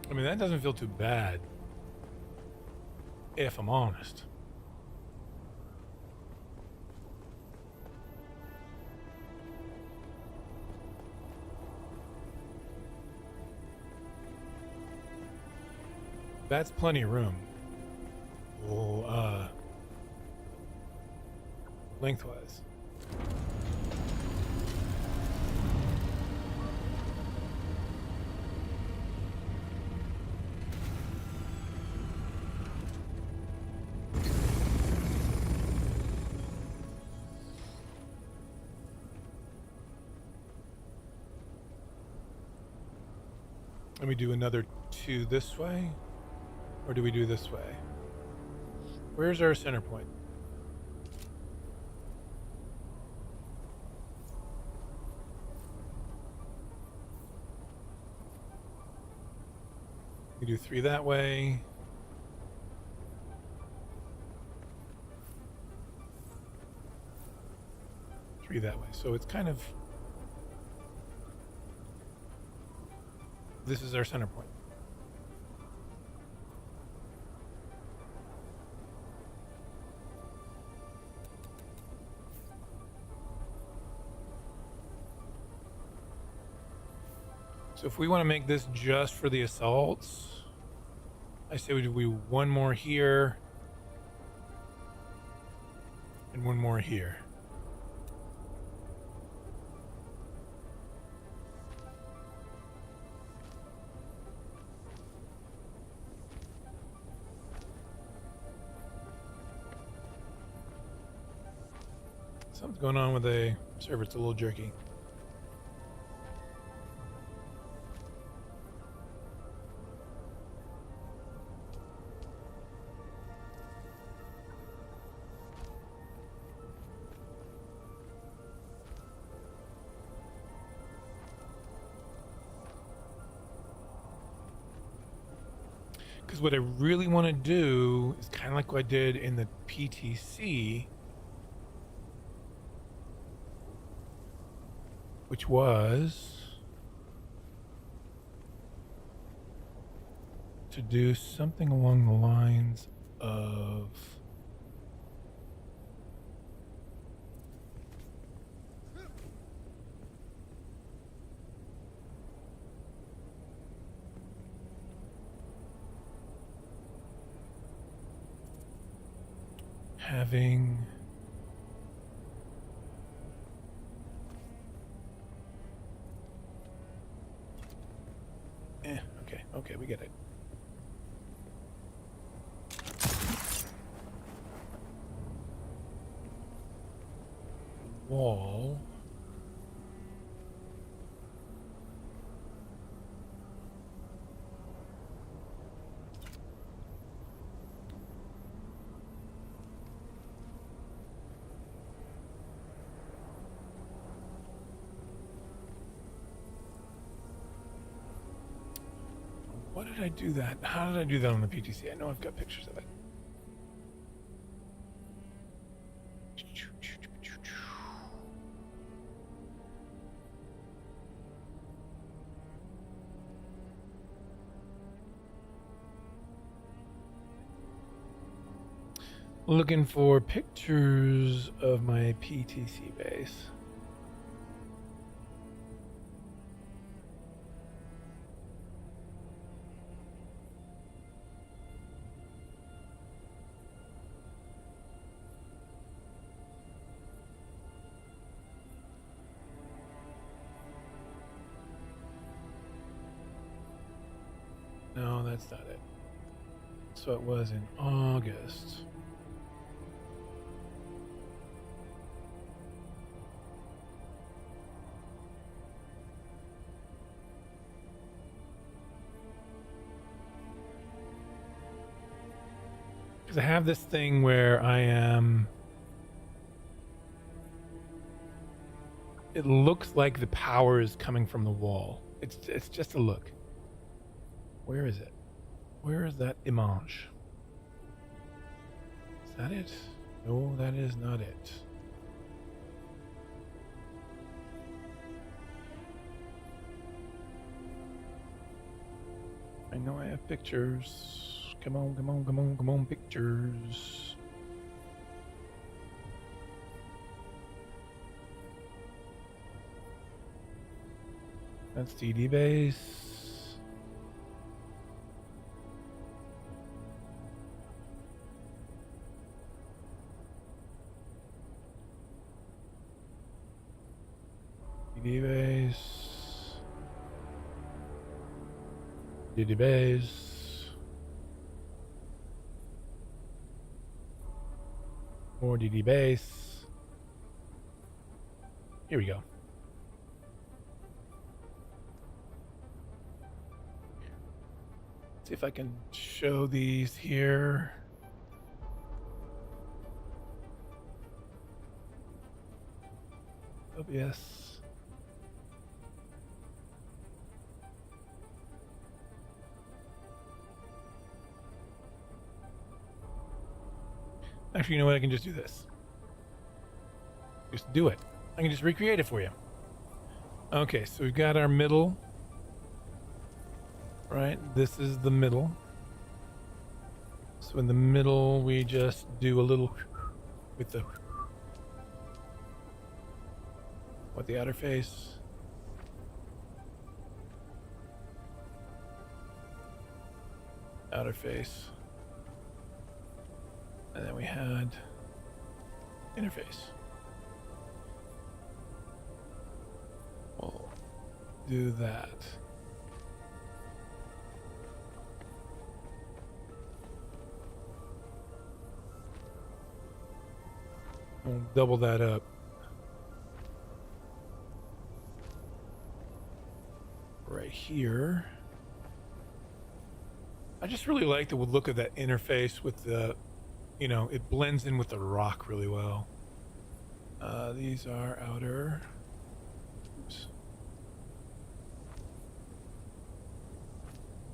I mean, that doesn't feel too bad, if I'm honest. That's plenty of room. Oh, lengthwise. Let me do another 2 this way, or do we do this way? Where's our center point? We do 3 that way. Three that way. So it's kind of, this is our center point. So if we want to make this just for the assaults, I say we do 1 more here and 1 more here. Something's going on with the server. It's a little jerky. Because what I really want to do is kind of like what I did in the PTC, which was to do something along the lines of having okay, we get it. Wall. What did I do that? How did I do that on the PTC? I know I've got pictures of it. Looking for pictures of my PTC base. No, that's not it. So it was in August. Because I have this thing where I am... It looks like the power is coming from the wall. It's just a look. Where is it? Where is that image? Is that it? No, that is not it. I know I have pictures. Come on, come on, come on, come on, pictures. That's DD base. DD base. DD base. More DD base. Here we go. See if I can show these here. OBS. Actually, you know what? I can just do this. Just do it. I can just recreate it for you. Okay, so we've got our middle. Right, this is the middle. So in the middle, we just do a little with the outer face. Outer face. And then we had interface. We'll do that. We'll double that up. Right here. I just really like the look of that interface with the, you know, it blends in with the rock really well. These are outer. Oops.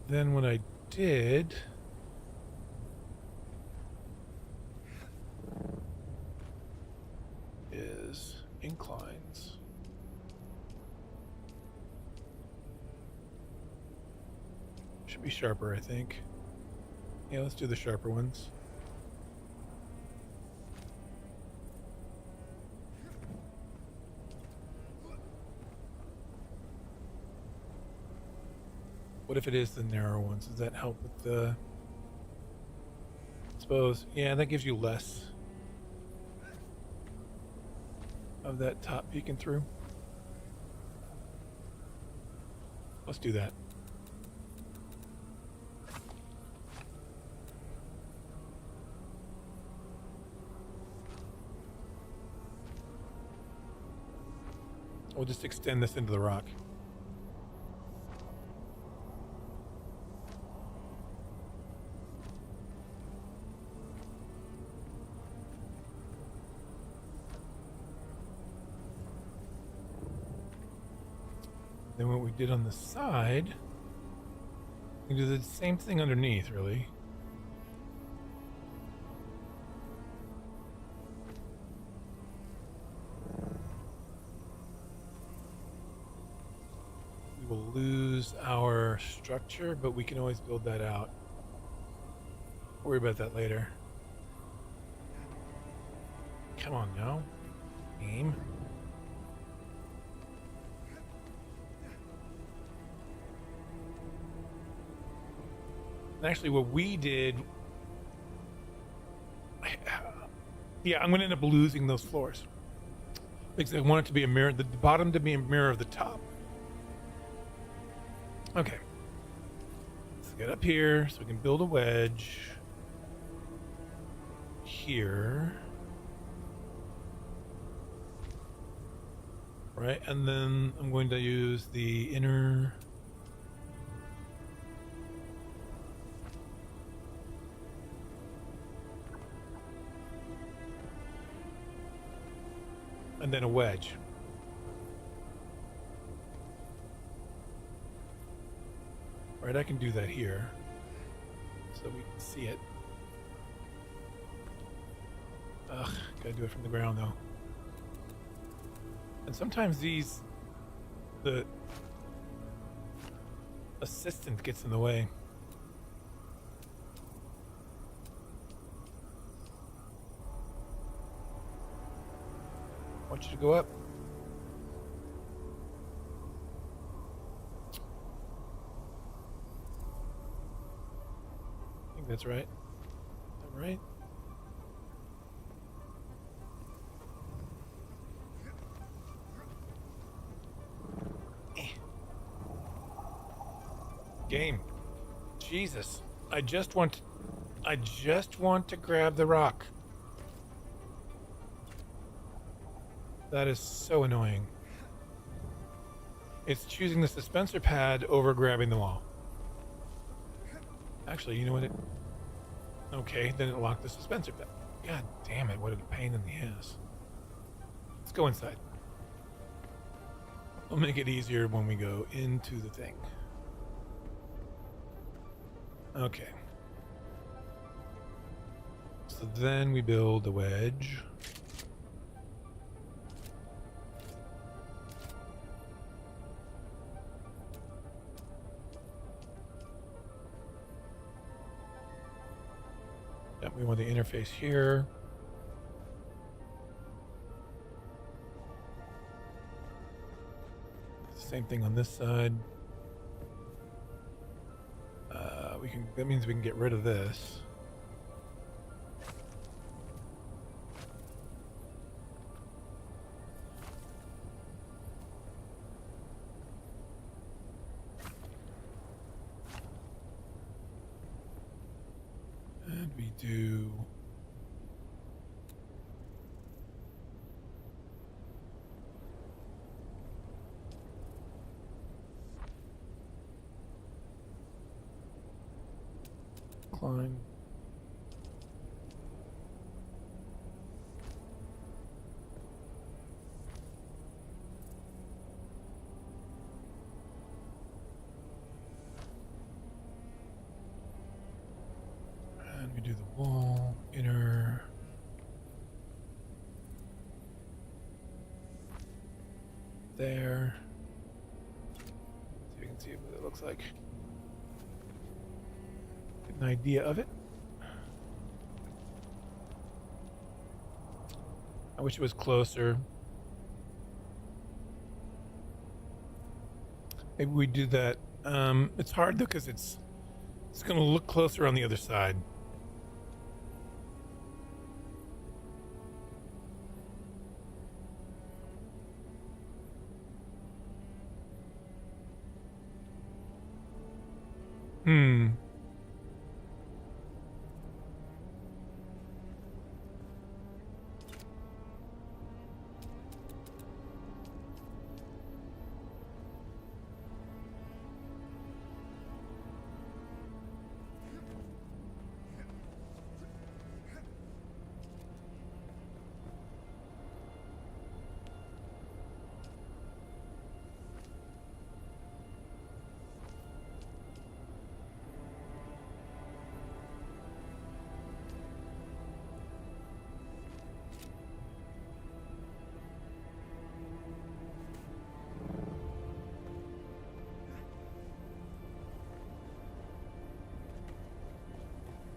Then what I did is inclines. Should be sharper, I think. Yeah, let's do the sharper ones. What if it is the narrow ones? Does that help with the... I suppose. Yeah, that gives you less of that top peeking through. Let's do that. We'll just extend this into the rock. Then what we did on the side, we do the same thing underneath, really. We will lose our structure, but we can always build that out. Worry about that later. Come on now. Aim. Actually, what we did... Yeah, I'm going to end up losing those floors. Because I want it to be a mirror, the bottom to be a mirror of the top. Okay. Let's get up here so we can build a wedge. Here. Right, and then I'm going to use the inner... and then a wedge. Right, I can do that here so we can see it. Ugh, gotta do it from the ground though. And sometimes the assistant gets in the way. I want you to go up. I think that's right. Is that right? Game. Jesus. I just want to grab the rock. That is so annoying. It's choosing the suspensor pad over grabbing the wall. Actually, you know what? Okay, then it locked the suspensor pad. God damn it, what a pain in the ass. Let's go inside. We'll make it easier when we go into the thing. Okay. So then we build a wedge. Yep, we want the interface here. Same thing on this side. That means we can get rid of this. And we do climb. And we do the wall, inner. There. So you can see what it looks like. Get an idea of it. I wish it was closer. Maybe we do that. It's hard though because it's going to look closer on the other side.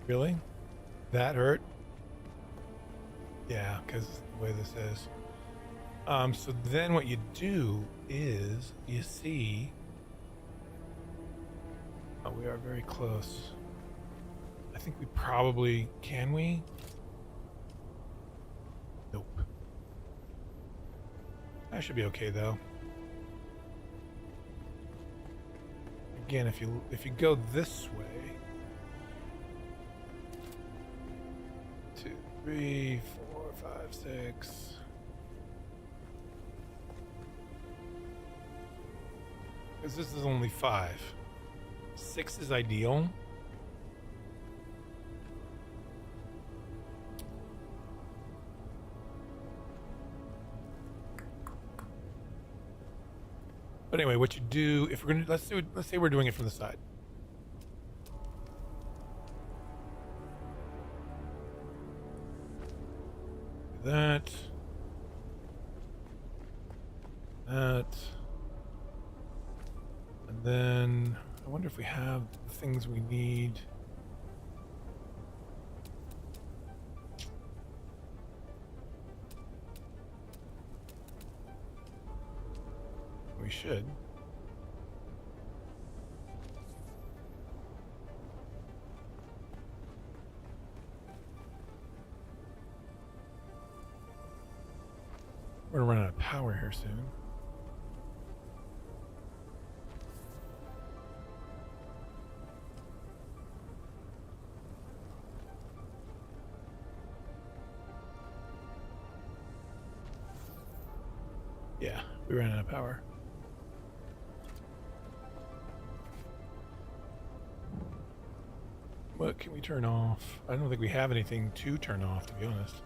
Really? That hurt? Yeah, because the way this is. So then what you do is you see. Oh, we are very close. I think we probably can we? Nope. That should be okay though. Again, if you go this way. 2, 3, 4, 5, 6. Because this is only 5. 6 is ideal. But anyway, what you do if we're gonna let's say we're doing it from the side. That, and then I wonder if we have the things we need. We should. We're gonna run out of power here soon. Yeah, we ran out of power. What can we turn off? I don't think we have anything to turn off, to be honest.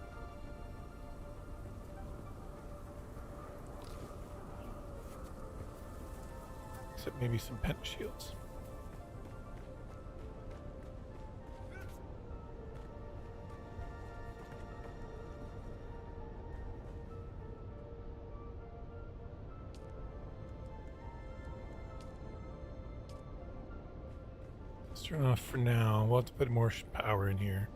Except maybe some pent shields. Let's turn off for now. We'll have to put more power in here.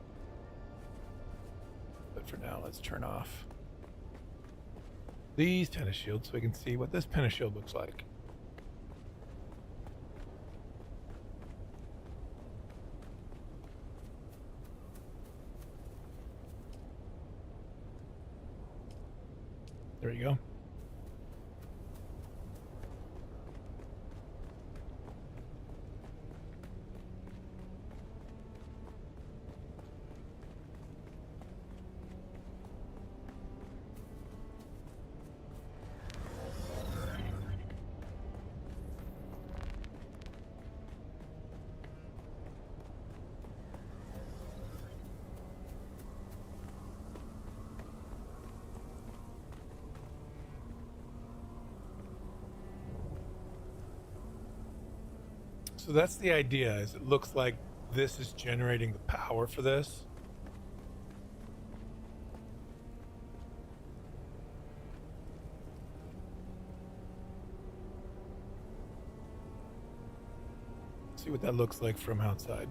But for now, let's turn off these tennis shields so we can see what this tennis shield looks like. There you go. So that's the idea, is it looks like this is generating the power for this. See what that looks like from outside.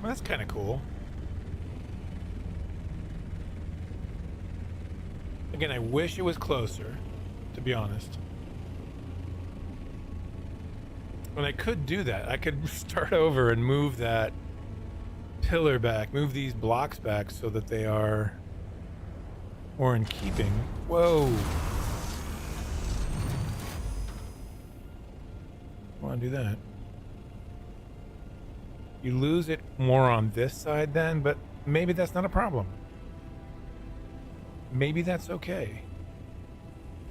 Well, that's kind of cool. Again, I wish it was closer, to be honest. When I could do that, I could start over and move that pillar back, move these blocks back so that they are more in keeping. Whoa. I want to do that. You lose it more on this side then, but maybe that's not a problem. Maybe that's okay.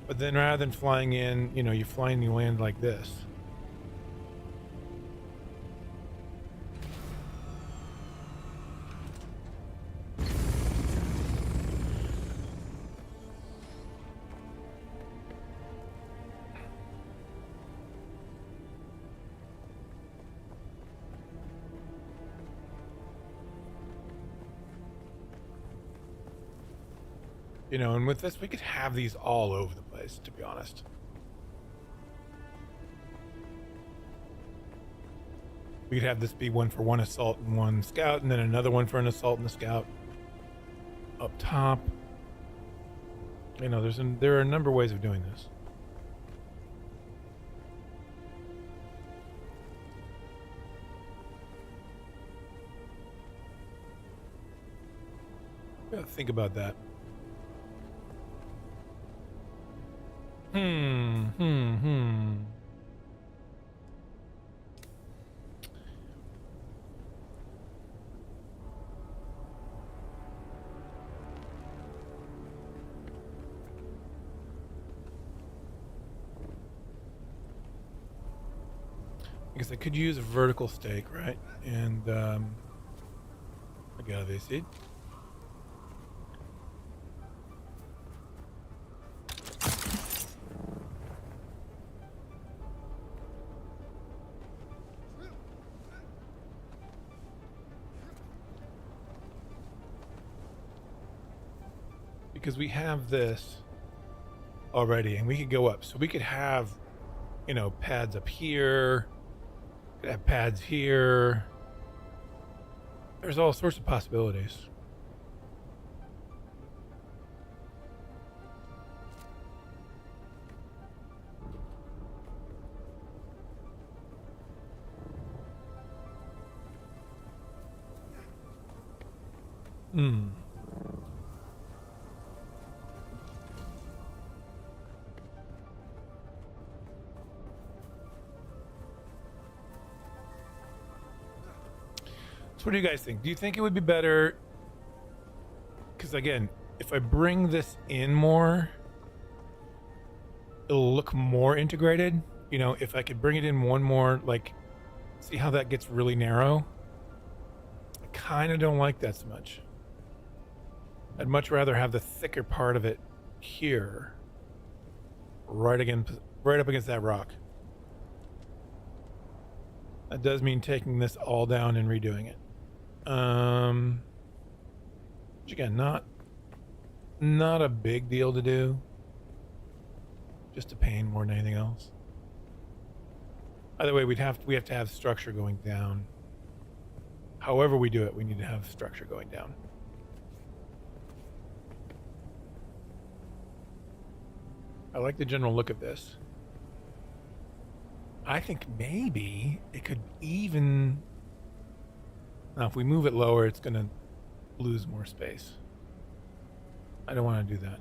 But then rather than flying in, you know, you fly and you land like this. You know, and with this, we could have these all over the place, to be honest. We could have this be one for one assault and one scout, and then another one for an assault and a scout. Up top. You know, there are a number of ways of doing this. Gotta think about that. Because I could use a vertical stake, right? And agave seed. Because we have this already, and we could go up. So we could have, you know, pads up here. Could have pads here. There's all sorts of possibilities. So what do you guys think? Do you think it would be better? Because again, if I bring this in more, it'll look more integrated. You know, if I could bring it in one more, like, see how that gets really narrow? I kind of don't like that so much. I'd much rather have the thicker part of it here, right up against that rock. That does mean taking this all down and redoing it. Which again, not a big deal to do. Just a pain more than anything else. Either way, we have to have structure going down. However we do it, we need to have structure going down. I like the general look of this. I think maybe it could even... Now, if we move it lower, it's going to lose more space. I don't want to do that.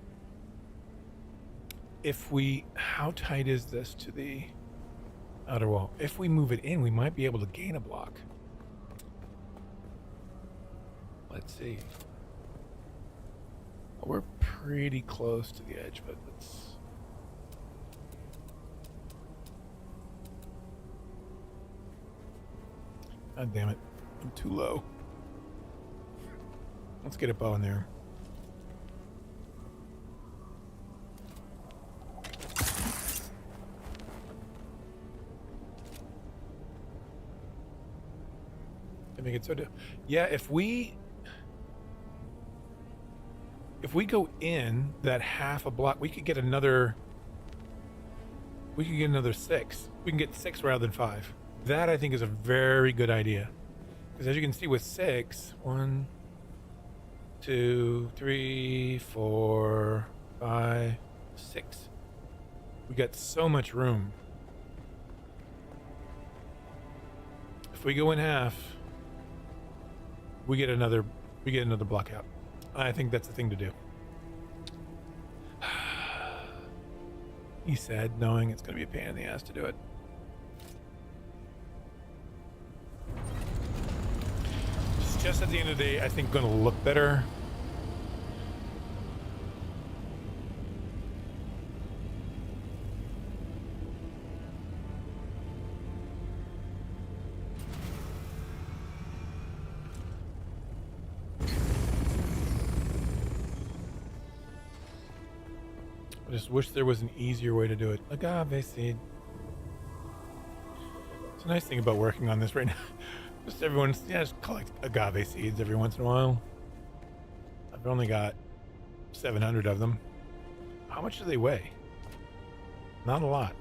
If we... How tight is this to the outer wall? If we move it in, we might be able to gain a block. Let's see. We're pretty close to the edge, but let's... God damn it. I'm too low. Let's get a bow in there. I make it so yeah, if we go in that half a block, we could get another 6. We can get 6 rather than 5. That I think is a very good idea. Because as you can see with 6, 1, 2, 3, 4, 5, 6. We got so much room. If we go in half, we get another block out. I think that's the thing to do. He said, knowing it's going to be a pain in the ass to do it. Just at the end of the day, I think going to look better. I just wish there was an easier way to do it. Agave seed. It's a nice thing about working on this right now. Just everyone's, just collect agave seeds every once in a while. I've only got 700 of them. How much do they weigh? Not a lot.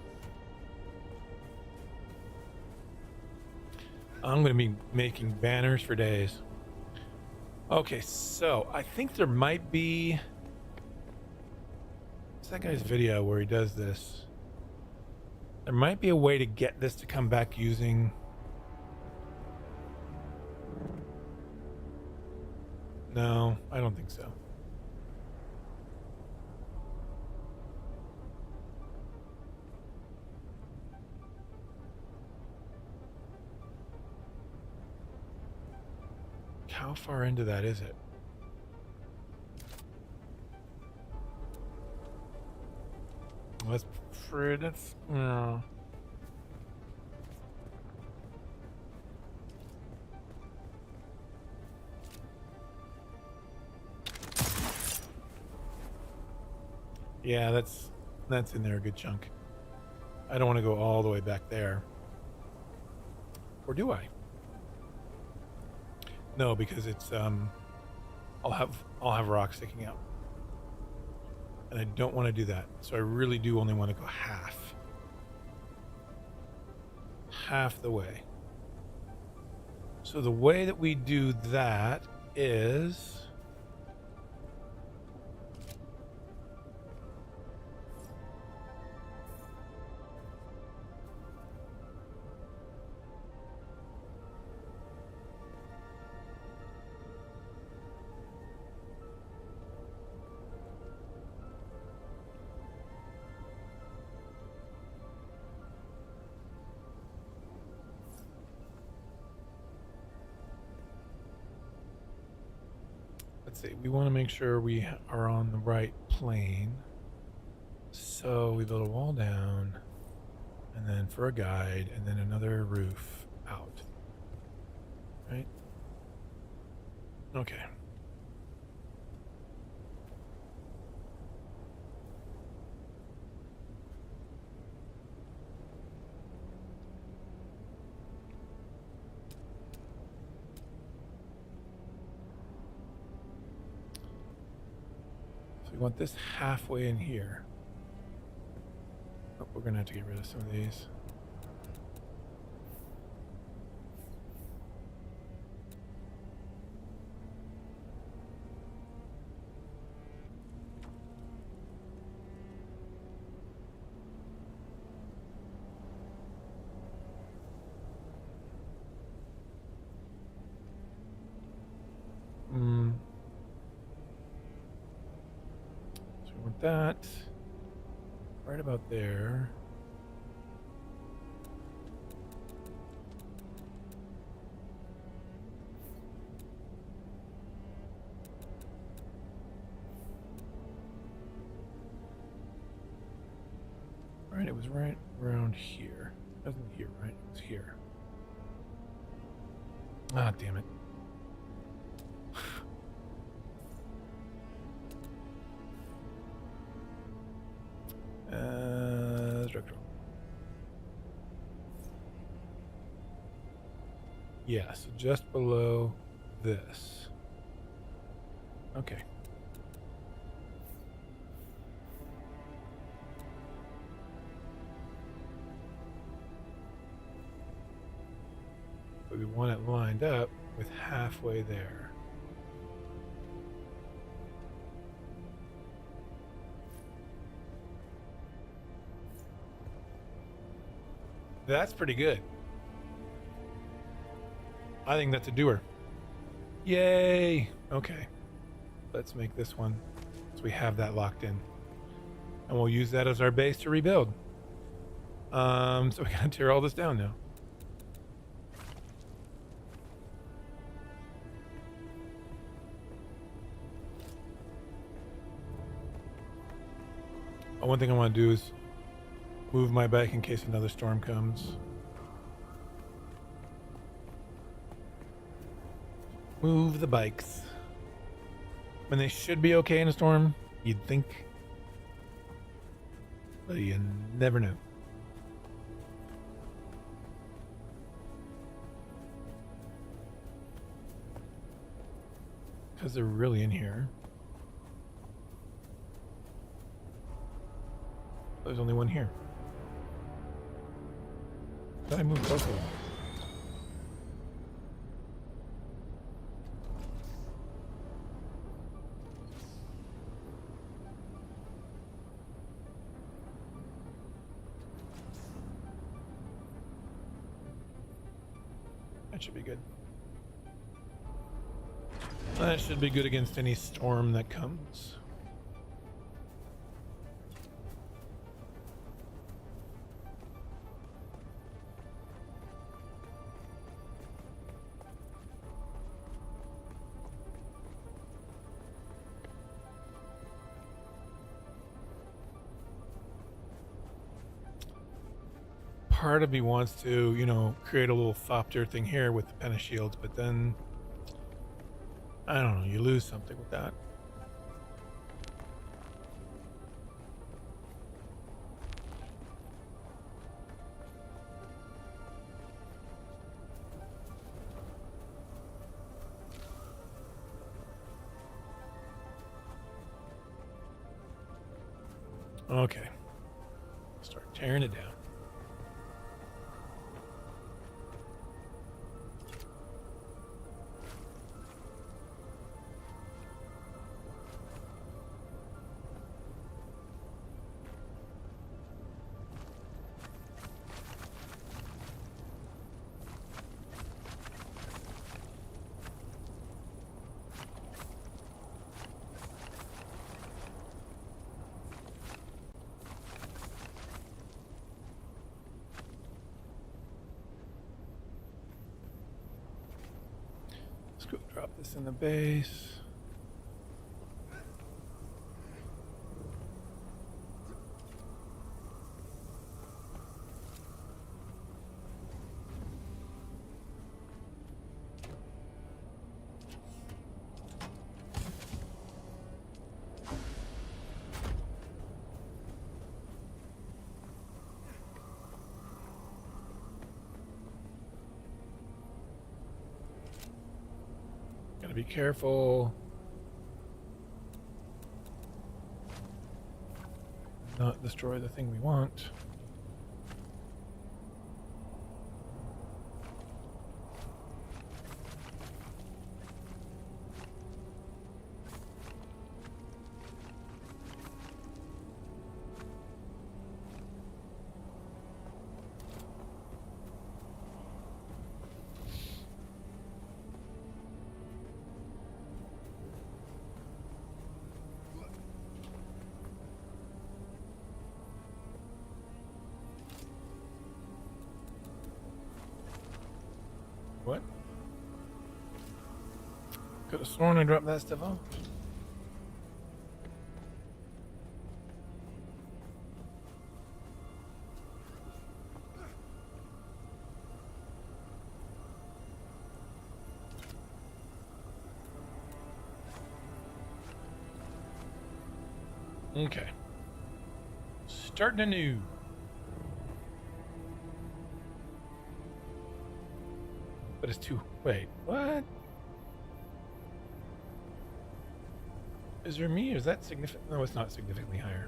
I'm going to be making banners for days. Okay, so I think there might be... What's that guy's video where he does this? There might be a way to get this to come back using... No, I don't think so. How far into that is it? That's pretty, that's, no. Yeah, that's in there a good chunk. I don't want to go all the way back there. Or do I? No, because it's I'll have rocks sticking out. And I don't want to do that. So I really do only want to go half the way. So the way that we do that is let's see. We want to make sure we are on the right plane. So we build a wall down, and then for a guide, and then another roof out. Right? Okay. So we want this halfway in here. Oh, we're gonna have to get rid of some of these. So we want that right about there. Right, it was right around here. It wasn't here, right? It was here. Ah, damn it. Structural. Yeah, so just below this. Okay. But we want it lined up with halfway there. That's pretty good. I think that's a doer. Yay! Okay. Let's make this one so we have that locked in. And we'll use that as our base to rebuild. So we gotta tear all this down now. One thing I want to do is move my bike in case another storm comes. Move the bikes. When they should be okay in a storm, you'd think. But you never know. Because they're really in here. There's only one here. Did I move both of them? That should be good. That should be good against any storm that comes. Part of me wants to, you know, create a little thopter thing here with the penta shields, but then I don't know, you lose something with that. Okay. Start tearing it down. Let's go drop this in the base. be careful. Not destroy the thing we want. What? Could have sworn I dropped that stuff off. Okay. Starting anew. But it's too... Wait, what? Is there me or is that significant? No, it's not significantly higher.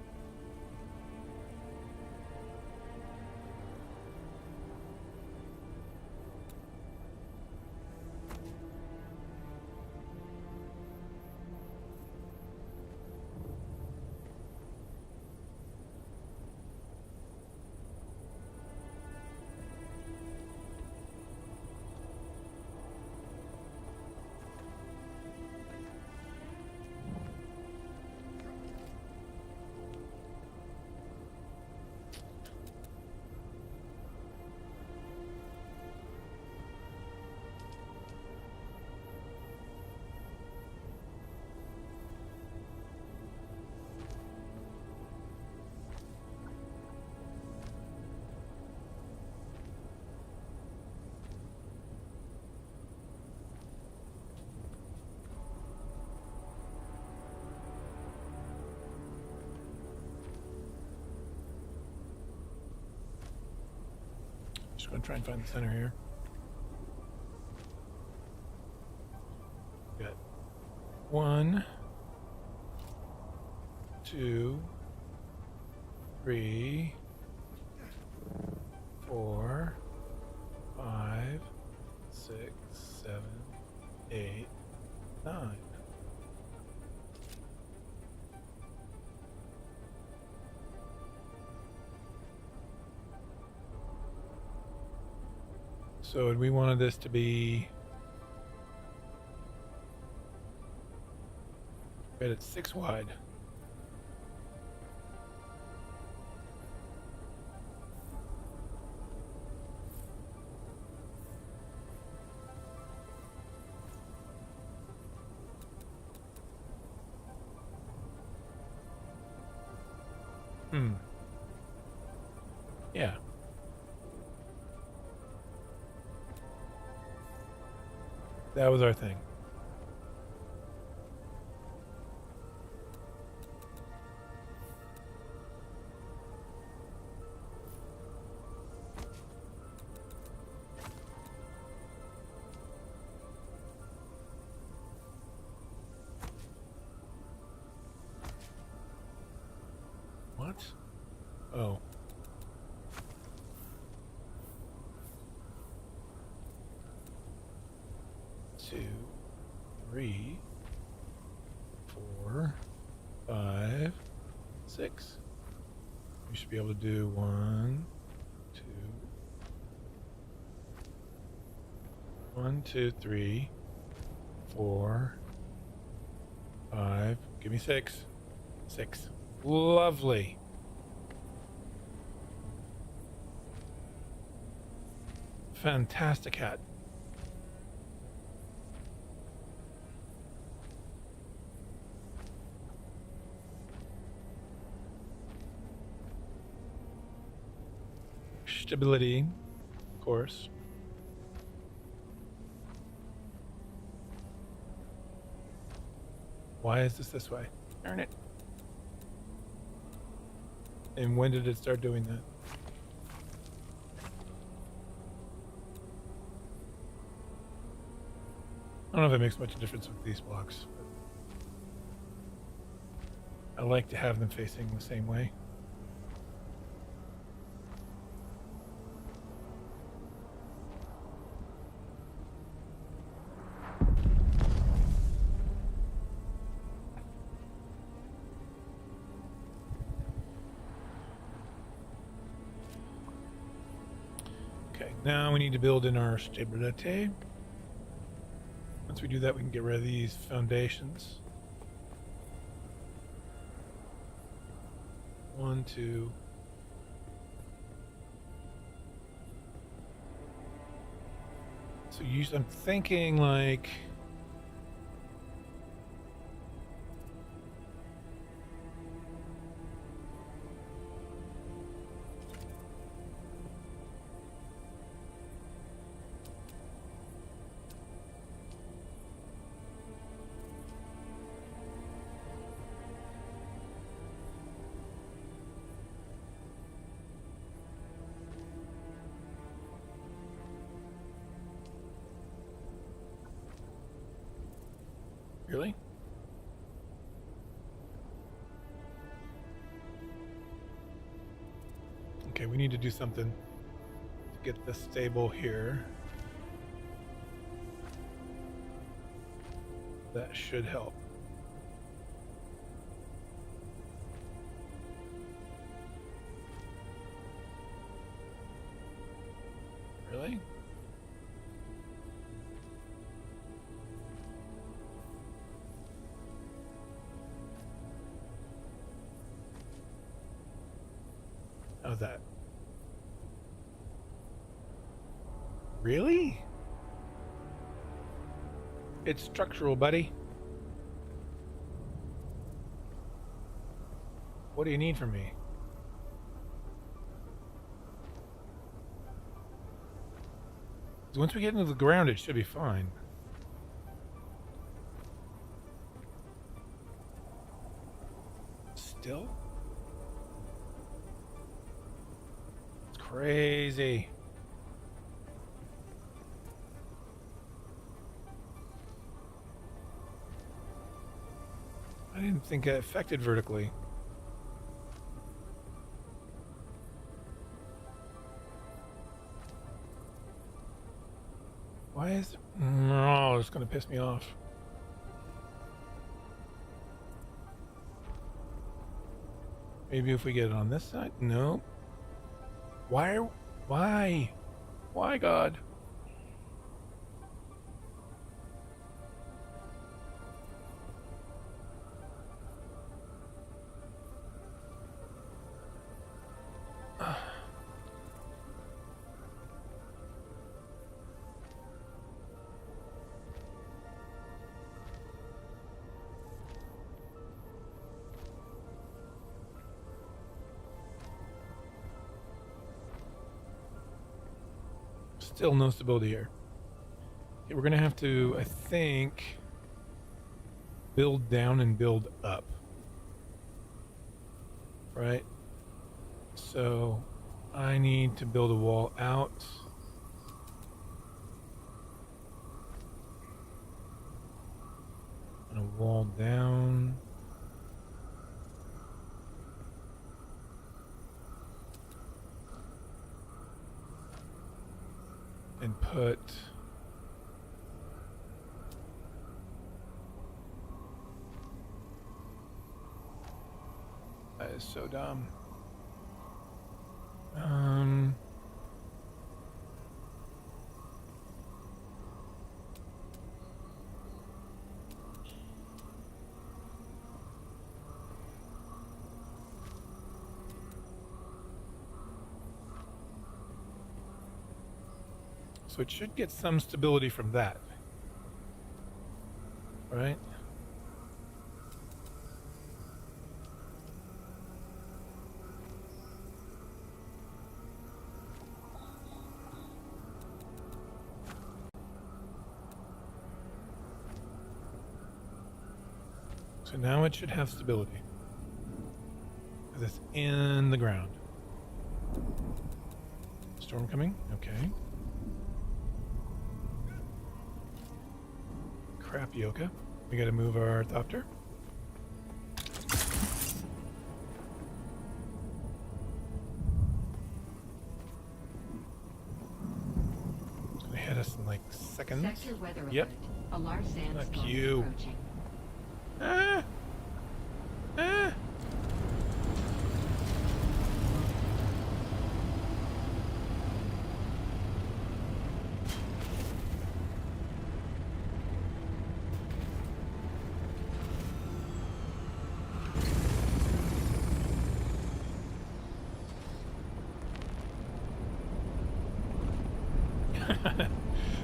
Just gonna try and find the center here. Got 1, 2, 3, 4, 5, 6, 7, 8, 9. So we wanted this to be right at 6 wide. Yeah. That was our thing. What? Oh. Two, 3, 4, 5, 6. We should be able to do 1, 2, 1, 2, 3, 4, 5. Give me 6. 6. Lovely. Fantastic hat. Stability, of course. Why is this way? Darn it. And when did it start doing that? don't know if it makes much difference with these blocks. But I like to have them facing the same way. Okay, now we need to build in our stability. Once we do that, we can get rid of these foundations. 1, 2. So I'm thinking like really? Okay, we need to do something to get this stable here. That should help. Really? How's that? Really? It's structural, buddy. What do you need from me? Once we get into the ground, it should be fine. Still? It's crazy. I didn't think it affected vertically. Why is it? No, it's going to piss me off. Maybe if we get it on this side? No. Why? Why, God? Still no stability here. Okay, we're gonna have to, I think, build down and build up. Right? So I need to build a wall out. And a wall down. And put that is so dumb. So it should get some stability from that, right? So now it should have stability because it's in the ground. Storm coming? Okay. crapioca. We gotta move our thopter. It's gonna hit us in like seconds. Sector weather alert. Yep. A large sandstorm Fuck is you. approaching. Ah! Ah!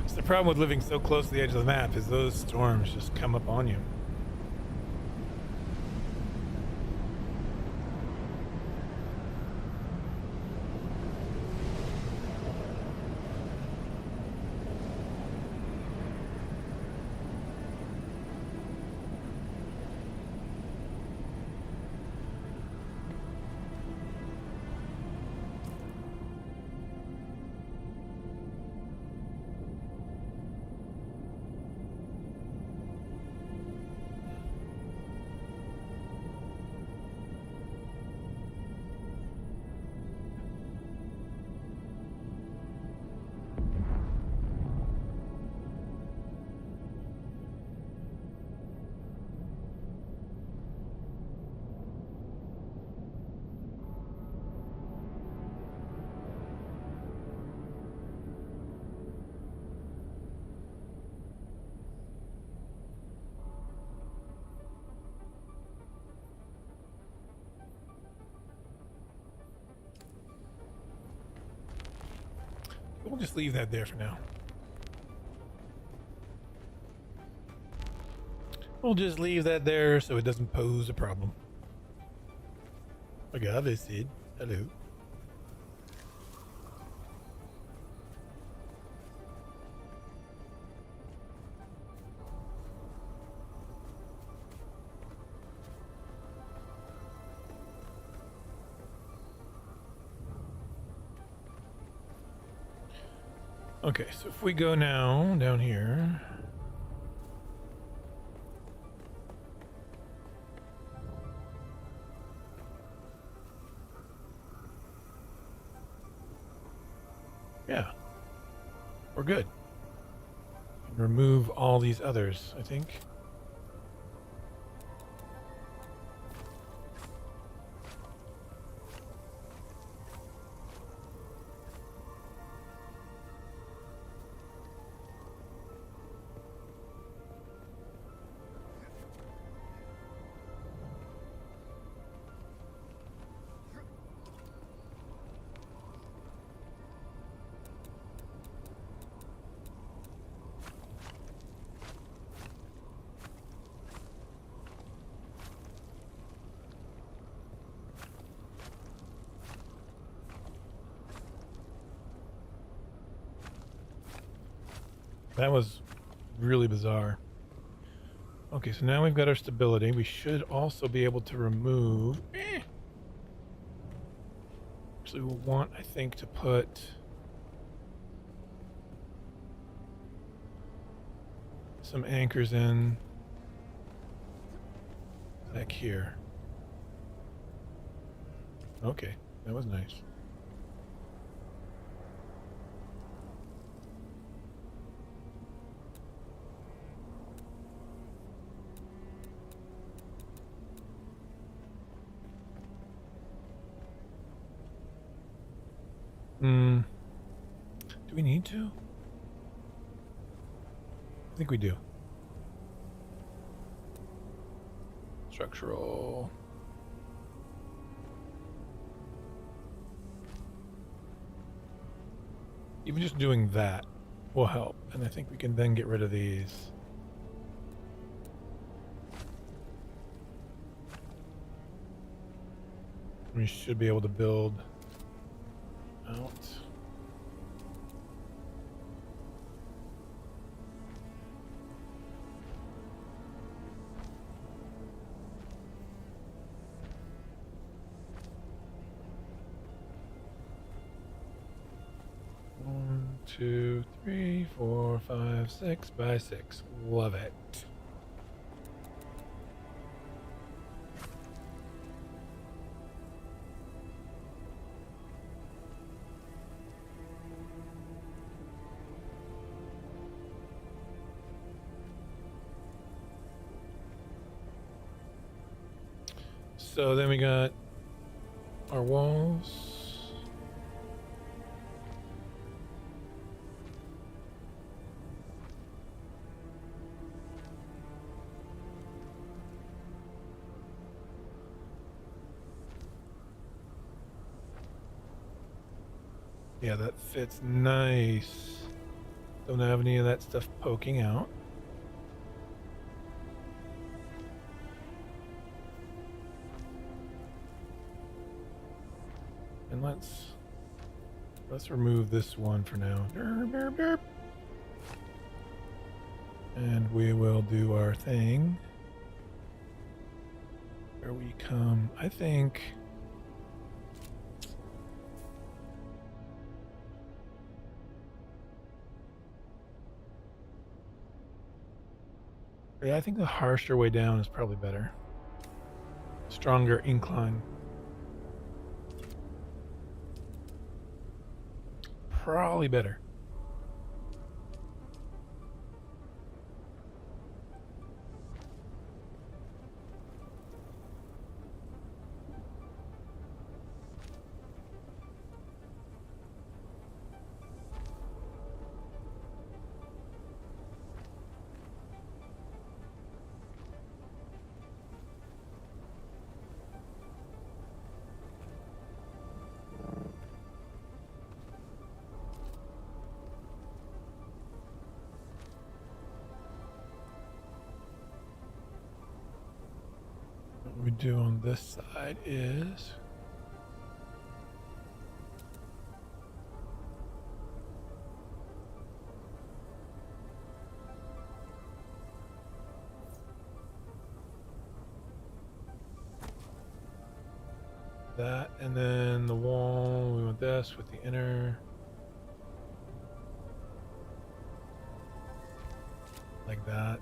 It's the problem with living so close to the edge of the map is those storms just come up on you. We'll just leave that there for now. We'll just leave that there so it doesn't pose a problem. Agave Sid, hello. Okay, so if we go now down here. Yeah, we're good. Remove all these others, I think. That was really bizarre. Okay, so now we've got our stability. We should also be able to remove... Actually, we'll want, I think, to put... some anchors in... back here. Okay, that was nice. Do we need to? I think we do. Structural. Even just doing that will help. And I think we can then get rid of these. We should be able to build out. One, 2, 3, 4, 5, 6 by 6. Love it. So then we got our walls. Yeah, that fits nice. Don't have any of that stuff poking out. And let's remove this one for now. Derp, derp, derp. And we will do our thing. Where we come, I think. Yeah, I think the harsher way down is probably better. Stronger incline. Probably better. What we do on this side is that, and then the wall, we want this with the inner, like that.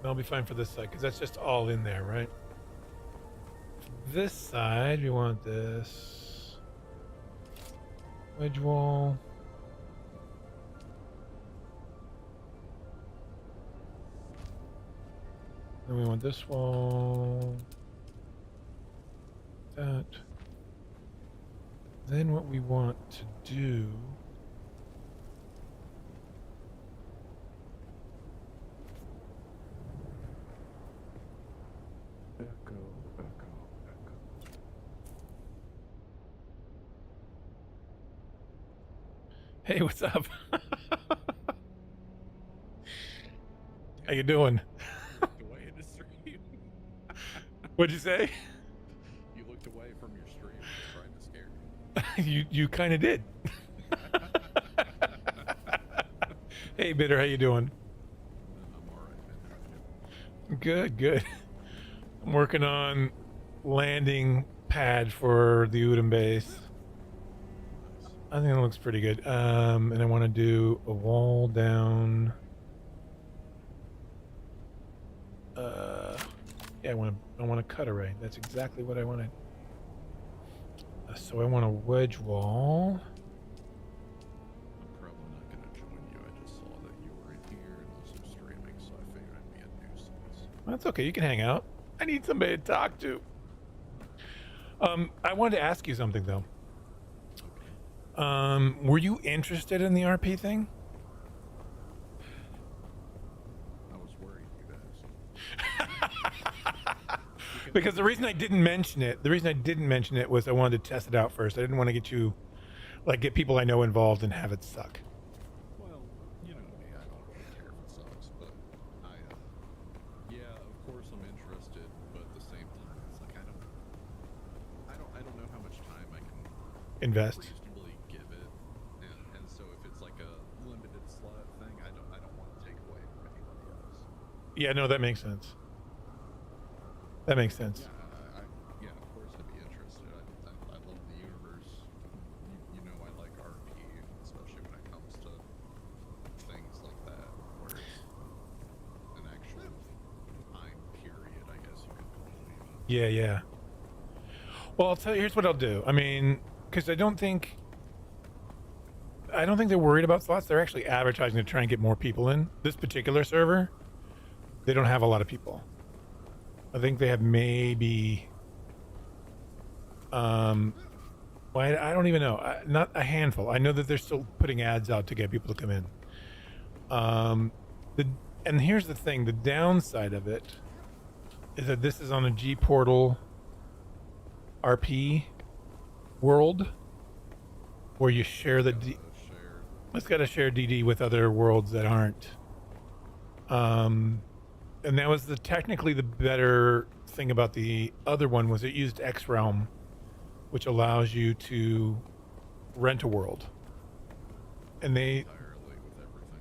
That'll be fine for this side because that's just all in there, right? This side, we want this wedge wall. Then we want this wall. That. Then what we want to do echo. Hey, what's up? How you doing? Looked away in the stream. What'd you say? You looked away from your stream. Trying to scare me. you kind of did. Hey, Bitter, how you doing? I'm all right, man. How you doing? Good. I'm working on landing pad for the Udon base. Nice. I think it looks pretty good. And I want to do a wall down. Yeah, I want a cut array. That's exactly what I wanted. So I want a wedge wall. I'm probably not going to join you. I just saw that you were in here and also streaming, so I figured I'd be a nuisance. That's okay. You can hang out. I need somebody to talk to. I wanted to ask you something though. Okay. Were you interested in the RP thing? I was worried, you guys. Because the reason I didn't mention it was I wanted to test it out first. I didn't want to get people I know involved and have it suck. Well, you know me. I don't really care if it sucks, but yeah, of course I'm interested, but at the same time, it's like I don't know how much time I can Invest. reasonably give it, and so if it's like a limited slot thing, I don't want to take away from anybody else. Yeah, no, that makes sense. That makes sense. Yeah, yeah, of course I'd be interested. I love the universe. Yeah, yeah. Well, I'll tell you. Here's what I'll do. I mean, because I don't think they're worried about slots. They're actually advertising to try and get more people in. This particular server, they don't have a lot of people. I think they have maybe, well, I don't even know. Not a handful. I know that they're still putting ads out to get people to come in. And here's the thing: the downside of it is that this is on a G Portal RP world, where you share the. Shared. It's got to share DD with other worlds that aren't. And that was technically the better thing about the other one was it used X Realm, which allows you to rent a world. And they, Entirely with everything.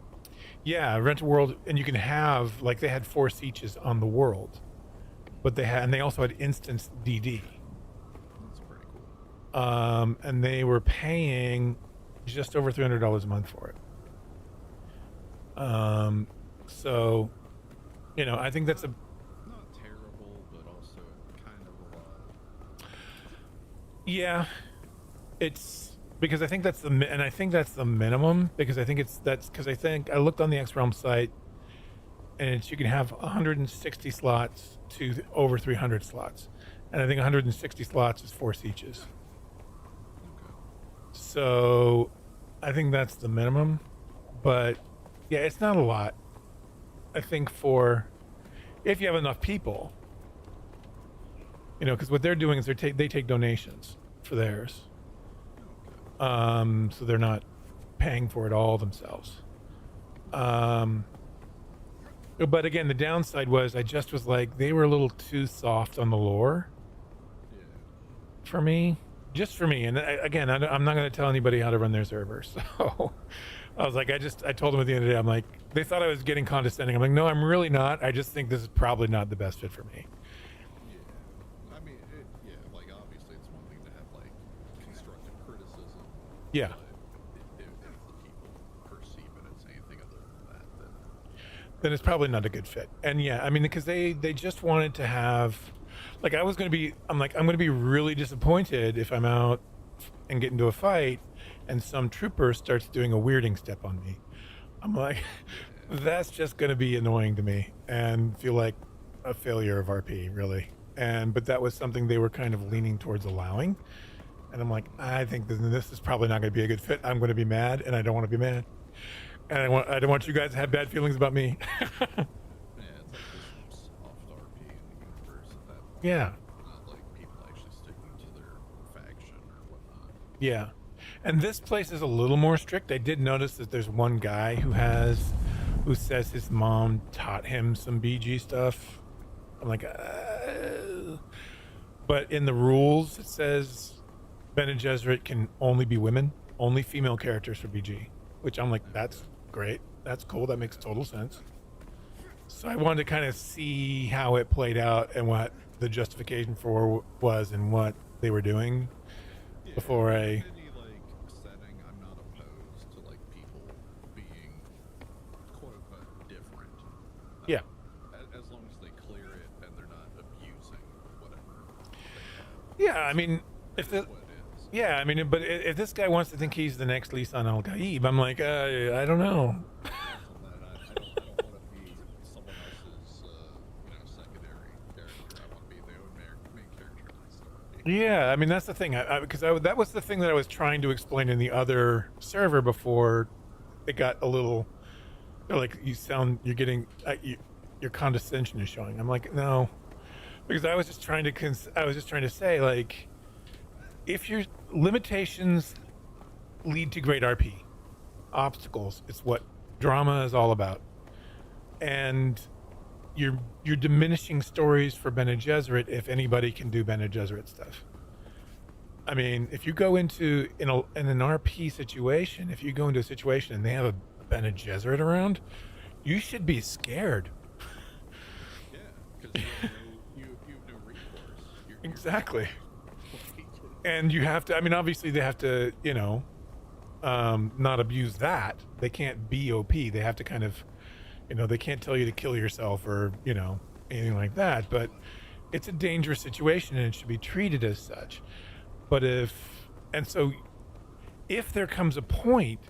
yeah, rent a world, and you can have like they had 4 sieges on the world, but they also had instance DD. That's pretty cool. And they were paying just over $300 a month for it. So, you know, I think that's a Not terrible, but also kind of a lot. yeah. It's because I think that's the minimum because I think I looked on the X Realm site, and you can have 160 slots to over 300 slots, and I think 160 slots is 4 sieges. Okay. So I think that's the minimum, but yeah, it's not a lot. I think for if you have enough people, you know, because what they're doing is they take donations for theirs, so they're not paying for it all themselves. But again, the downside was I just was like they were a little too soft on the lore Yeah. for me, just for me. And I'm not going to tell anybody how to run their server. So I was like, I told them at the end of the day, I'm like, they thought I was getting condescending. I'm like, no, I'm really not. I just think this is probably not the best fit for me. Yeah. I mean, like obviously it's one thing to have like constructive criticism. Yeah. But if the people perceive it as anything other than that, Then it's probably not a good fit. And yeah, I mean, because they just wanted to have, like, I'm going to be really disappointed if I'm out and get into a fight and some trooper starts doing a weirding step on me. I'm like, that's just going to be annoying to me and feel like a failure of RP, really. But that was something they were kind of leaning towards allowing. And I'm like, I think this is probably not going to be a good fit. I'm going to be mad, and I don't want to be mad. And I don't want you guys to have bad feelings about me. yeah, it's like this soft RP in the universe at that point. Yeah. Not like people actually sticking to their faction or whatnot. Yeah. And this place is a little more strict. I did notice that there's one guy who says his mom taught him some BG stuff. I'm like, but in the rules it says Bene Gesserit can only be women, only female characters for BG, which I'm like, that's great. That's cool. That makes total sense. So I wanted to kind of see how it played out and what the justification for was and what they were doing before I. Any like setting, I'm not opposed to like people being quote unquote different. Yeah. As long as they clear it and they're not abusing whatever. Yeah, I mean, if the, What it is. yeah, I mean, but if this guy wants to think he's the next Lisan Al Gaib, I'm like, I don't know. I don't want to be someone else's, secondary character. I want to be the main character of the story. Yeah, I mean that's the thing. Because that was the thing that I was trying to explain in the other server before it got a little like your condescension is showing. I'm like, no, because I was just trying to say like, if your limitations lead to great RP, obstacles, it's what drama is all about, and you're diminishing stories for Bene Gesserit if anybody can do Bene Gesserit stuff. I mean, if you go into in an RP situation, if you go into a situation and they have a Bene Gesserit around, you should be scared. Yeah, because you have no recourse. Exactly. And you have to, I mean, obviously they have to, not abuse that. They can't be OP. They have to kind of, they can't tell you to kill yourself or, anything like that. But it's a dangerous situation and it should be treated as such. But if there comes a point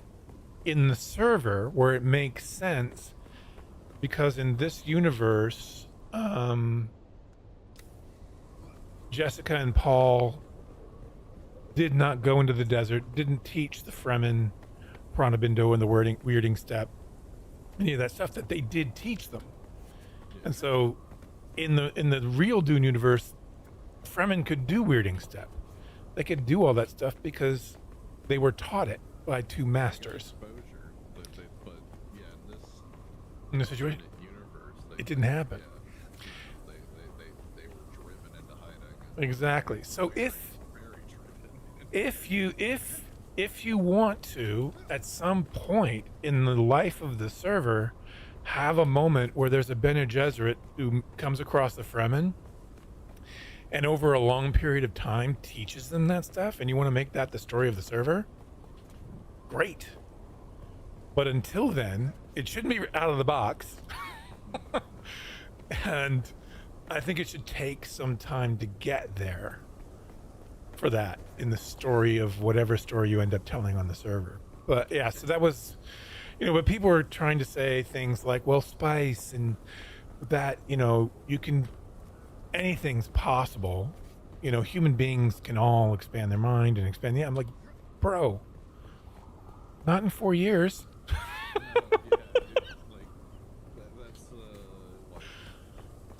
in the server where it makes sense, because in this universe, Jessica and Paul did not go into the desert, didn't teach the Fremen Pranabindo and the weirding step, any of that stuff that they did teach them. And so in the real Dune universe, Fremen could do weirding step. They could do all that stuff because they were taught it by two masters. Exposure, but yeah, In this situation, universe, it didn't happen. Yeah, they were driven into hiding. Exactly. So Very driven. if you want to, at some point in the life of the server, have a moment where there's a Bene Gesserit who comes across the Fremen and over a long period of time teaches them that stuff, and you want to make that the story of the server, great. But until then, it shouldn't be out of the box. And I think it should take some time to get there for that in the story of whatever story you end up telling on the server. But yeah, so that was, but people were trying to say things like, well, spice and that, you can, anything's possible. Human beings can all expand their mind and expand. Yeah, I'm like, bro, not in 4 years. That's like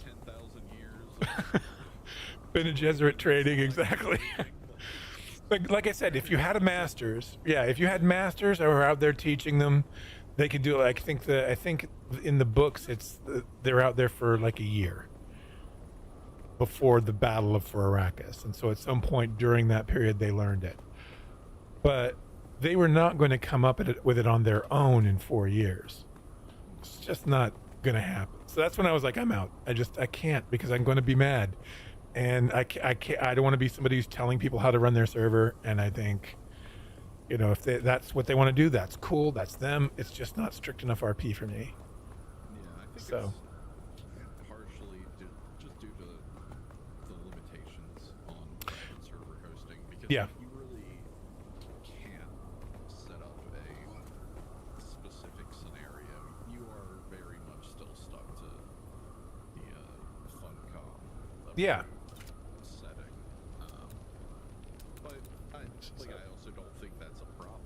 10,000 years. Bene Gesserit training, exactly. like I said, if you had a master's, if you had masters that were out there teaching them, they could do it. I think in the books they're out there for like a year before the Battle of for Arrakis, and so at some point during that period they learned it. But they were not going to come up with it on their own in 4 years. It's just not going to happen. So that's when I was like, I'm out. I can't, because I'm going to be mad. And I can't, I don't want to be somebody who's telling people how to run their server. And I think, if that's what they want to do, that's cool. That's them. It's just not strict enough RP for me. Yeah, I think So. it's partially just due to the limitations on private server hosting. Because Yeah. you really can't set up a specific scenario. You are very much still stuck to the funcom. Yeah. Setting. But I also don't think that's a problem.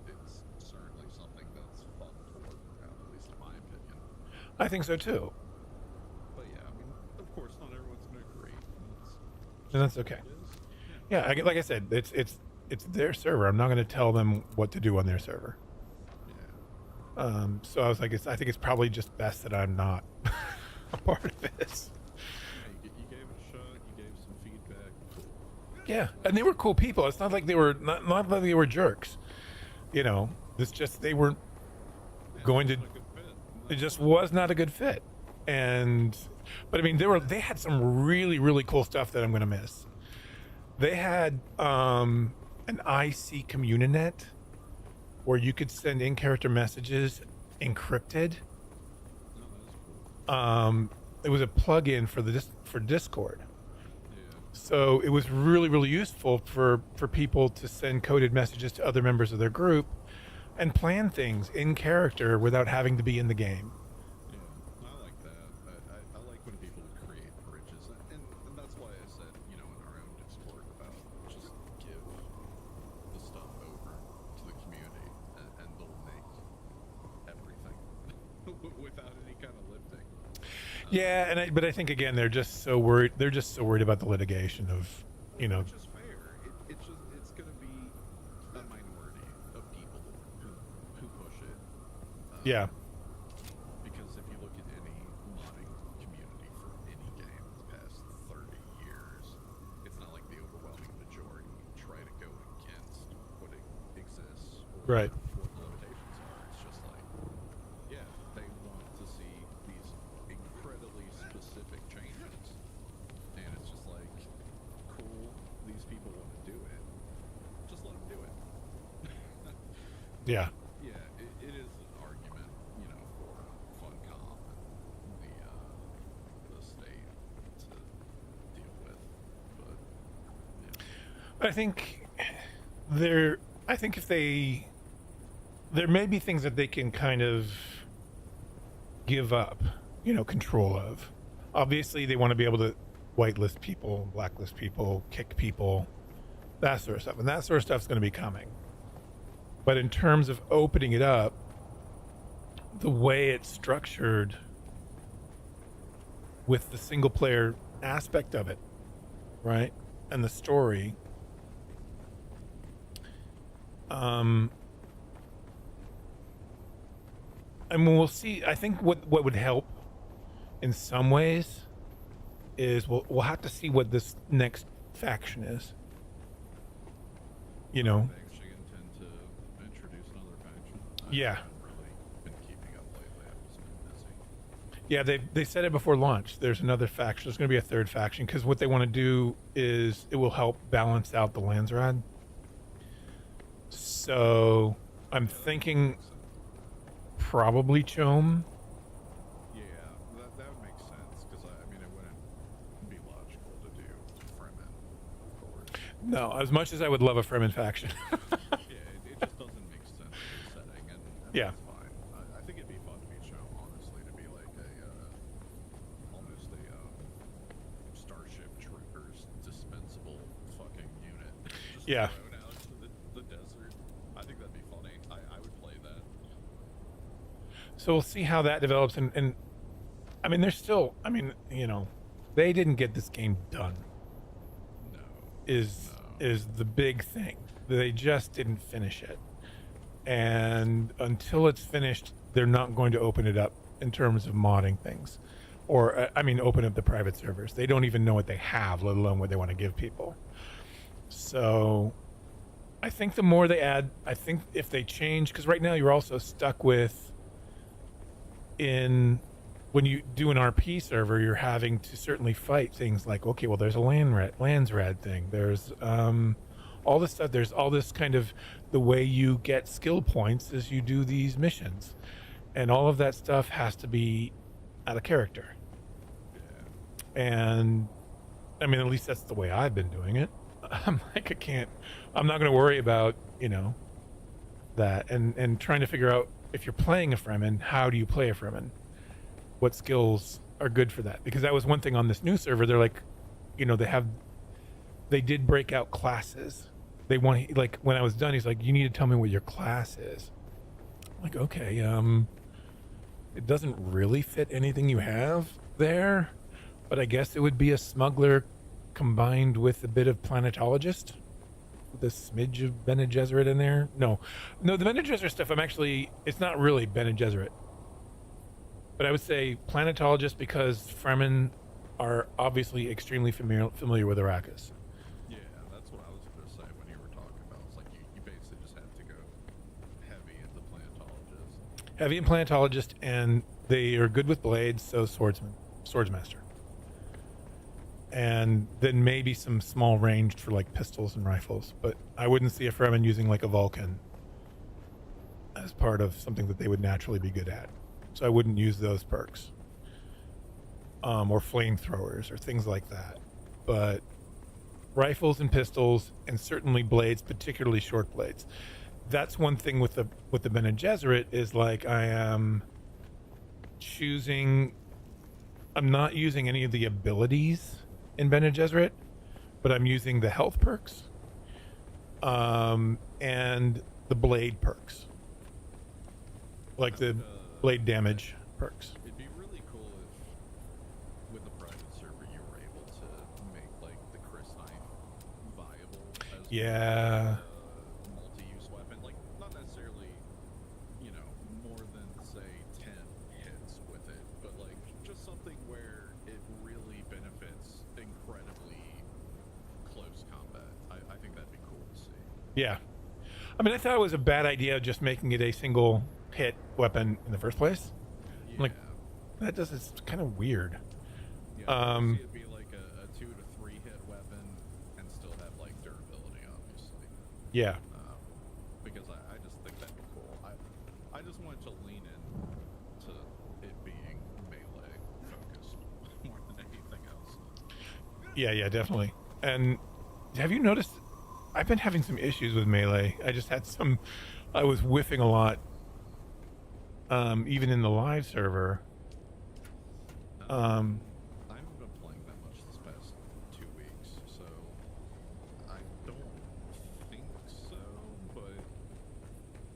It's certainly something that's fun to work around, at least in my opinion. I think so too. But yeah, I mean, of course, not everyone's gonna agree. And that's okay. Yeah, like I said, it's their server. I'm not going to tell them what to do on their server. Yeah. So I was like, I think it's probably just best that I'm not a part of this. You gave it a shot. You gave some feedback. Yeah, and they were cool people. It's not like they were not like they were jerks. It's just they weren't going to. Not a good fit. It just was not a good fit. But I mean, they had some really, really cool stuff that I'm going to miss. They had an IC Communinet where you could send in-character messages encrypted. No, that was cool. It was a plug-in for Discord. Yeah. So it was really, really useful for people to send coded messages to other members of their group and plan things in character without having to be in the game. Yeah, I like that. I like when people create bridges, and that's why I said, in our own Discord about just give the stuff over to the community, and they'll make everything without any kind of lifting. Yeah, but I think again they're just so worried. They're just so worried about the litigation of, Which is fair. It's going to be a minority of people who push it. Yeah. Because if you look at any modding community for any game in the past 30 years, it's not like the overwhelming majority try to go against what exists or Right. what the limitations are. It's just like, yeah, they want to see these incredibly specific changes. And it's just like, cool, these people want to do it. Just let them do it. Yeah. Yeah, it is an argument, for Funcom and the state to I think there. I think if there may be things that they can kind of give up, control of. Obviously, they want to be able to whitelist people, blacklist people, kick people, that sort of stuff, and that sort of stuff's going to be coming. But in terms of opening it up, the way it's structured with the single player aspect of it, right, and the story, I mean, we'll see. I think what would help in some ways is we'll have to see what this next faction is. They actually intend to introduce another faction. Yeah. I haven't really been keeping up lately. I've just been busy. Yeah, they said it before launch. There's another faction. There's going to be a third faction because what they want to do is it will help balance out the Landsrad. So I'm thinking probably Chome. Yeah, that would make sense because I mean it wouldn't be logical to do Fremen, of course. No, as much as I would love a Fremen faction. Yeah, it just doesn't make sense in the setting, and Yeah. that's fine. I think it'd be fun to be Chome, honestly, to be like almost a Starship Troopers dispensable fucking unit. Just Yeah. thrown out into the desert. I think that'd be funny. I would play that. So we'll see how that develops. And I mean, there's still, they didn't get this game done No. is the big thing. They just didn't finish it. And until it's finished, they're not going to open it up in terms of modding things. Or, open up the private servers. They don't even know what they have, let alone what they want to give people. So I think the more they add, I think if they change, because right now you're also stuck with, when you do an RP server, you're having to certainly fight things like, okay, well, there's a Landsrad thing. There's all this stuff. There's all this kind of, the way you get skill points is you do these missions. And all of that stuff has to be out of character. And, at least that's the way I've been doing it. I'm like, I'm not going to worry about, that. And trying to figure out, if you're playing a Fremen, how do you play a Fremen? What skills are good for that? Because that was one thing on this new server. They're like, they did break out classes. They want, like, when I was done, he's like, you need to tell me what your class is. I'm like, okay, it doesn't really fit anything you have there, but I guess it would be a smuggler combined with a bit of planetologist. The smidge of Bene Gesserit in there. No, the Bene Gesserit stuff, it's not really Bene Gesserit. But I would say planetologist, because Fremen are obviously extremely familiar with Arrakis. Yeah, that's what I was going to say when you were talking about. It's like you basically just have to go heavy into planetologist. Heavy in planetologist, and they are good with blades, so swordsmaster. And then maybe some small ranged for like pistols and rifles. But I wouldn't see a Fremen using like a Vulcan as part of something that they would naturally be good at. So I wouldn't use those perks. Or flamethrowers or things like that. But rifles and pistols, and certainly blades, particularly short blades. That's one thing with the Bene Gesserit is like I'm not using any of the abilities in Bene Gesserit, but I'm using the health perks and the blade perks, like the blade damage perks. It'd be really cool if, with the private server, you were able to make like the Chris knife viable as a multi-use weapon. Like, not necessarily, more than say 10 hits with it, but like just something where it really benefits incredibly close combat. I think that'd be cool to see. Yeah. I thought it was a bad idea just making it a single hit weapon in the first place. Yeah. I'm like, it's kind of weird. Yeah, see it'd be like a 2 to 3 hit weapon and still have like durability, obviously. Yeah. Because I just think that'd be cool. I just wanted to lean in to it being melee focused more than anything else. Yeah, definitely. And have you noticed I've been having some issues with melee. I just had some. I was whiffing a lot, even in the live server. I haven't been playing that much this past 2 weeks, so I don't think so, but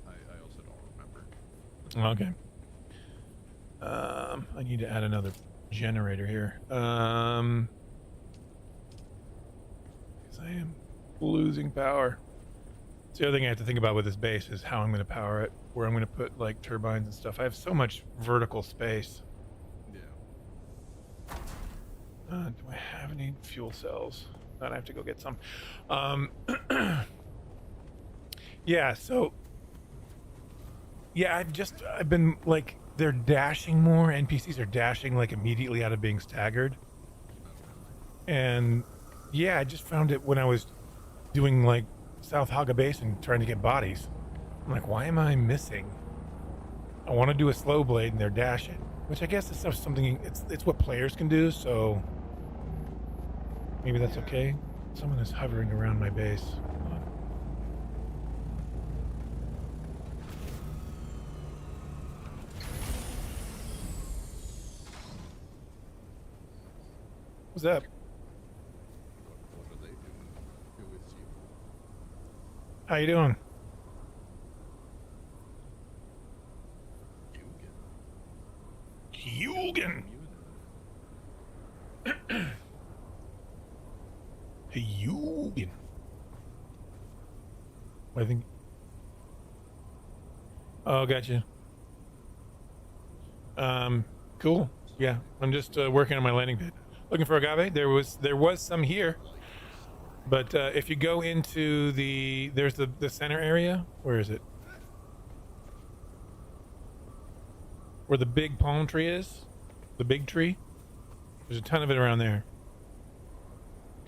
I also don't remember. Okay. I need to add another generator here. Because I am losing power. It's the other thing I have to think about with this base is how I'm going to power it, where I'm going to put like turbines and stuff. I have so much vertical space. Yeah. Do I have any fuel cells? Then I have to go get some. Yeah, so yeah, I've been like, they're dashing more. NPCs are dashing like immediately out of being staggered. And yeah, I just found it when I was doing like South Haga Basin trying to get bodies. I'm like, why am I missing? I want to do a slow blade and they're dashing, which I guess is something, it's what players can do, so maybe that's okay. Someone is hovering around my base. What's up? What are they doing? Who is you? How you doing? Hugen. Hugen. I think. Oh, gotcha. Cool. Yeah, I'm just working on my landing pad. Looking for agave. There was some here, but if you go into there's the center area. Where is it? Where the big palm tree is, the big tree. There's a ton of it around there.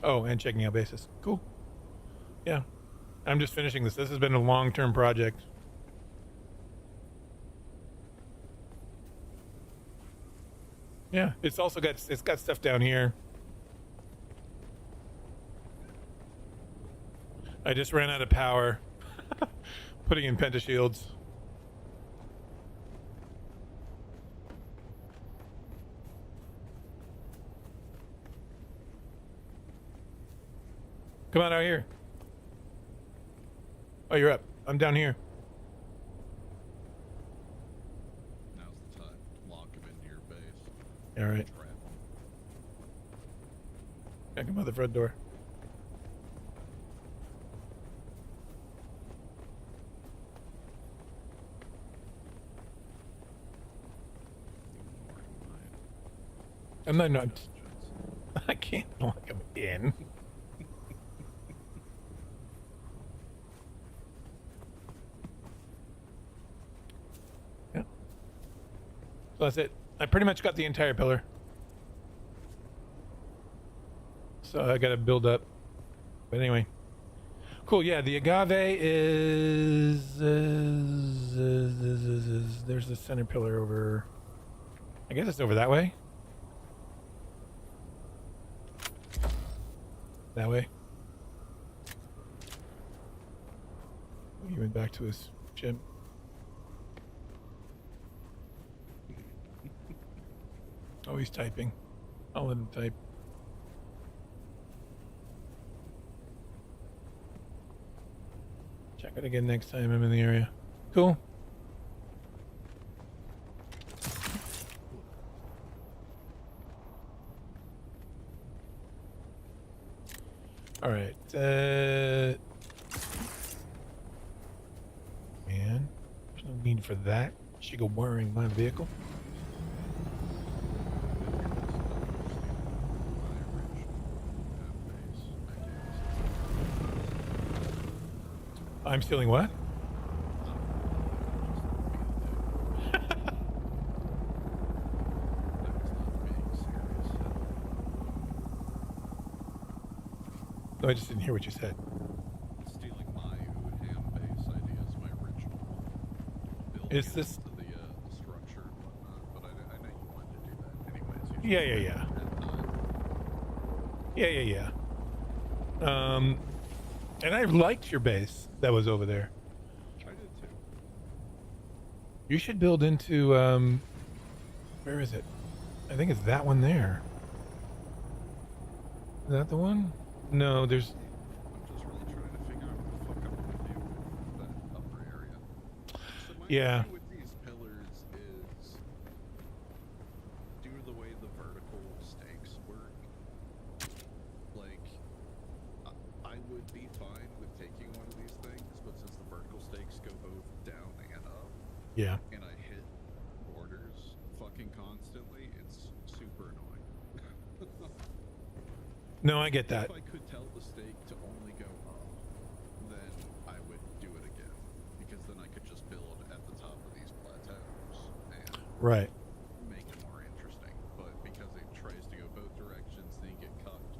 Oh, and checking out bases. Cool. Yeah, I'm just finishing this. This has been a long-term project. Yeah, it's got stuff down here. I just ran out of power putting in pentashields. Come on out here. Oh, you're up. I'm down here. Now's the time to lock him into your base. All right. Trap him. I come out the front door. I'm not. I can't lock him in. Yeah. So that's it. I pretty much got the entire pillar. So I gotta build up. But anyway. Cool, yeah, the agave is there's the center pillar over. I guess it's over that way. That way. He went back to his ship. Oh, he's typing. I'll let him type. Check it again next time I'm in the area. Cool. All right. Man, there's no need for that. She go worrying my vehicle. I'm stealing what? No, I just didn't hear what you said. Stealing my ham base idea is my original one. Building Is this- into the structure and whatnot, but I know you wanted to do that anyways. You Yeah, just yeah, had time. Yeah. And I liked your base that was over there. I did too. You should build into, where is it? I think it's that one there. Is that the one? No, there's... I'm just really trying to figure out what the fuck I want to do with that upper area. So my Yeah. issue with these pillars is due to the way the vertical stakes work. Like, I would be fine with taking one of these things, but since the vertical stakes go both down and up, Yeah. and I hit borders fucking constantly, it's super annoying. No, I get that. If I could tell the stake to only go up, then I would do it again. Because then I could just build at the top of these plateaus and Right. make it more interesting. But because it tries to go both directions, then you get cucked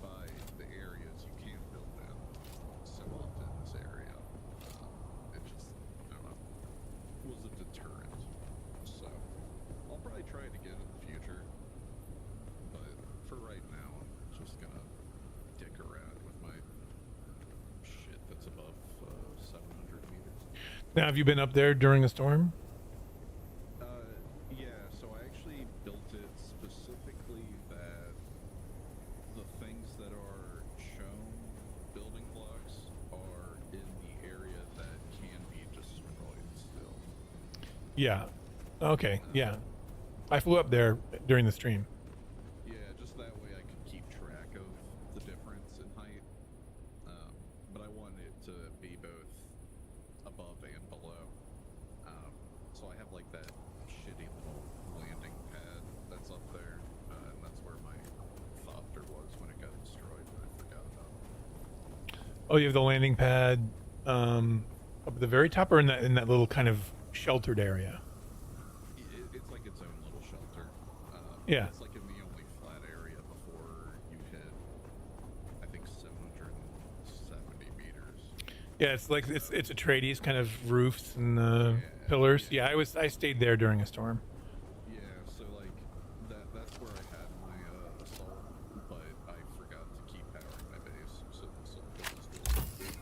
by the areas you can't build in so often in this area. It just, I don't know, was a deterrent. So, I'll probably try it again in the future. But for right now, I'm just gonna dick around with my shit that's above 700 meters. Now, have you been up there during a storm? Yeah, so I actually built it specifically that the things that are shown building blocks are in the area that can be destroyed still. Yeah. Okay. Yeah. I flew up there during the stream. Yeah, just that way I could keep track of the difference in height. But I wanted it to be both above and below. So I have like that shitty little landing pad that's up there, and that's where my thopter was when it got destroyed, and I forgot about it. Oh, you have the landing pad up at the very top, or in that little kind of sheltered area? It's like its own little shelter. Yeah. It's like in the only flat area before you hit, I think, 770 meters. Yeah, it's like it's Atreides kind of roofs and pillars. Yeah, I stayed there during a storm. Yeah, so like that's where I had my assault, but I forgot to keep powering my base, so the assault was still.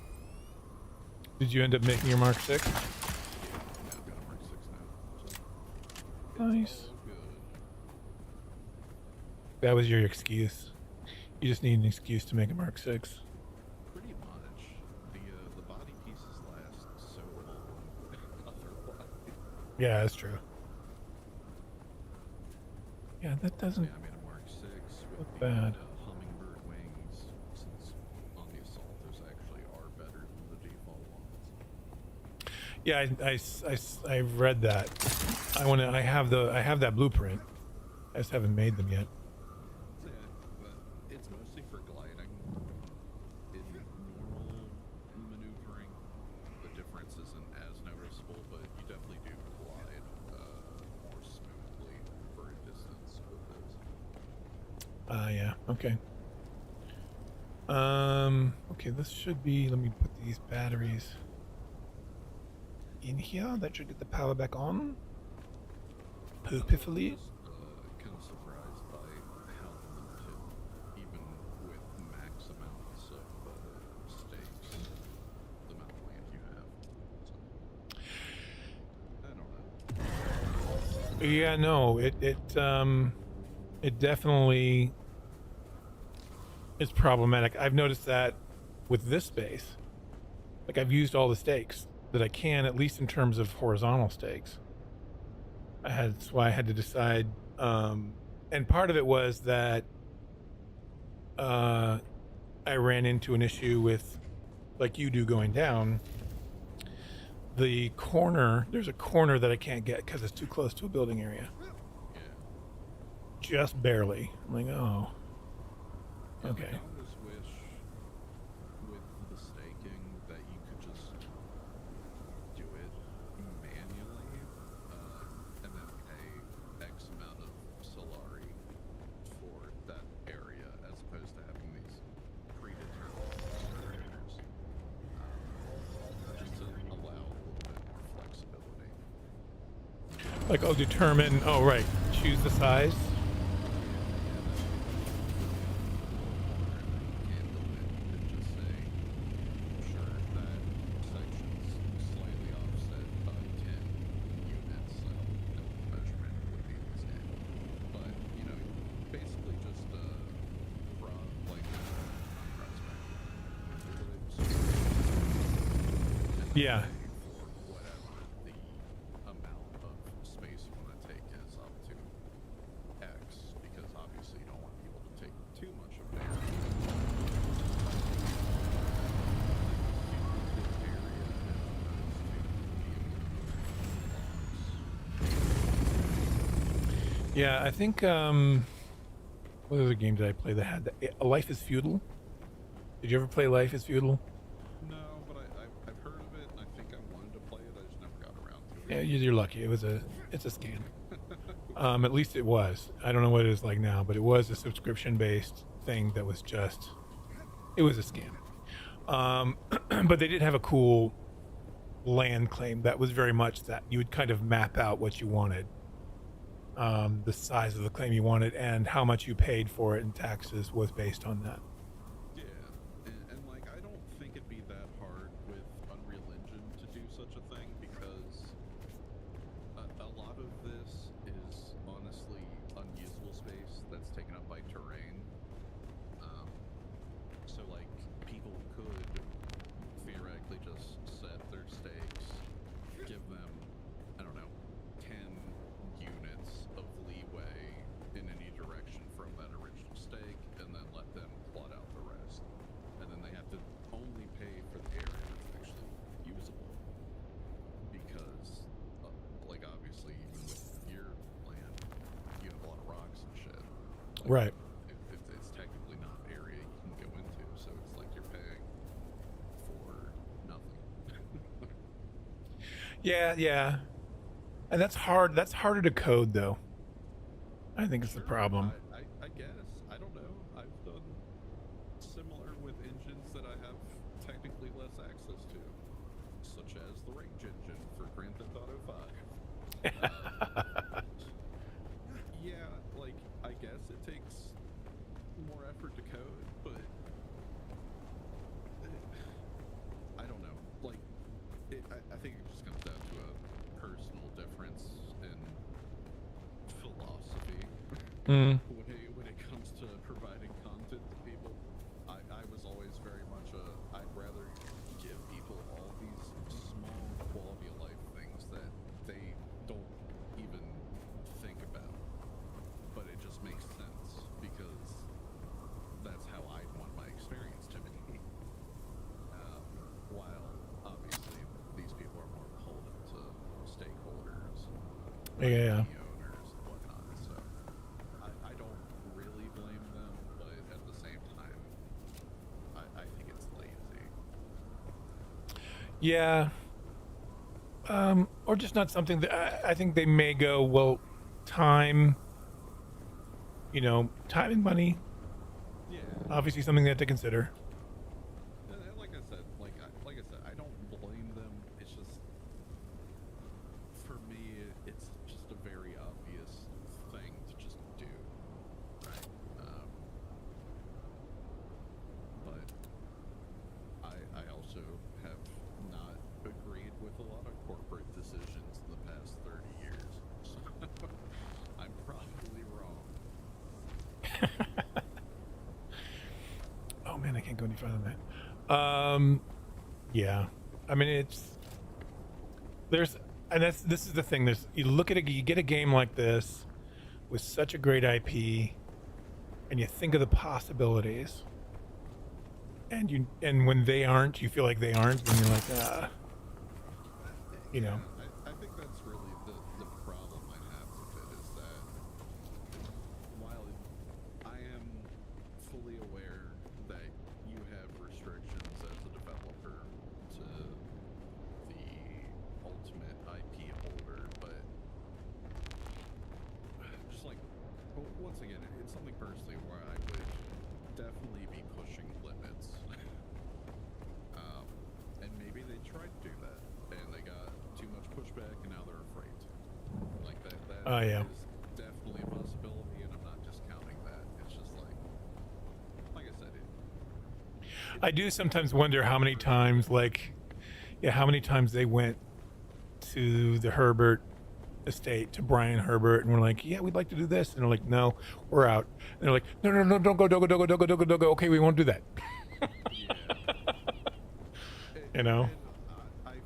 Did you end up making your Mark 6? Yeah, I've got a Mark 6 now. So Nice. all good. That was your excuse. You just need an excuse to make a Mark 6. Pretty much. The body pieces last so long otherwise. Yeah, that's true. Yeah, that doesn't Yeah, I made a Mark 6 with look the bad. hummingbird wings, since on the assault those actually are better than the default ones. Yeah, I've read that. I have that blueprint. I just haven't made them yet. Yeah, but it's mostly for gliding. In normal maneuvering, the difference isn't as noticeable, but you definitely do glide more smoothly for a distance with those. Yeah, okay. Okay, this should be, let me put these batteries in here. That should get the power back on. Perfectly. I was kind of surprised by how limited, even with max amounts of stakes, the amount of land you have. So, I don't know. Yeah, no, it definitely is problematic. I've noticed that with this space. Like, I've used all the stakes that I can, at least in terms of horizontal stakes. That's why I had to decide, and part of it was that I ran into an issue with, like you do going down, the corner. There's a corner that I can't get because it's too close to a building area. Yeah. Just barely. I'm like, oh, okay. I almost wish with the staking that you could just do it manually, and then pay X amount of Solari for that area, as opposed to having these predetermined generators, just to allow a little bit more flexibility. Like, oh, determine. Oh, right. Choose the size. Yeah. for whatever the amount of space you want to take is up to X, because obviously you don't want people to take too much of an area. Yeah, I think what other game did I play that had that? Life is Feudal? Did you ever play Life is Feudal? No, but I've heard of it, and I think I wanted to play it. I just never got around to Yeah, it. you're lucky. It's a scam. At least it was. I don't know what it is like now, but it was a subscription-based thing that was just, it was a scam. But they did have a cool land claim that was very much that you would kind of map out what you wanted, the size of the claim you wanted, and how much you paid for it in taxes was based on that. Yeah, and like I don't think it'd be that hard with Unreal Engine to do such a thing, because a lot of this is honestly unusable space that's taken up by terrain. So like people could theoretically just set their stakes, give them, I don't know, 10 units of leeway in any direction from that original stake, and then let them plot out the rest. And then they have to only pay for the area that's actually usable. Because, like, obviously, even with your land, you have a lot of rocks and shit. Right. It's technically not area you can go into, so it's like you're paying for nothing. Yeah. And that's hard. That's harder to code, though. I think it's the Sure, problem. I guess. I don't know. I've done similar with engines that I have technically less access to, such as the Rage engine for Grand Theft Auto 5. Yeah, like, I guess it takes more effort to code, but I don't know. Like, I think it just comes down to a personal difference in philosophy. Mm. When it comes to providing content to people, I was always very much I'd rather give people all these small quality of life things that they don't even think about, but it just makes sense because that's how I'd want my experience to be. While obviously these people are more beholden to stakeholders, Yeah. the owners and whatnot, so I don't really blame them, but at the same time, I think it's lazy. Yeah. Or just not something that I think they may go, well, time, time and money, Yeah. obviously something they have to consider. And like I said, I don't blame them. It's just, for me, it's just a very obvious thing to just do, right? But I also have not agreed with a lot of corporate decisions in the past 30 years, so I'm probably wrong. Oh man, I can't go any further than that. Yeah. I mean, this is the thing. You get a game like this with such a great IP, and you think of the possibilities, and when they aren't, you feel like they aren't, and you're like, I think that's really the problem I have with it, is that while I am fully aware that you have restrictions as a developer to the ultimate IP holder, but just like, once again, it's something personally where I would definitely be pushing limits. And maybe they tried to do that, and they got too much pushback, and now they're afraid to. Like, that Oh, yeah. is definitely a possibility, and I'm not discounting that. It's just like I said, I do sometimes wonder how many times, how many times they went to the Herbert estate, to Brian Herbert, and we're like, yeah, we'd like to do this, and they're like, no, we're out. And they're like, no, don't go. Okay, we won't do that. yeah. You know? And I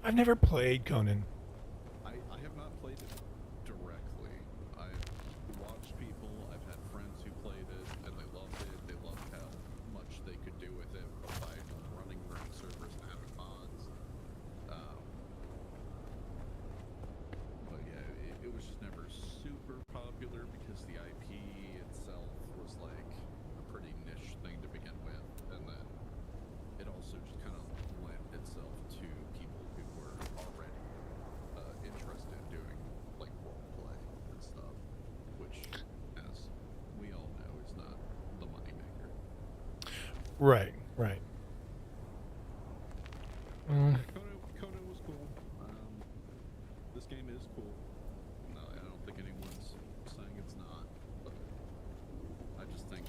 I've never played Conan. I have not played it directly. I've watched people, I've had friends who played it, and they loved it. They loved how much they could do with it by running ranked servers and having mods. But yeah, it was just never super popular because the IP itself was like a pretty niche thing to begin with, and then it also just kind of lent itself to people who were already interested in doing like role play and stuff, which, as we all know, is not the moneymaker. Right, right. Conan was cool. This game is cool. No, I don't think anyone's saying it's not, but I just think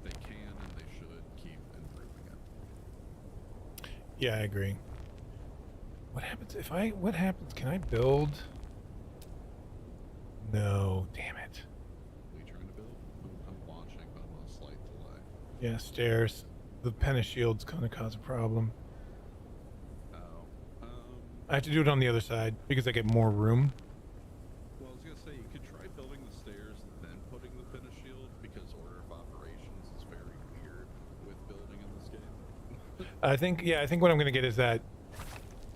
they can and they should keep improving it. Yeah, I agree. What happens if I... What happens? Can I build? No, damn it. What are you trying to build? I'm watching, but I'm on a slight delay. Yeah, stairs. The Penishield's gonna cause a problem. Oh. I have to do it on the other side because I get more room. Well, I was gonna say you could try building the stairs and then putting the finish shield because order of operations is very weird with building in this game. I think what I'm gonna get is that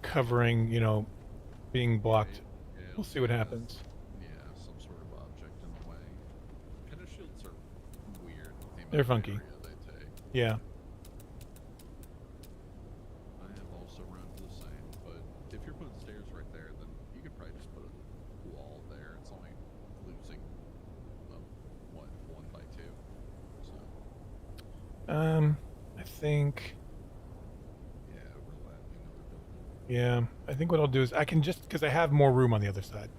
covering, you know, being blocked. Yeah, We'll see what yes. happens. Yeah, some sort of object in the way. Finish shields are weird. With the amount They're of funky. area they take. Yeah. I have also run into the same, but if you're putting stairs right there, then you could probably just put a wall there. It's only losing, what, 1 by 2. So, I think... yeah, overlapping other building. Yeah, I think what I'll do is I can just... Because I have more room on the other side.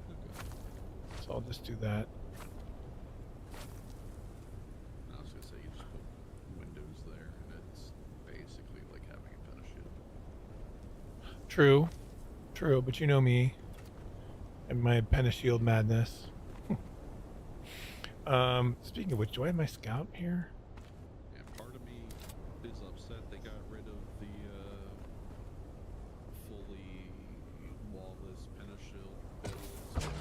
Okay. So I'll just do that. I was gonna say you just put windows there, and it's basically like having a finish shield. True. True, but you know me. And my Penashield madness. Speaking of which, do I have my scout here? And part of me is upset they got rid of the fully wall-less Penashield builds. But I'm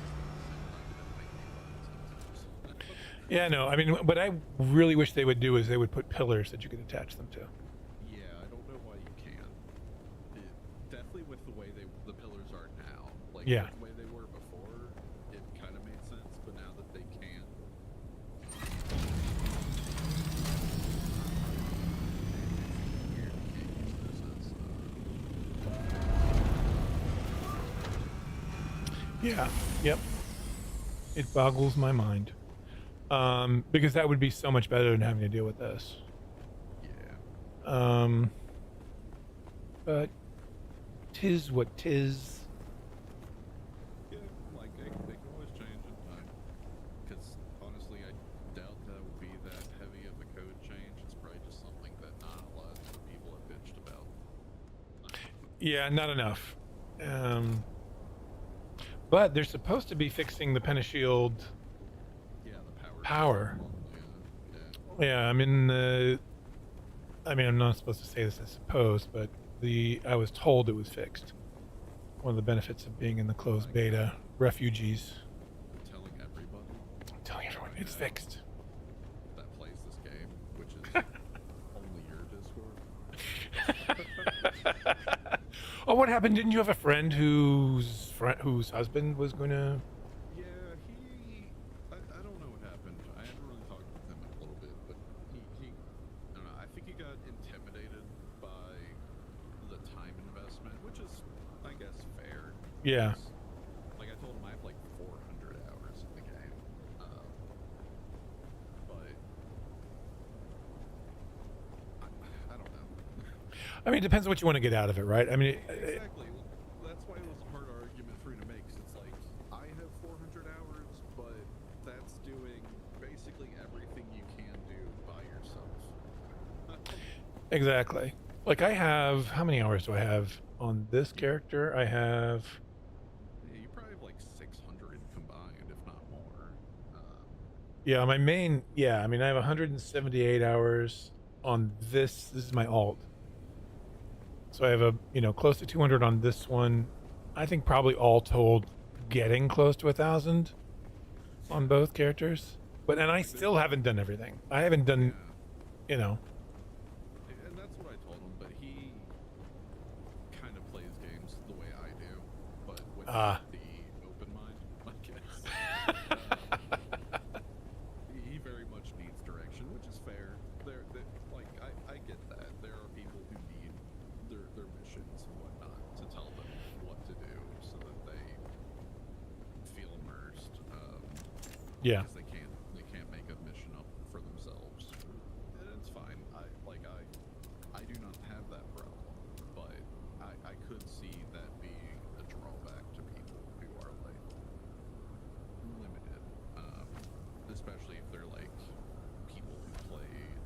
not gonna make me buy it. Yeah, no, I mean, what I really wish they would do is they would put pillars that you could attach them to. Yeah, I don't know why you can't. Definitely with the way the pillars are now. Like, Yeah. the way they were before, it kind of made sense, but now that they can. Yeah, yep. It boggles my mind. Because that would be so much better than having to deal with this. Yeah. But 'tis what 'tis. Yeah, like, they can always change in time. Because, honestly, I doubt that would be that heavy of a code change. It's probably just something that not a lot of people have bitched about. Yeah, not enough. But they're supposed to be fixing the Penashield Yeah, the power. Yeah. Yeah, I'm in the... I mean, I'm not supposed to say this, I suppose, but I was told it was fixed. One of the benefits of being in the closed beta. Refugees. I'm telling everybody I'm telling everyone, it's fixed. that plays this game, which is only your Discord. Oh, what happened? Didn't you have a friend whose husband was going to... Yeah, I don't know what happened. I haven't really talked with him in a little bit, but he I don't know, I think he got intimidated by the time investment, which is, I guess, fair. Yeah. because, like, I told him I have like 400 hours in the game. But I don't know. I mean, it depends on what you want to get out of it, right? I mean, Exactly. That's why it was a hard argument for you to make. 'Cause it's like, I have 400 hours, but that's doing basically everything you can do by yourself. exactly. Like, I have... How many hours do I have on this character? I have... Yeah, you probably have like 600 combined, if not more. Yeah, my main... Yeah, I mean, I have 178 hours on this. This is my alt. So I have a, close to 200 on this one. I think probably all told, getting close to 1,000 on both characters. And I still haven't done everything. I haven't done, And that's what I told him, but he kind of plays games the way I do, but with the open mind, I guess. He very much needs direction, which is fair. I get that. There are people who need their missions and whatnot to tell them what to do so that they feel immersed. Yeah. Because they can't make a mission up for themselves. And it's fine. I do not have that problem, but I could see that being a drawback to people who are like limited, especially if they're like people who played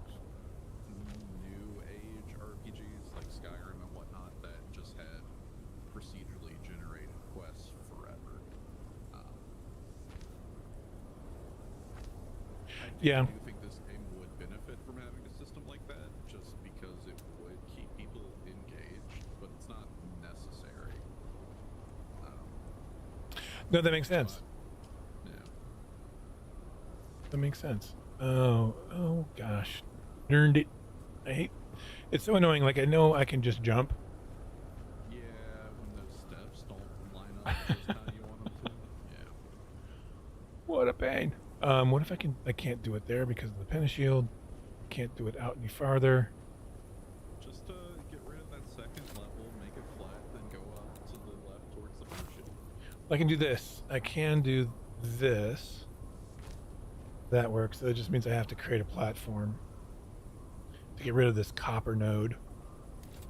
new age RPGs like Skyrim and whatnot that just had procedurally generated quests forever. Yeah. I do think this game would benefit from having a system like that, just because it would keep people engaged, but it's not necessary. No, that makes sense. Yeah. That makes sense. Oh gosh. Learned it. I hate. It's so annoying. Like, I know I can just jump. Yeah, when those steps don't line up just how you want them to. Yeah. What a pain. What if I can't do it there because of the pentashield. Can't do it out any farther. Just get rid of that second level, make it flat, then go up to the left towards the first ship. I can do this. I can do this. That works. So that just means I have to create a platform to get rid of this copper node.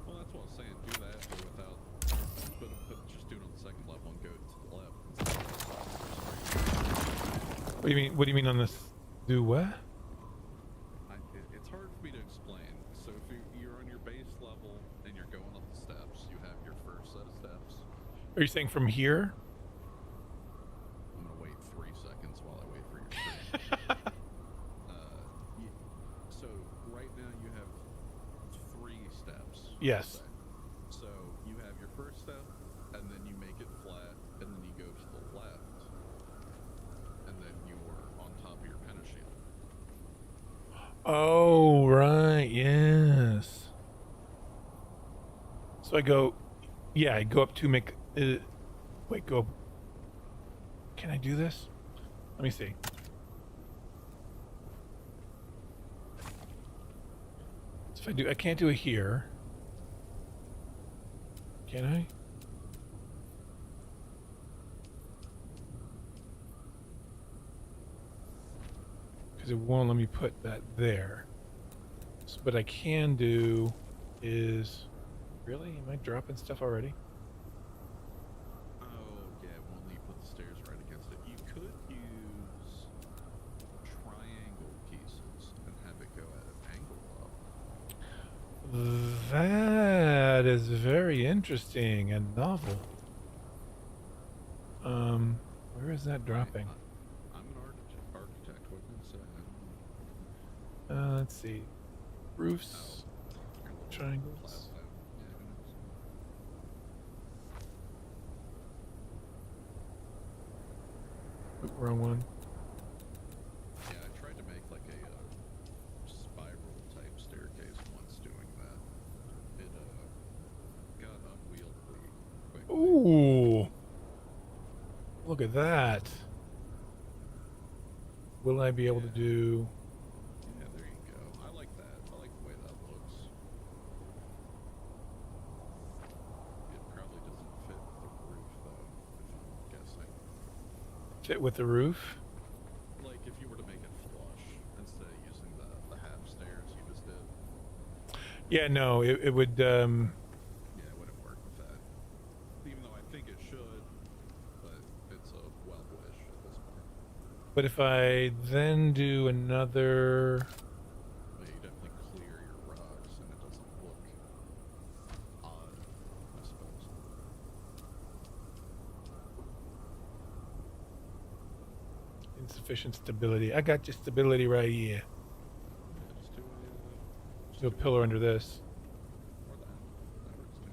Well, that's what I was saying. Do that, but without, but just do it on the second level and go to the left. What do you mean? What do you mean on this? Do what? It's hard for me to explain. So if you're on your base level and you're going up the steps, you have your first set of steps. Are you saying from here? I'm gonna wait 3 seconds while I wait for your screen. So right now you have 3 steps. Yes. So you have your first step, and then you make it flat, and then you go to the left, and then you're on top of your pentashield. Oh, right. Yes. So I go, yeah, I go up to make, wait, go, can I do this? Let me see. So if I can't do it here. Can I? Because it won't let me put that there. So what I can do is, really? Am I dropping stuff already? Oh, yeah, it won't let you put the stairs right against it. You could use triangle pieces and have it go at an angle up. That is very interesting and novel. Where is that dropping? I'm an architect, what can I say? Let's see. Roofs, triangles. Yeah, who knows? Oop, wrong one. Yeah, I tried to make like a spiral type staircase once doing that. It got unwieldy quickly. Ooh. Look at that. Will I be able to do... Yeah, there you go. I like that. I like the way that looks. It probably doesn't fit with the roof though, if I'm guessing. fit with the roof? Like if you were to make it flush instead of using the half stairs you just did. Yeah, no, it would, Yeah, it wouldn't work with that. Even though I think it should, but it's a well wish at this point. but if I then do another... But you definitely clear your rocks and it doesn't look odd, I suppose. Insufficient stability. I got your stability right here. Yeah, just do Do a pillar under this. or that. That works too.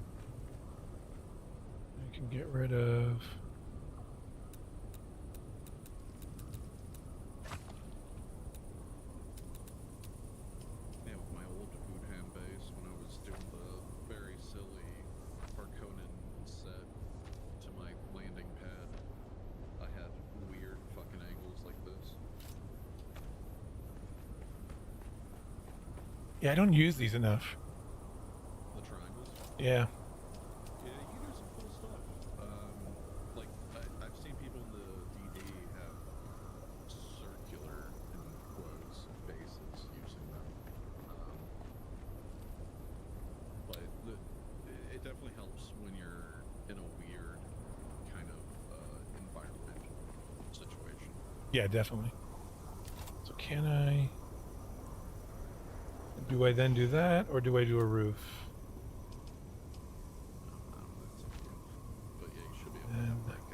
can get rid of. Yeah, with my old Udham base, when I was doing the very silly Harkonnen set to my landing pad, I had weird fucking angles like this. Yeah, I don't use these enough. The triangles. Yeah. Yeah, you do some cool stuff. Like I've seen people in the DD have circular, in quotes, bases using them. But it definitely helps when you're in a weird kind of environment situation. Yeah, definitely. So can I? Do I then do that, or do I do a roof? That's up to you. But yeah, you should be able to have like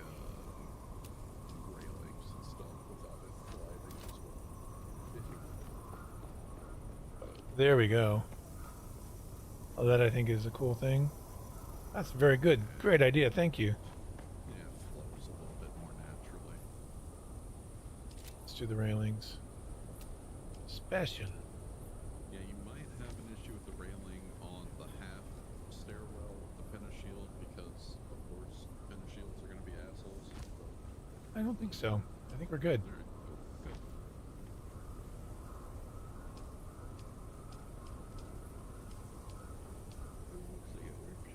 railings and stuff without it colliding as well. If you want. There we go. Oh, that I think is a cool thing. That's very good. Great idea. Thank you. Yeah, it flows a little bit more naturally. Let's do the railings. Special. Yeah, you might have an issue with the railing on the half stairwell with the finish shield because, of course, finish shields are going to be assholes. I don't think so. I think we're good. All right, cool, good. Looks like it worked.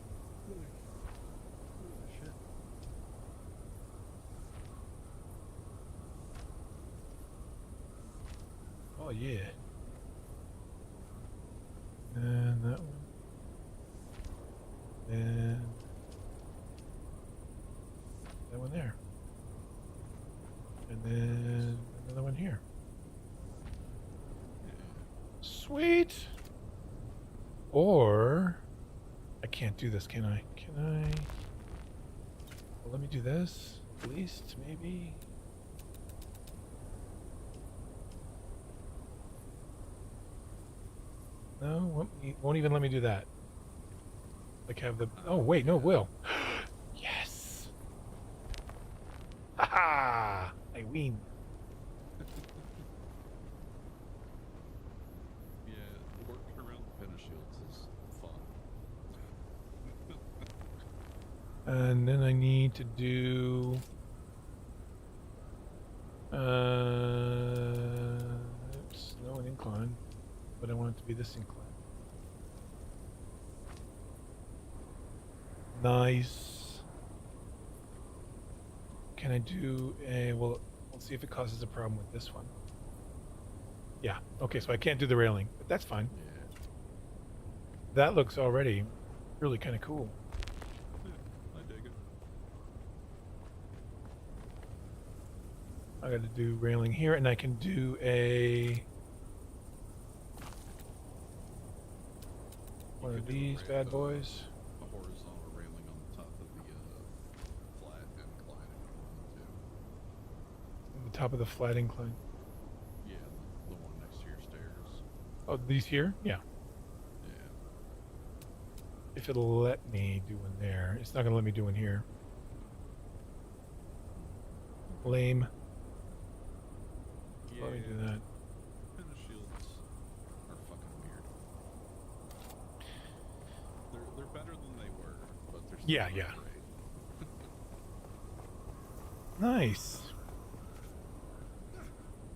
Holy shit. Oh yeah. And that one. And that one there. And then another one here. Sweet. Or I can't do this, can I? Can I? Well, let me do this. At least, maybe. No, won't even let me do that. Like have the. Oh wait, no, it will. Yes. Haha! I win. Yeah, working around the finish shields is fun. And then I need to do. It's no an incline, but I want it to be this incline. Nice. Can I do a, well, let's see if it causes a problem with this one. Yeah, okay, so I can't do the railing, but that's fine. Yeah. That looks already really kind of cool. Yeah, I dig it. I got to do railing here, and I can do a one of these bad boys. A horizontal railing on the top of the flat incline if you wanted to. On the top of the flat incline. Yeah, the one next to your stairs. Oh, these here? Yeah. Yeah. If it'll let me do one there. It's not going to let me do one here. Lame. Yeah. Let me do that. Finish shields are fucking weird. They're better than they were, but they're still Yeah, not yeah. great. Nice.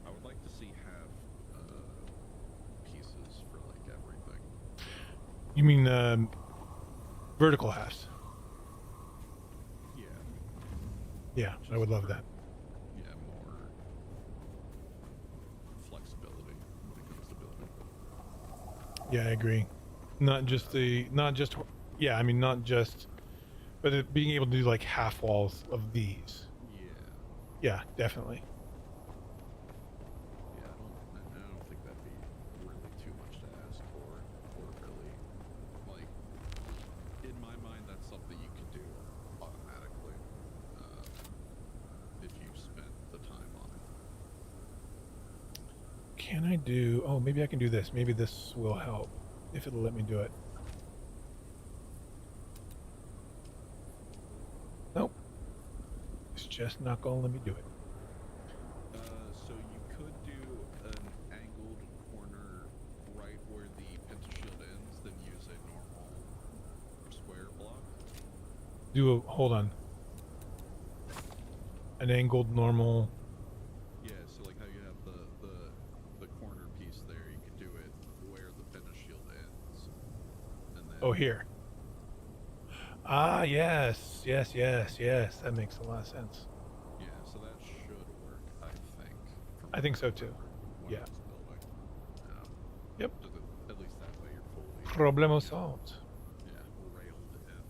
I would like to see half pieces for like everything. You mean vertical halves? Yeah. Yeah, I would love that. Yeah, more flexibility when it comes to building. Yeah, I agree. Not just, yeah, I mean, not just, but being able to do like half walls of these. Yeah. Yeah, definitely. Yeah, I don't think that'd be really too much to ask for, or really, like, in my mind, that's something you could do automatically, if you spent the time on it. Can I do, oh, maybe I can do this. Maybe this will help, if it'll let me do it. just not gonna let me do it. So you could do an angled corner right where the pentashield ends, then use a normal square block. Hold on. An angled normal. Yeah, so like how you have the corner piece there, you could do it where the pentashield ends, and then. Oh, here. Ah, yes. That makes a lot of sense. Yeah, so that should work, I think. I think so too. When Yeah. it's building. Yep. So that, at least that way you're fully. Problemo solved. Yeah, railed in.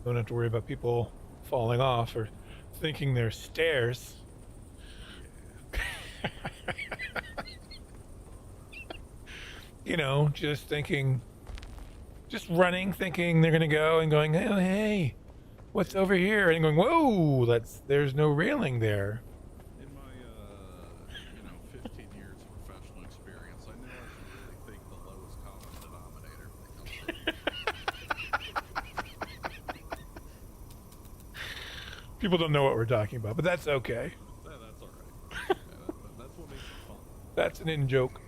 Don't have to worry about people falling off or thinking they're stairs. You know, just running, thinking they're gonna go and going, oh, hey, what's over here? And going, whoa, there's no railing there. In my, 15 years of professional experience, I know I should really think the lowest common denominator when it comes to. People don't know what we're talking about, but that's okay. Yeah, that's all right. Yeah, that's what makes it fun. That's an in joke.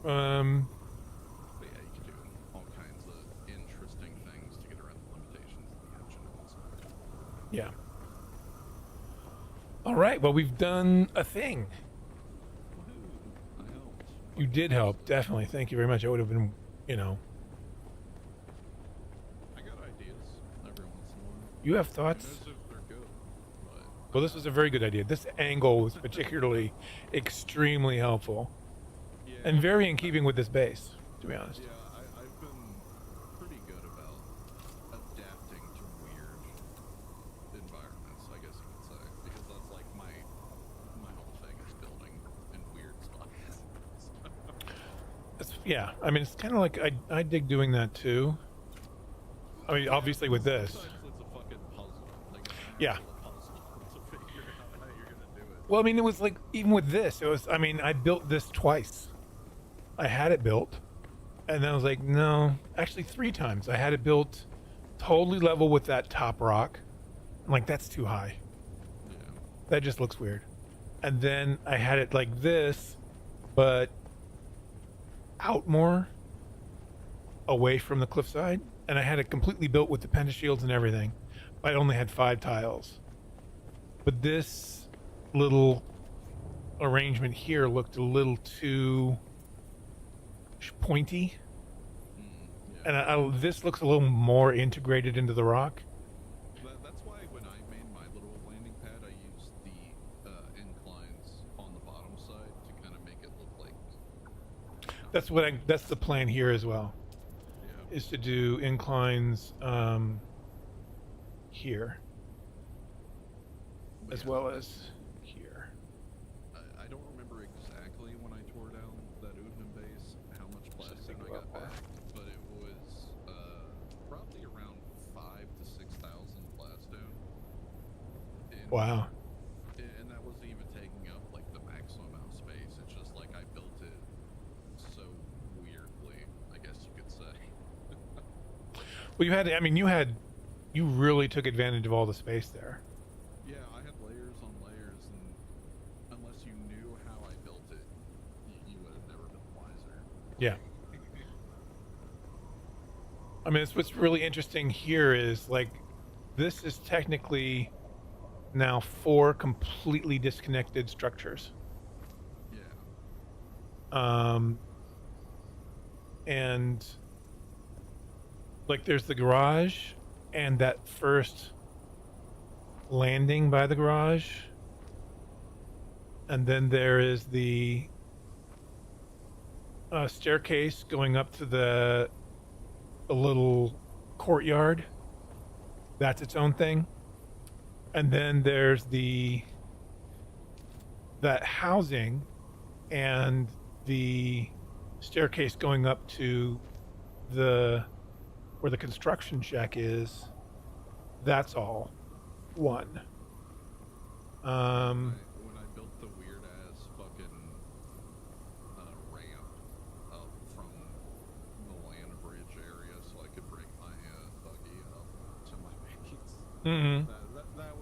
But yeah, you can do all kinds of interesting things to get around the limitations of the engine and stuff. Yeah. All right. Well, we've done a thing. Woohoo! I helped. You did help, definitely. Thank you very much. I would have been, I got ideas every once in a while. You have Who thoughts? knows if they're good, but Well, this was a very good idea. This angle was particularly extremely helpful yeah, and very in keeping with this base, to be honest. yeah, I've been pretty good about adapting to weird environments, I guess you could say, because that's like my whole thing is building in weird spots. Yeah, I mean, it's kind of like I dig doing that too. I mean, obviously with this. Sometimes it's a fucking puzzle. Like it's an Yeah. actual puzzle to figure out how you're gonna do it. Well, I mean, it was like, even with this, I built this twice. I had it built, and then I was like, no, actually 3 times. I had it built totally level with that top rock. I'm like, that's too high. Yeah. That just looks weird. And then I had it like this, but out more away from the cliffside. And I had it completely built with the pentashields and everything. But I only had 5 tiles. But this little arrangement here looked a little too pointy. Yeah. And this looks a little more integrated into the rock. That's why when I made my little landing pad, I used the inclines on the bottom side to kind of make it look like. That's the plan here as well. Yeah. Is to do inclines here as Yeah. well as here. I don't remember exactly when I tore down that Udman base how much plastic I got back, but it was probably around 5,000 to 6,000 plastone. Wow. And that wasn't even taking up like the maximum amount of space. It's just like I built it so weirdly, I guess you could say. Well, you really took advantage of all the space there. Yeah, I had layers on layers, and unless you knew how I built it, you would have never been wiser. Yeah. I mean, what's really interesting here is like, this is technically now 4 completely disconnected structures. Yeah. And like there's the garage and that first landing by the garage, and then there is the staircase going up to the a little courtyard. That's its own thing. And then there's that housing and the staircase going up to where the construction shack is. That's all one. When I built the weird ass fucking ramp up from the land bridge area so I could bring my buggy up to my base. Mm-hmm. That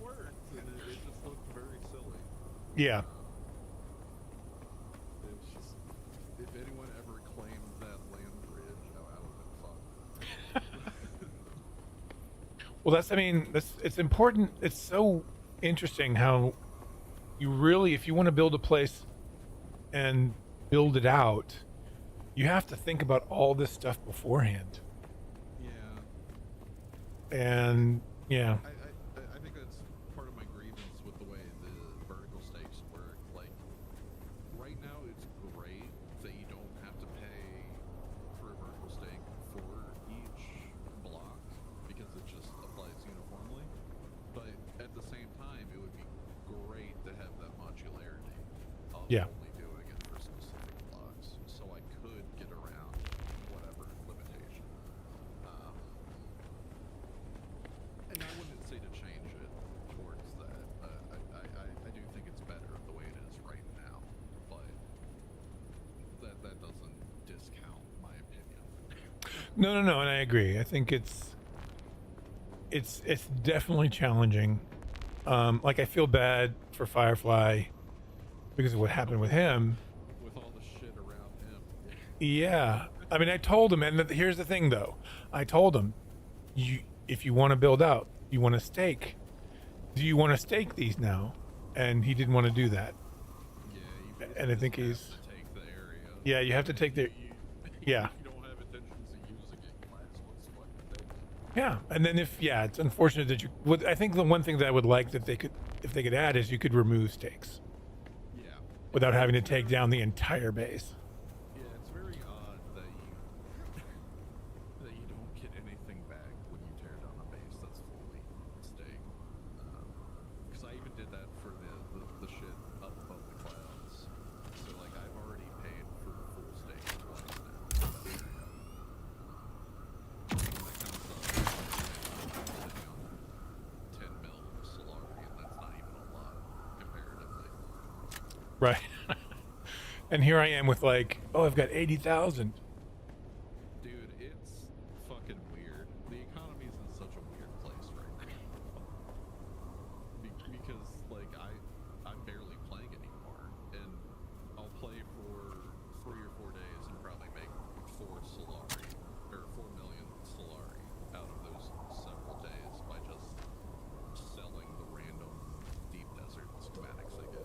worked, and it just looked very silly. Yeah. It's just, if anyone ever claimed that land bridge, that would have been fun. Well, it's important. It's so interesting how you really, if you want to build a place and build it out, you have to think about all this stuff beforehand. Yeah. And yeah, I think that's part of my grievance with the way the vertical stakes work. Like, right now it's great that you don't have to pay for a vertical stake for each block because it just applies uniformly. But at the same time, it would be great to have that modularity of Yeah. only doing it for specific blocks, so I could get around whatever limitation. And I wouldn't say to change it towards that. I do think it's better the way it is right now, but that doesn't discount my opinion. no, and I agree. I think it's definitely challenging. Like I feel bad for Firefly because of what happened with him. With all the shit around him. Yeah, I mean, I told him, and here's the thing, though. I told him, if you want to build out, you want to stake. Do you want to stake these now? And he didn't want to do that. Yeah, And I think have he's. to take the area. Yeah, you have to take the. Yeah. If you don't have intentions of using it, you might as well just fucking take it. Yeah, and then it's unfortunate that you. I think the one thing that I would like that if they could add is you could remove stakes Yeah. without having to take down the entire base. Yeah, it's very odd that you don't get anything back when you tear down a base that's fully staked. Because I even did that for the shit up above the clouds. So like I've already paid for full stake twice now. For that area. That kind of sucks. Sitting on 10 mil of Solari, and that's not even a lot comparatively. Right. And here I am with like, oh, I've got 80,000. Dude, it's fucking weird. The economy's in such a weird place right now. Because, like, I'm barely playing anymore, and I'll play for 3 or 4 days and probably make 4 Solari, or 4 million Solari out of those several days by just selling the random deep desert schematics I get.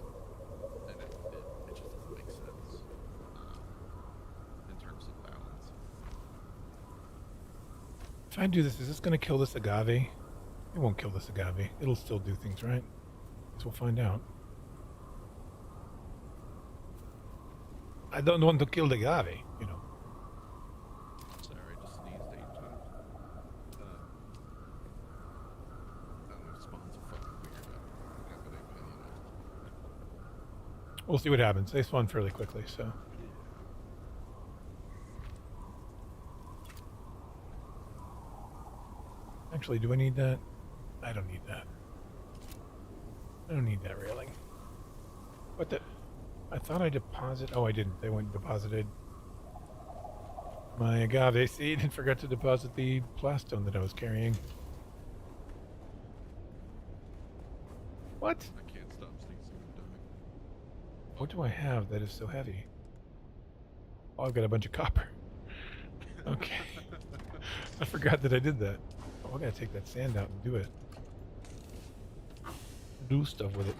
And it just doesn't make sense in terms of balance. If I do this, is this going to kill this agave? It won't kill this agave. It'll still do things, right? So we'll find out. I don't want to kill the agave, you know. Sorry, I just sneezed 8 times. That spawn's a fucking weirdo. I don't have any opinion on it. We'll see what happens. They spawn fairly quickly, so. Actually, do I need that? I don't need that. I don't need that railing. What the? I thought I deposit. Oh, I didn't. They went and deposited my agave seed and forgot to deposit the plastone that I was carrying. What? I can't stop sneezing and dying. What do I have that is so heavy? Oh, I've got a bunch of copper. Okay. I forgot that I did that. Oh, I gotta take that sand out and do it. Do stuff with it.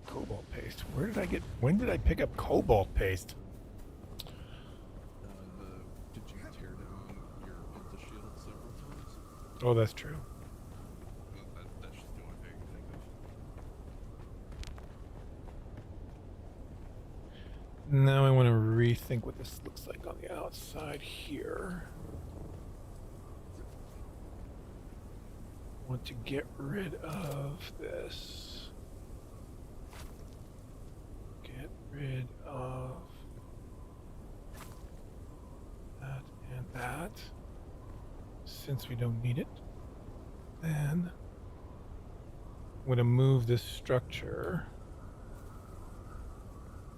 Cobalt paste. Where did I get... When did I pick up cobalt paste? Did you tear down your Penta shield several times? Oh, that's true. That's just the only thing I can think of. Now I want to rethink what this looks like on the outside here. Want to get rid of this. Get rid of that and that. Since we don't need it, then I'm going to move this structure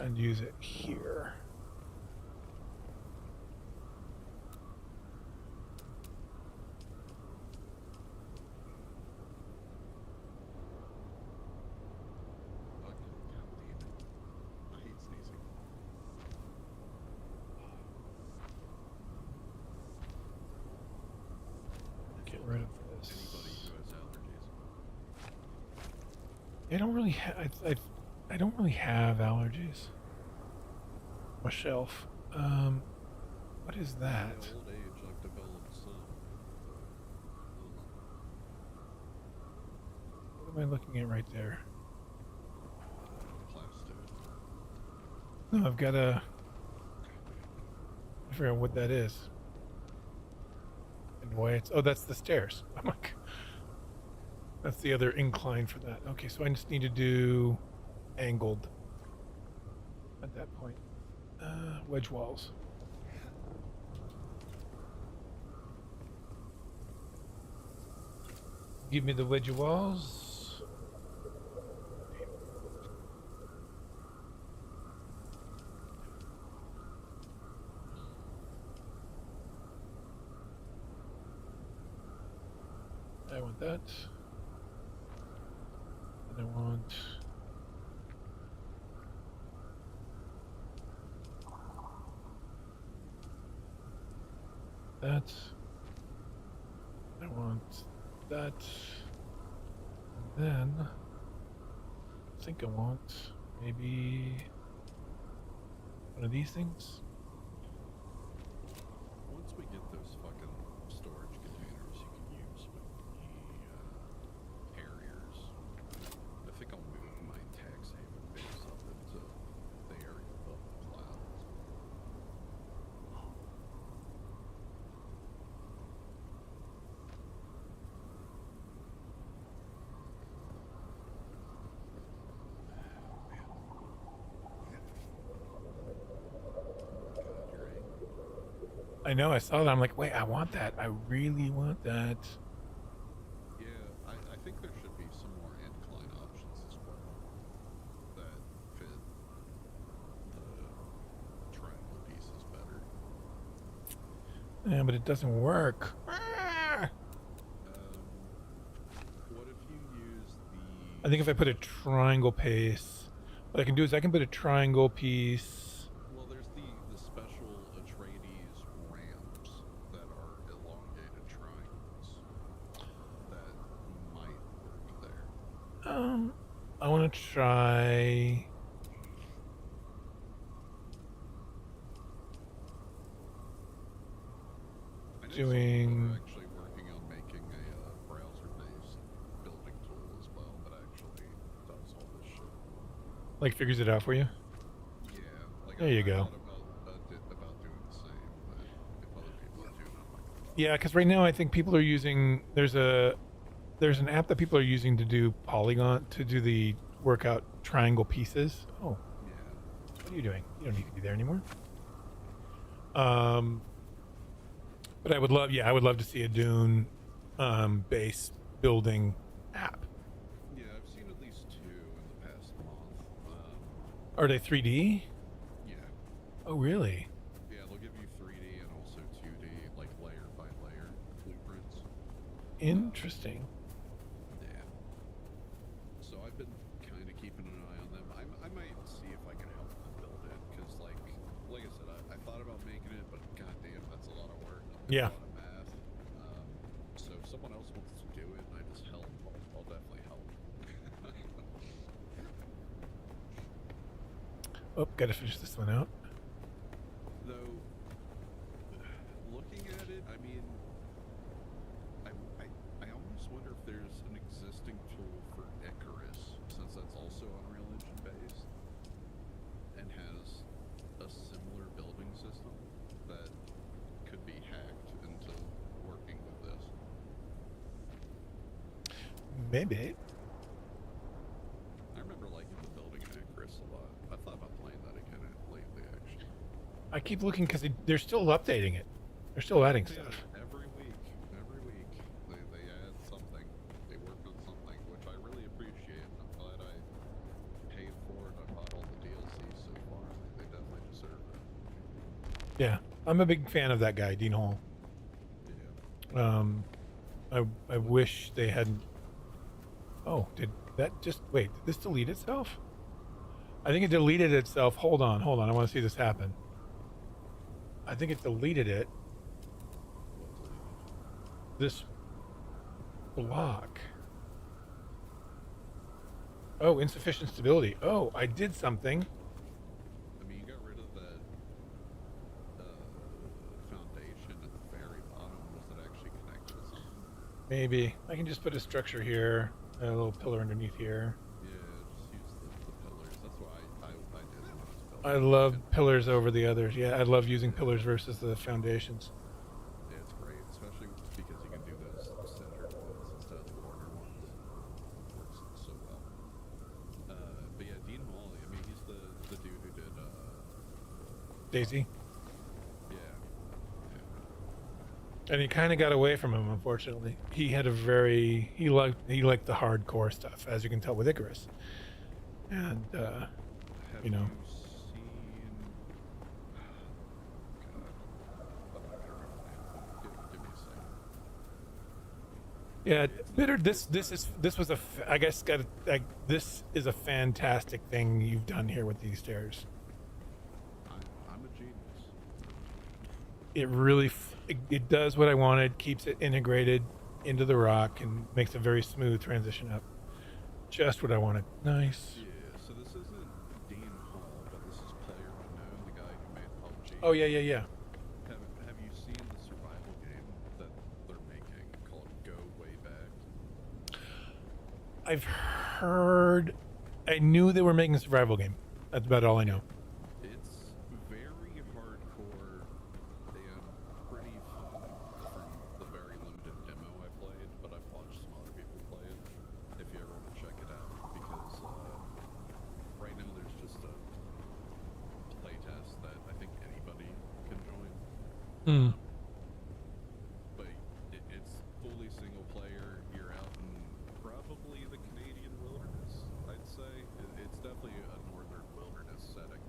and use it here. I don't really I don't really have allergies. My shelf. What is that? At old age, I've developed some. What am I looking at right there? Plastic. No, I've got a. I forgot what that is. And why it's. Oh, that's the stairs. I'm like. That's the other incline for that. Okay, so I just need to do angled at that point. Wedge walls. Give me the wedge walls. I want that. And I want that. I want that. And then I think I want maybe one of these things. Once we get those fucking storage containers you can use with the carriers, I think I'll move my tax haven base up into the area above the clouds. God, you're angry. I know, I saw that. I'm like, wait, I want that. I really want that. Yeah, I think there should be some more incline options as well that fit the triangle pieces better. Yeah, but it doesn't work. What if you use I think if I put a triangle piece, what I can do is I can put a triangle piece. well, there's the special Atreides ramps that are elongated triangles that might work there. I want to try. I know Doing- some people are actually working on making a browser-based building tool as well that actually does all this shit. Like figures it out for you. Yeah, like There you I go. thought about doing the same, but if other people are doing it, I'm not gonna bother. Yeah, because right now I think people are using. There's an app that people are using to do polygon to do the workout triangle pieces. Oh, Yeah. what are you doing? You don't need to be there anymore. But I would love to see a Dune base building app. Yeah, I've seen at least 2 in the past month. Are they 3D? Yeah. Oh, really? Yeah, they'll give you 3D and also 2D, like layer by layer blueprints. Interesting. Yeah. So I've been kind of keeping an eye on them. I might see if I can help them build it, because like I said, I thought about making it, but goddamn, that's a lot of work. Yeah. A lot of math. So if someone else wants to do it and I just help, I'll definitely help. Oh, gotta finish this one out. Though, looking at it, I mean, I almost wonder if there's an existing tool for Icarus, since that's also Unreal Engine based, and has a similar building system that could be hacked into working with this. Maybe. I remember liking the building in Icarus a lot. I thought about playing that again lately, actually. I keep looking because they're still updating it. They're still adding Yeah, stuff. every week, they add something. They work on something, which I really appreciate. I'm glad I paid for it. I bought all the DLC so far. They definitely deserve it. Yeah, I'm a big fan of that guy, Dean Hall. Yeah. I wish they hadn't. Oh, did that just wait? Did this delete itself? I think it deleted itself. Hold on. I want to see this happen. I think it deleted it. This block. Oh, insufficient stability. Oh, I did something. I mean, you got rid of that foundation at the very bottom. Was it actually connected to something? Maybe. I can just put a structure here, a little pillar underneath here. Yeah, just use the pillars. That's what I did when I was building. I love pillars over the others. Yeah, I love using pillars versus the foundations. Yeah, it's great, especially because you can do those centered ones instead of the corner ones. Works so well. But yeah, Dean Hawley. I mean, he's the dude who did. Daisy. Yeah. And he kind of got away from him, unfortunately. He had a very he liked the hardcore stuff, as you can tell with Icarus. And Have you know, seen? God, I don't remember the name. Give me a second. yeah, bitter. This was I guess this is a fantastic thing you've done here with these stairs. I'm a genius. It really it does what I wanted, keeps it integrated into the rock, and makes a very smooth transition up. Just what I wanted. Nice. Yeah. So this isn't Dean Hall, but this is Player Unknown, the guy who made PUBG. Oh yeah. Have you seen the survival game that they're making called Go Way Back? I've heard. I knew they were making a survival game. That's about all I know. It's very hardcore and pretty fun from the very limited demo I played, but I've watched some other people play it. If you ever want to check it out, because right now there's just a playtest that I think anybody can join. Hmm. But it's fully single player. You're out in probably the Canadian wilderness, I'd say. It's definitely a northern wilderness setting.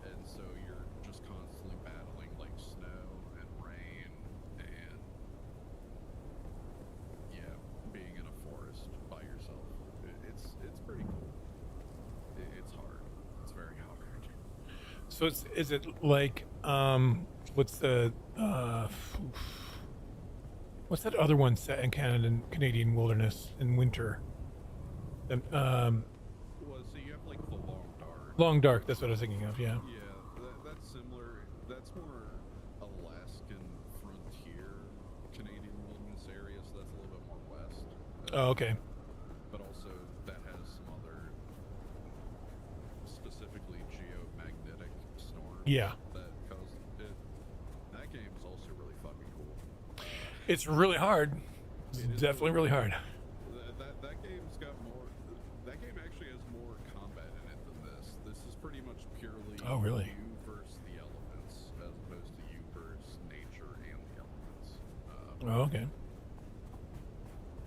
And so you're just constantly battling like snow and rain and, yeah, being in a forest by yourself. It's pretty cool. It's hard. It's very hard. So is it like what's the what's that other one set in Canadian wilderness in winter? And Well, so you have like the Long Dark. Long Dark. That's what I was thinking of. Yeah. Yeah, that's similar. That's more Alaskan frontier Canadian wilderness area, so that's a little bit more west. Oh, okay. But also that has some other specifically geomagnetic storms. Yeah. That cause it. That game is also really fucking cool. It's really hard. It's It is definitely really hard. That game's got more. That game actually has more combat in it than this. This is pretty much purely Oh, really? you versus the elements, as opposed to you versus nature and the elements. Oh, okay.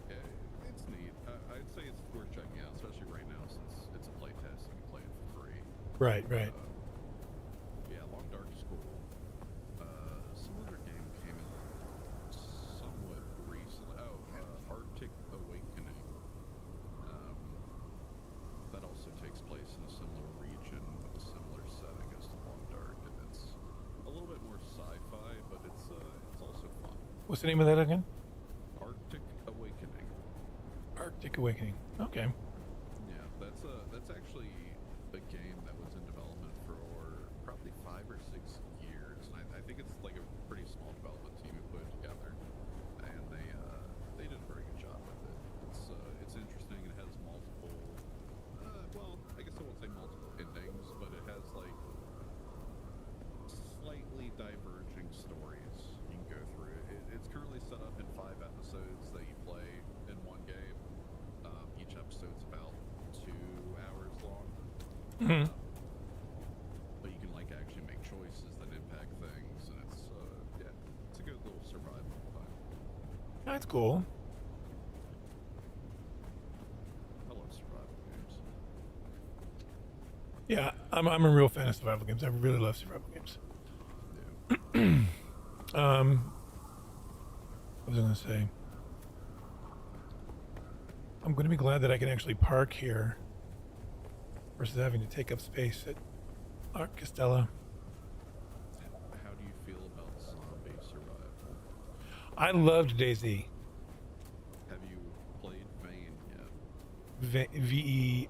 Yeah, it's neat. I'd say it's worth checking out, especially right now since it's a playtest and you play it for free. Right. Right. Yeah, Long Dark is cool. Some other game came in somewhat recently. Oh, Arctic Awakening. That also takes place in a similar region with a similar setting as to Long Dark, and it's a little bit more sci-fi, but it's also fun. What's the name of that again? Arctic Awakening. Arctic Awakening. Okay. Yeah, that's actually a game that was in development for probably 5 or 6 years, and I think it's like a pretty small development team who put it together, and they did a very good job with it. It's interesting. It has multiple. Well, I guess I won't say multiple endings, but it has like slightly diverging stories you can go through. It's currently set up in 5 episodes that you play in one game. Each episode's about 2 hours long. Hmm. But you can like actually make choices that impact things, and it's a good little survival time. That's cool. I love survival games. Yeah, I'm a real fan of survival games. I really love survival games. Yeah. What was I gonna say? I'm gonna be glad that I can actually park here versus having to take up space at Art Castella. How do you feel about zombie survival? I loved DayZ. Have you played Vane yet? VEIN? VEIN,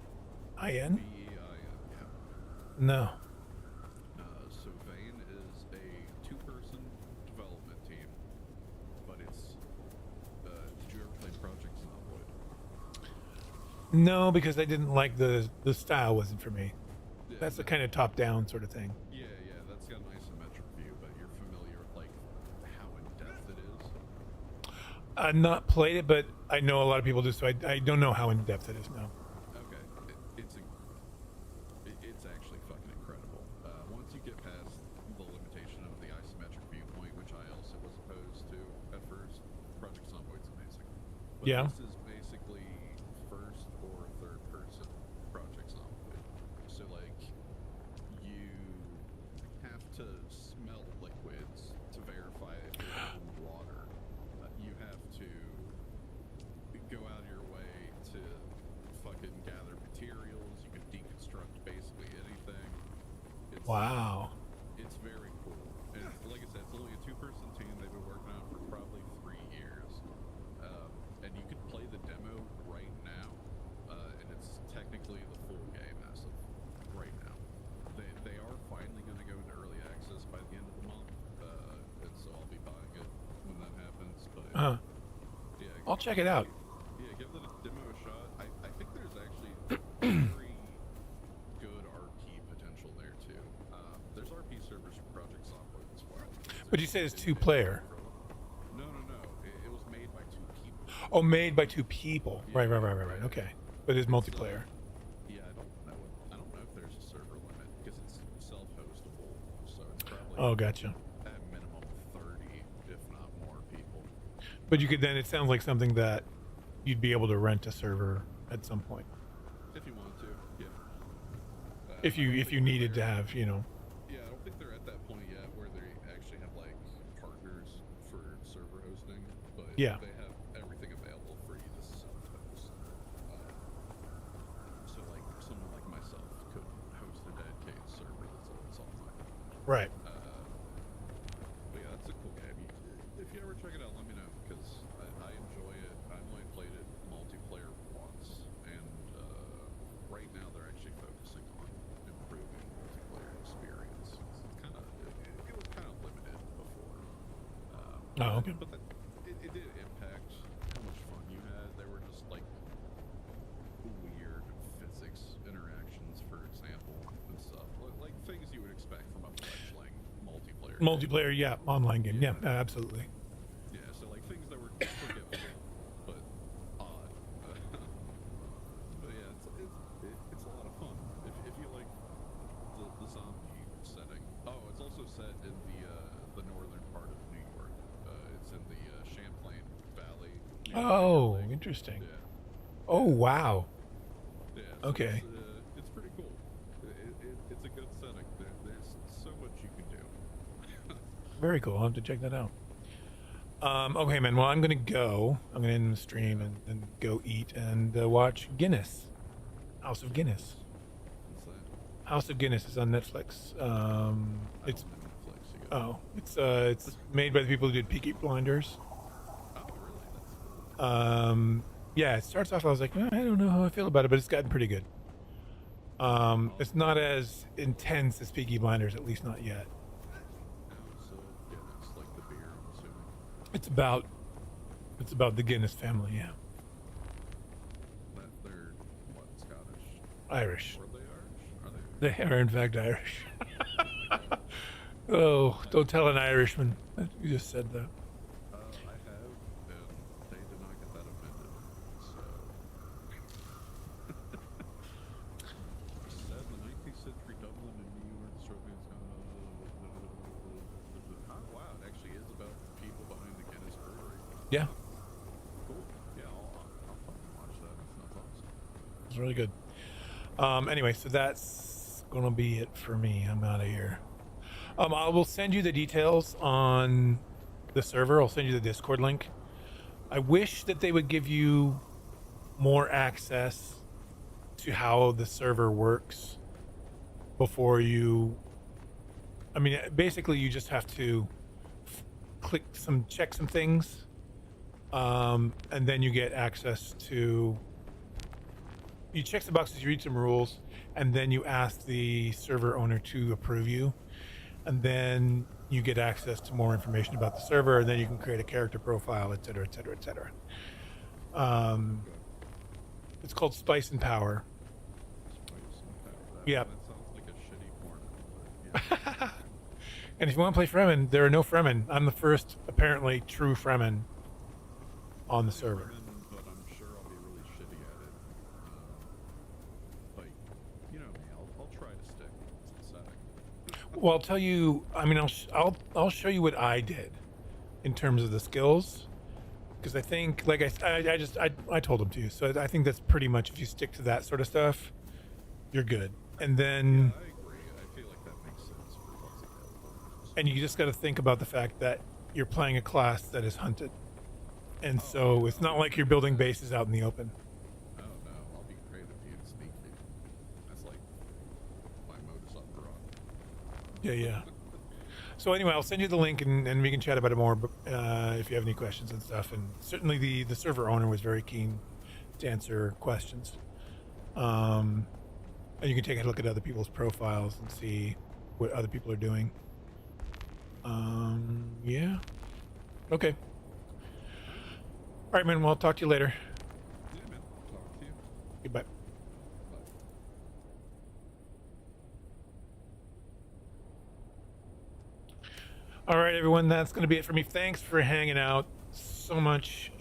yeah. No. So Vane is a two-person development team, but it's. Did you ever play Project Zomboid? No, because I didn't like the style wasn't for me. Yeah, That's the kind of top-down sort of thing. Yeah, that's got an isometric view, but you're familiar with like how in depth it is. I've not played it, but I know a lot of people do, so I don't know how in depth it is. No. Okay, it's actually fucking incredible. Once you get past the limitation of the isometric viewpoint, which I also was opposed to at first, Project Zomboid's amazing. But Yeah. this is basically first or third person Project Zomboid. So like you have to smell liquids to verify if they're in water. You have to go out of your way to fucking gather materials. You can deconstruct basically anything. Wow. It's very cool. And like I said, it's only a two-person team. They've been working on it for probably 3 years. And you can play the demo right now. And it's technically the full game as of right now. They are finally going to go into early access by the end of the month. And so I'll be buying it when that happens. But yeah, I'll check it out. yeah, give the demo a shot. I think there's actually very good RP potential there too. There's RP servers for Project Zomboid as well. But you said it's 2-player. No. It was made by 2 people. Oh, made by 2 people. Right. Okay. But it's multiplayer. Yeah, I don't know. I don't know if there's a server limit because it's self-hostable. So it's probably Oh, gotcha. at minimum 30, if not more people. But you could then, it sounds like something that you'd be able to rent a server at some point. If you want to, yeah. If you needed to have, Yeah, I don't think they're at that point yet where they actually have like partners for server hosting, but Yeah. they have everything available for you to self-host. So like someone like myself could host a dedicated server that's always online. right. But yeah, that's a cool game. If you ever check it out, let me know because I enjoy it. I've only played it multiplayer once, and right now they're actually focusing on improving multiplayer experience. It was kind of limited before. Oh, okay. But it did impact how much fun you had. There were just like weird physics interactions, for example, and stuff like things you would expect from a fledgling multiplayer. Multiplayer, yeah. Online game. Yeah, absolutely. Yeah, so like things that were forgivable, but odd. But yeah, it's a lot of fun if you like the zombie setting. Oh, it's also set in the northern part of New York. It's in the Champlain Valley. Oh, Lake. interesting. Yeah. Oh, wow. Yeah. So Okay. It's pretty cool. It's a good setting. There's so much you can do. Very cool. I'll have to check that out. Okay, man. Well, I'm going to go. I'm going to end the stream and go eat and watch Guinness. House of Guinness. What's that? House of Guinness is on Netflix. It's I don't have Netflix. You go. it's made by the people who did Peaky Blinders. Oh, really? That's cool. Yeah, it starts off. I was like, I don't know how I feel about it, but it's gotten pretty good. It's not as intense as Peaky Blinders, at least not yet. So Guinness, like the beer, I'm assuming. It's about the Guinness family. Yeah, They're what, Scottish? Irish. Or are they Irish? Are they? They are in fact Irish. Oh, don't tell an Irishman that you just said that. I have, and they did not get that offended. So, set in the 19th century Dublin and New York, struggling. Oh wow, it actually is about the people behind the Guinness Brewery. Yeah, Cool. Yeah, I'll fucking watch that. That's awesome. it's really good. Anyway, so that's gonna be it for me. I'm out of here. I will send you the details on the server. I'll send you the Discord link. I wish that they would give you more access to how the server works before you. I mean, basically, you just have to check some things, and then you get access to you check the boxes, you read some rules, and then you ask the server owner to approve you, and then you get access to more information about the server, and then you can create a character profile, etc., etc., etc. It's called Spice and Power. Yeah. That sounds like a shitty porno. But yeah. And if you want to play Fremen, there are no Fremen. I'm the first, apparently, true Fremen on the server. But I'm sure I'll be really shitty at it. Like, you know me, I'll try to stick. It's pathetic. Well, I'll tell you. I mean, I'll show you what I did in terms of the skills, because I think, like I told him to. So I think that's pretty much, if you stick to that sort of stuff, you're good. And then, I agree. I feel like that makes sense for lots of characters. and you just got to think about the fact that you're playing a class that is hunted, and so it's not like you're building bases out in the open. Oh no, I'll be great if you sneak me. That's like my modus operandi. Yeah. So anyway, I'll send you the link, and we can chat about it more if you have any questions and stuff. And certainly the server owner was very keen to answer questions. And you can take a look at other people's profiles and see what other people are doing. Yeah. Okay. All right, man. Well, I'll talk to you later. Yeah, man. Talk to you. Goodbye. Bye. All right, everyone. That's going to be it for me. Thanks for hanging out so much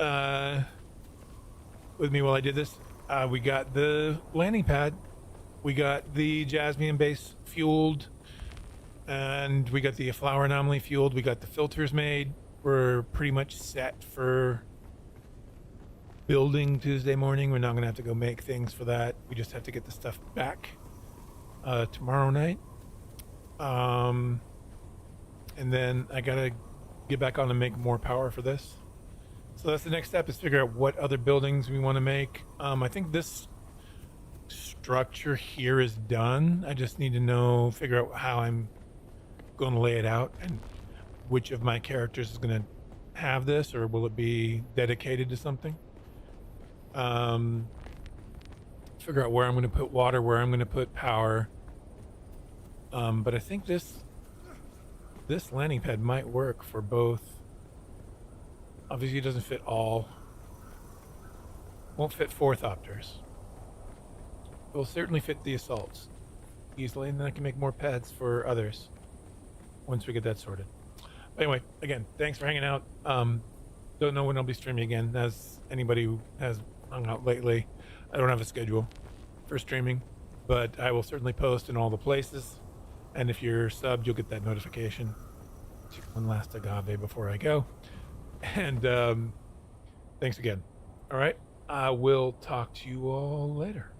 with me while I did this. We got the landing pad. We got the Jasmine base fueled, and we got the flower anomaly fueled. We got the filters made. We're pretty much set for building Tuesday morning. We're not going to have to go make things for that. We just have to get the stuff back tomorrow night. And then I got to get back on and make more power for this. So that's the next step, is figure out what other buildings we want to make. I think this structure here is done. I just need to figure out how I'm going to lay it out, and which of my characters is going to have this, or will it be dedicated to something. Figure out where I'm going to put water, where I'm going to put power. But I think this landing pad might work for both. Obviously it doesn't fit all. Won't fit 4-thopters. It will certainly fit the assaults easily, and then I can make more pads for others once we get that sorted. But anyway, again, thanks for hanging out. Don't know when I'll be streaming again. As anybody who has hung out lately, I don't have a schedule for streaming, but I will certainly post in all the places. And if you're subbed, you'll get that notification. One last agave before I go. And thanks again. All right. I will talk to you all later.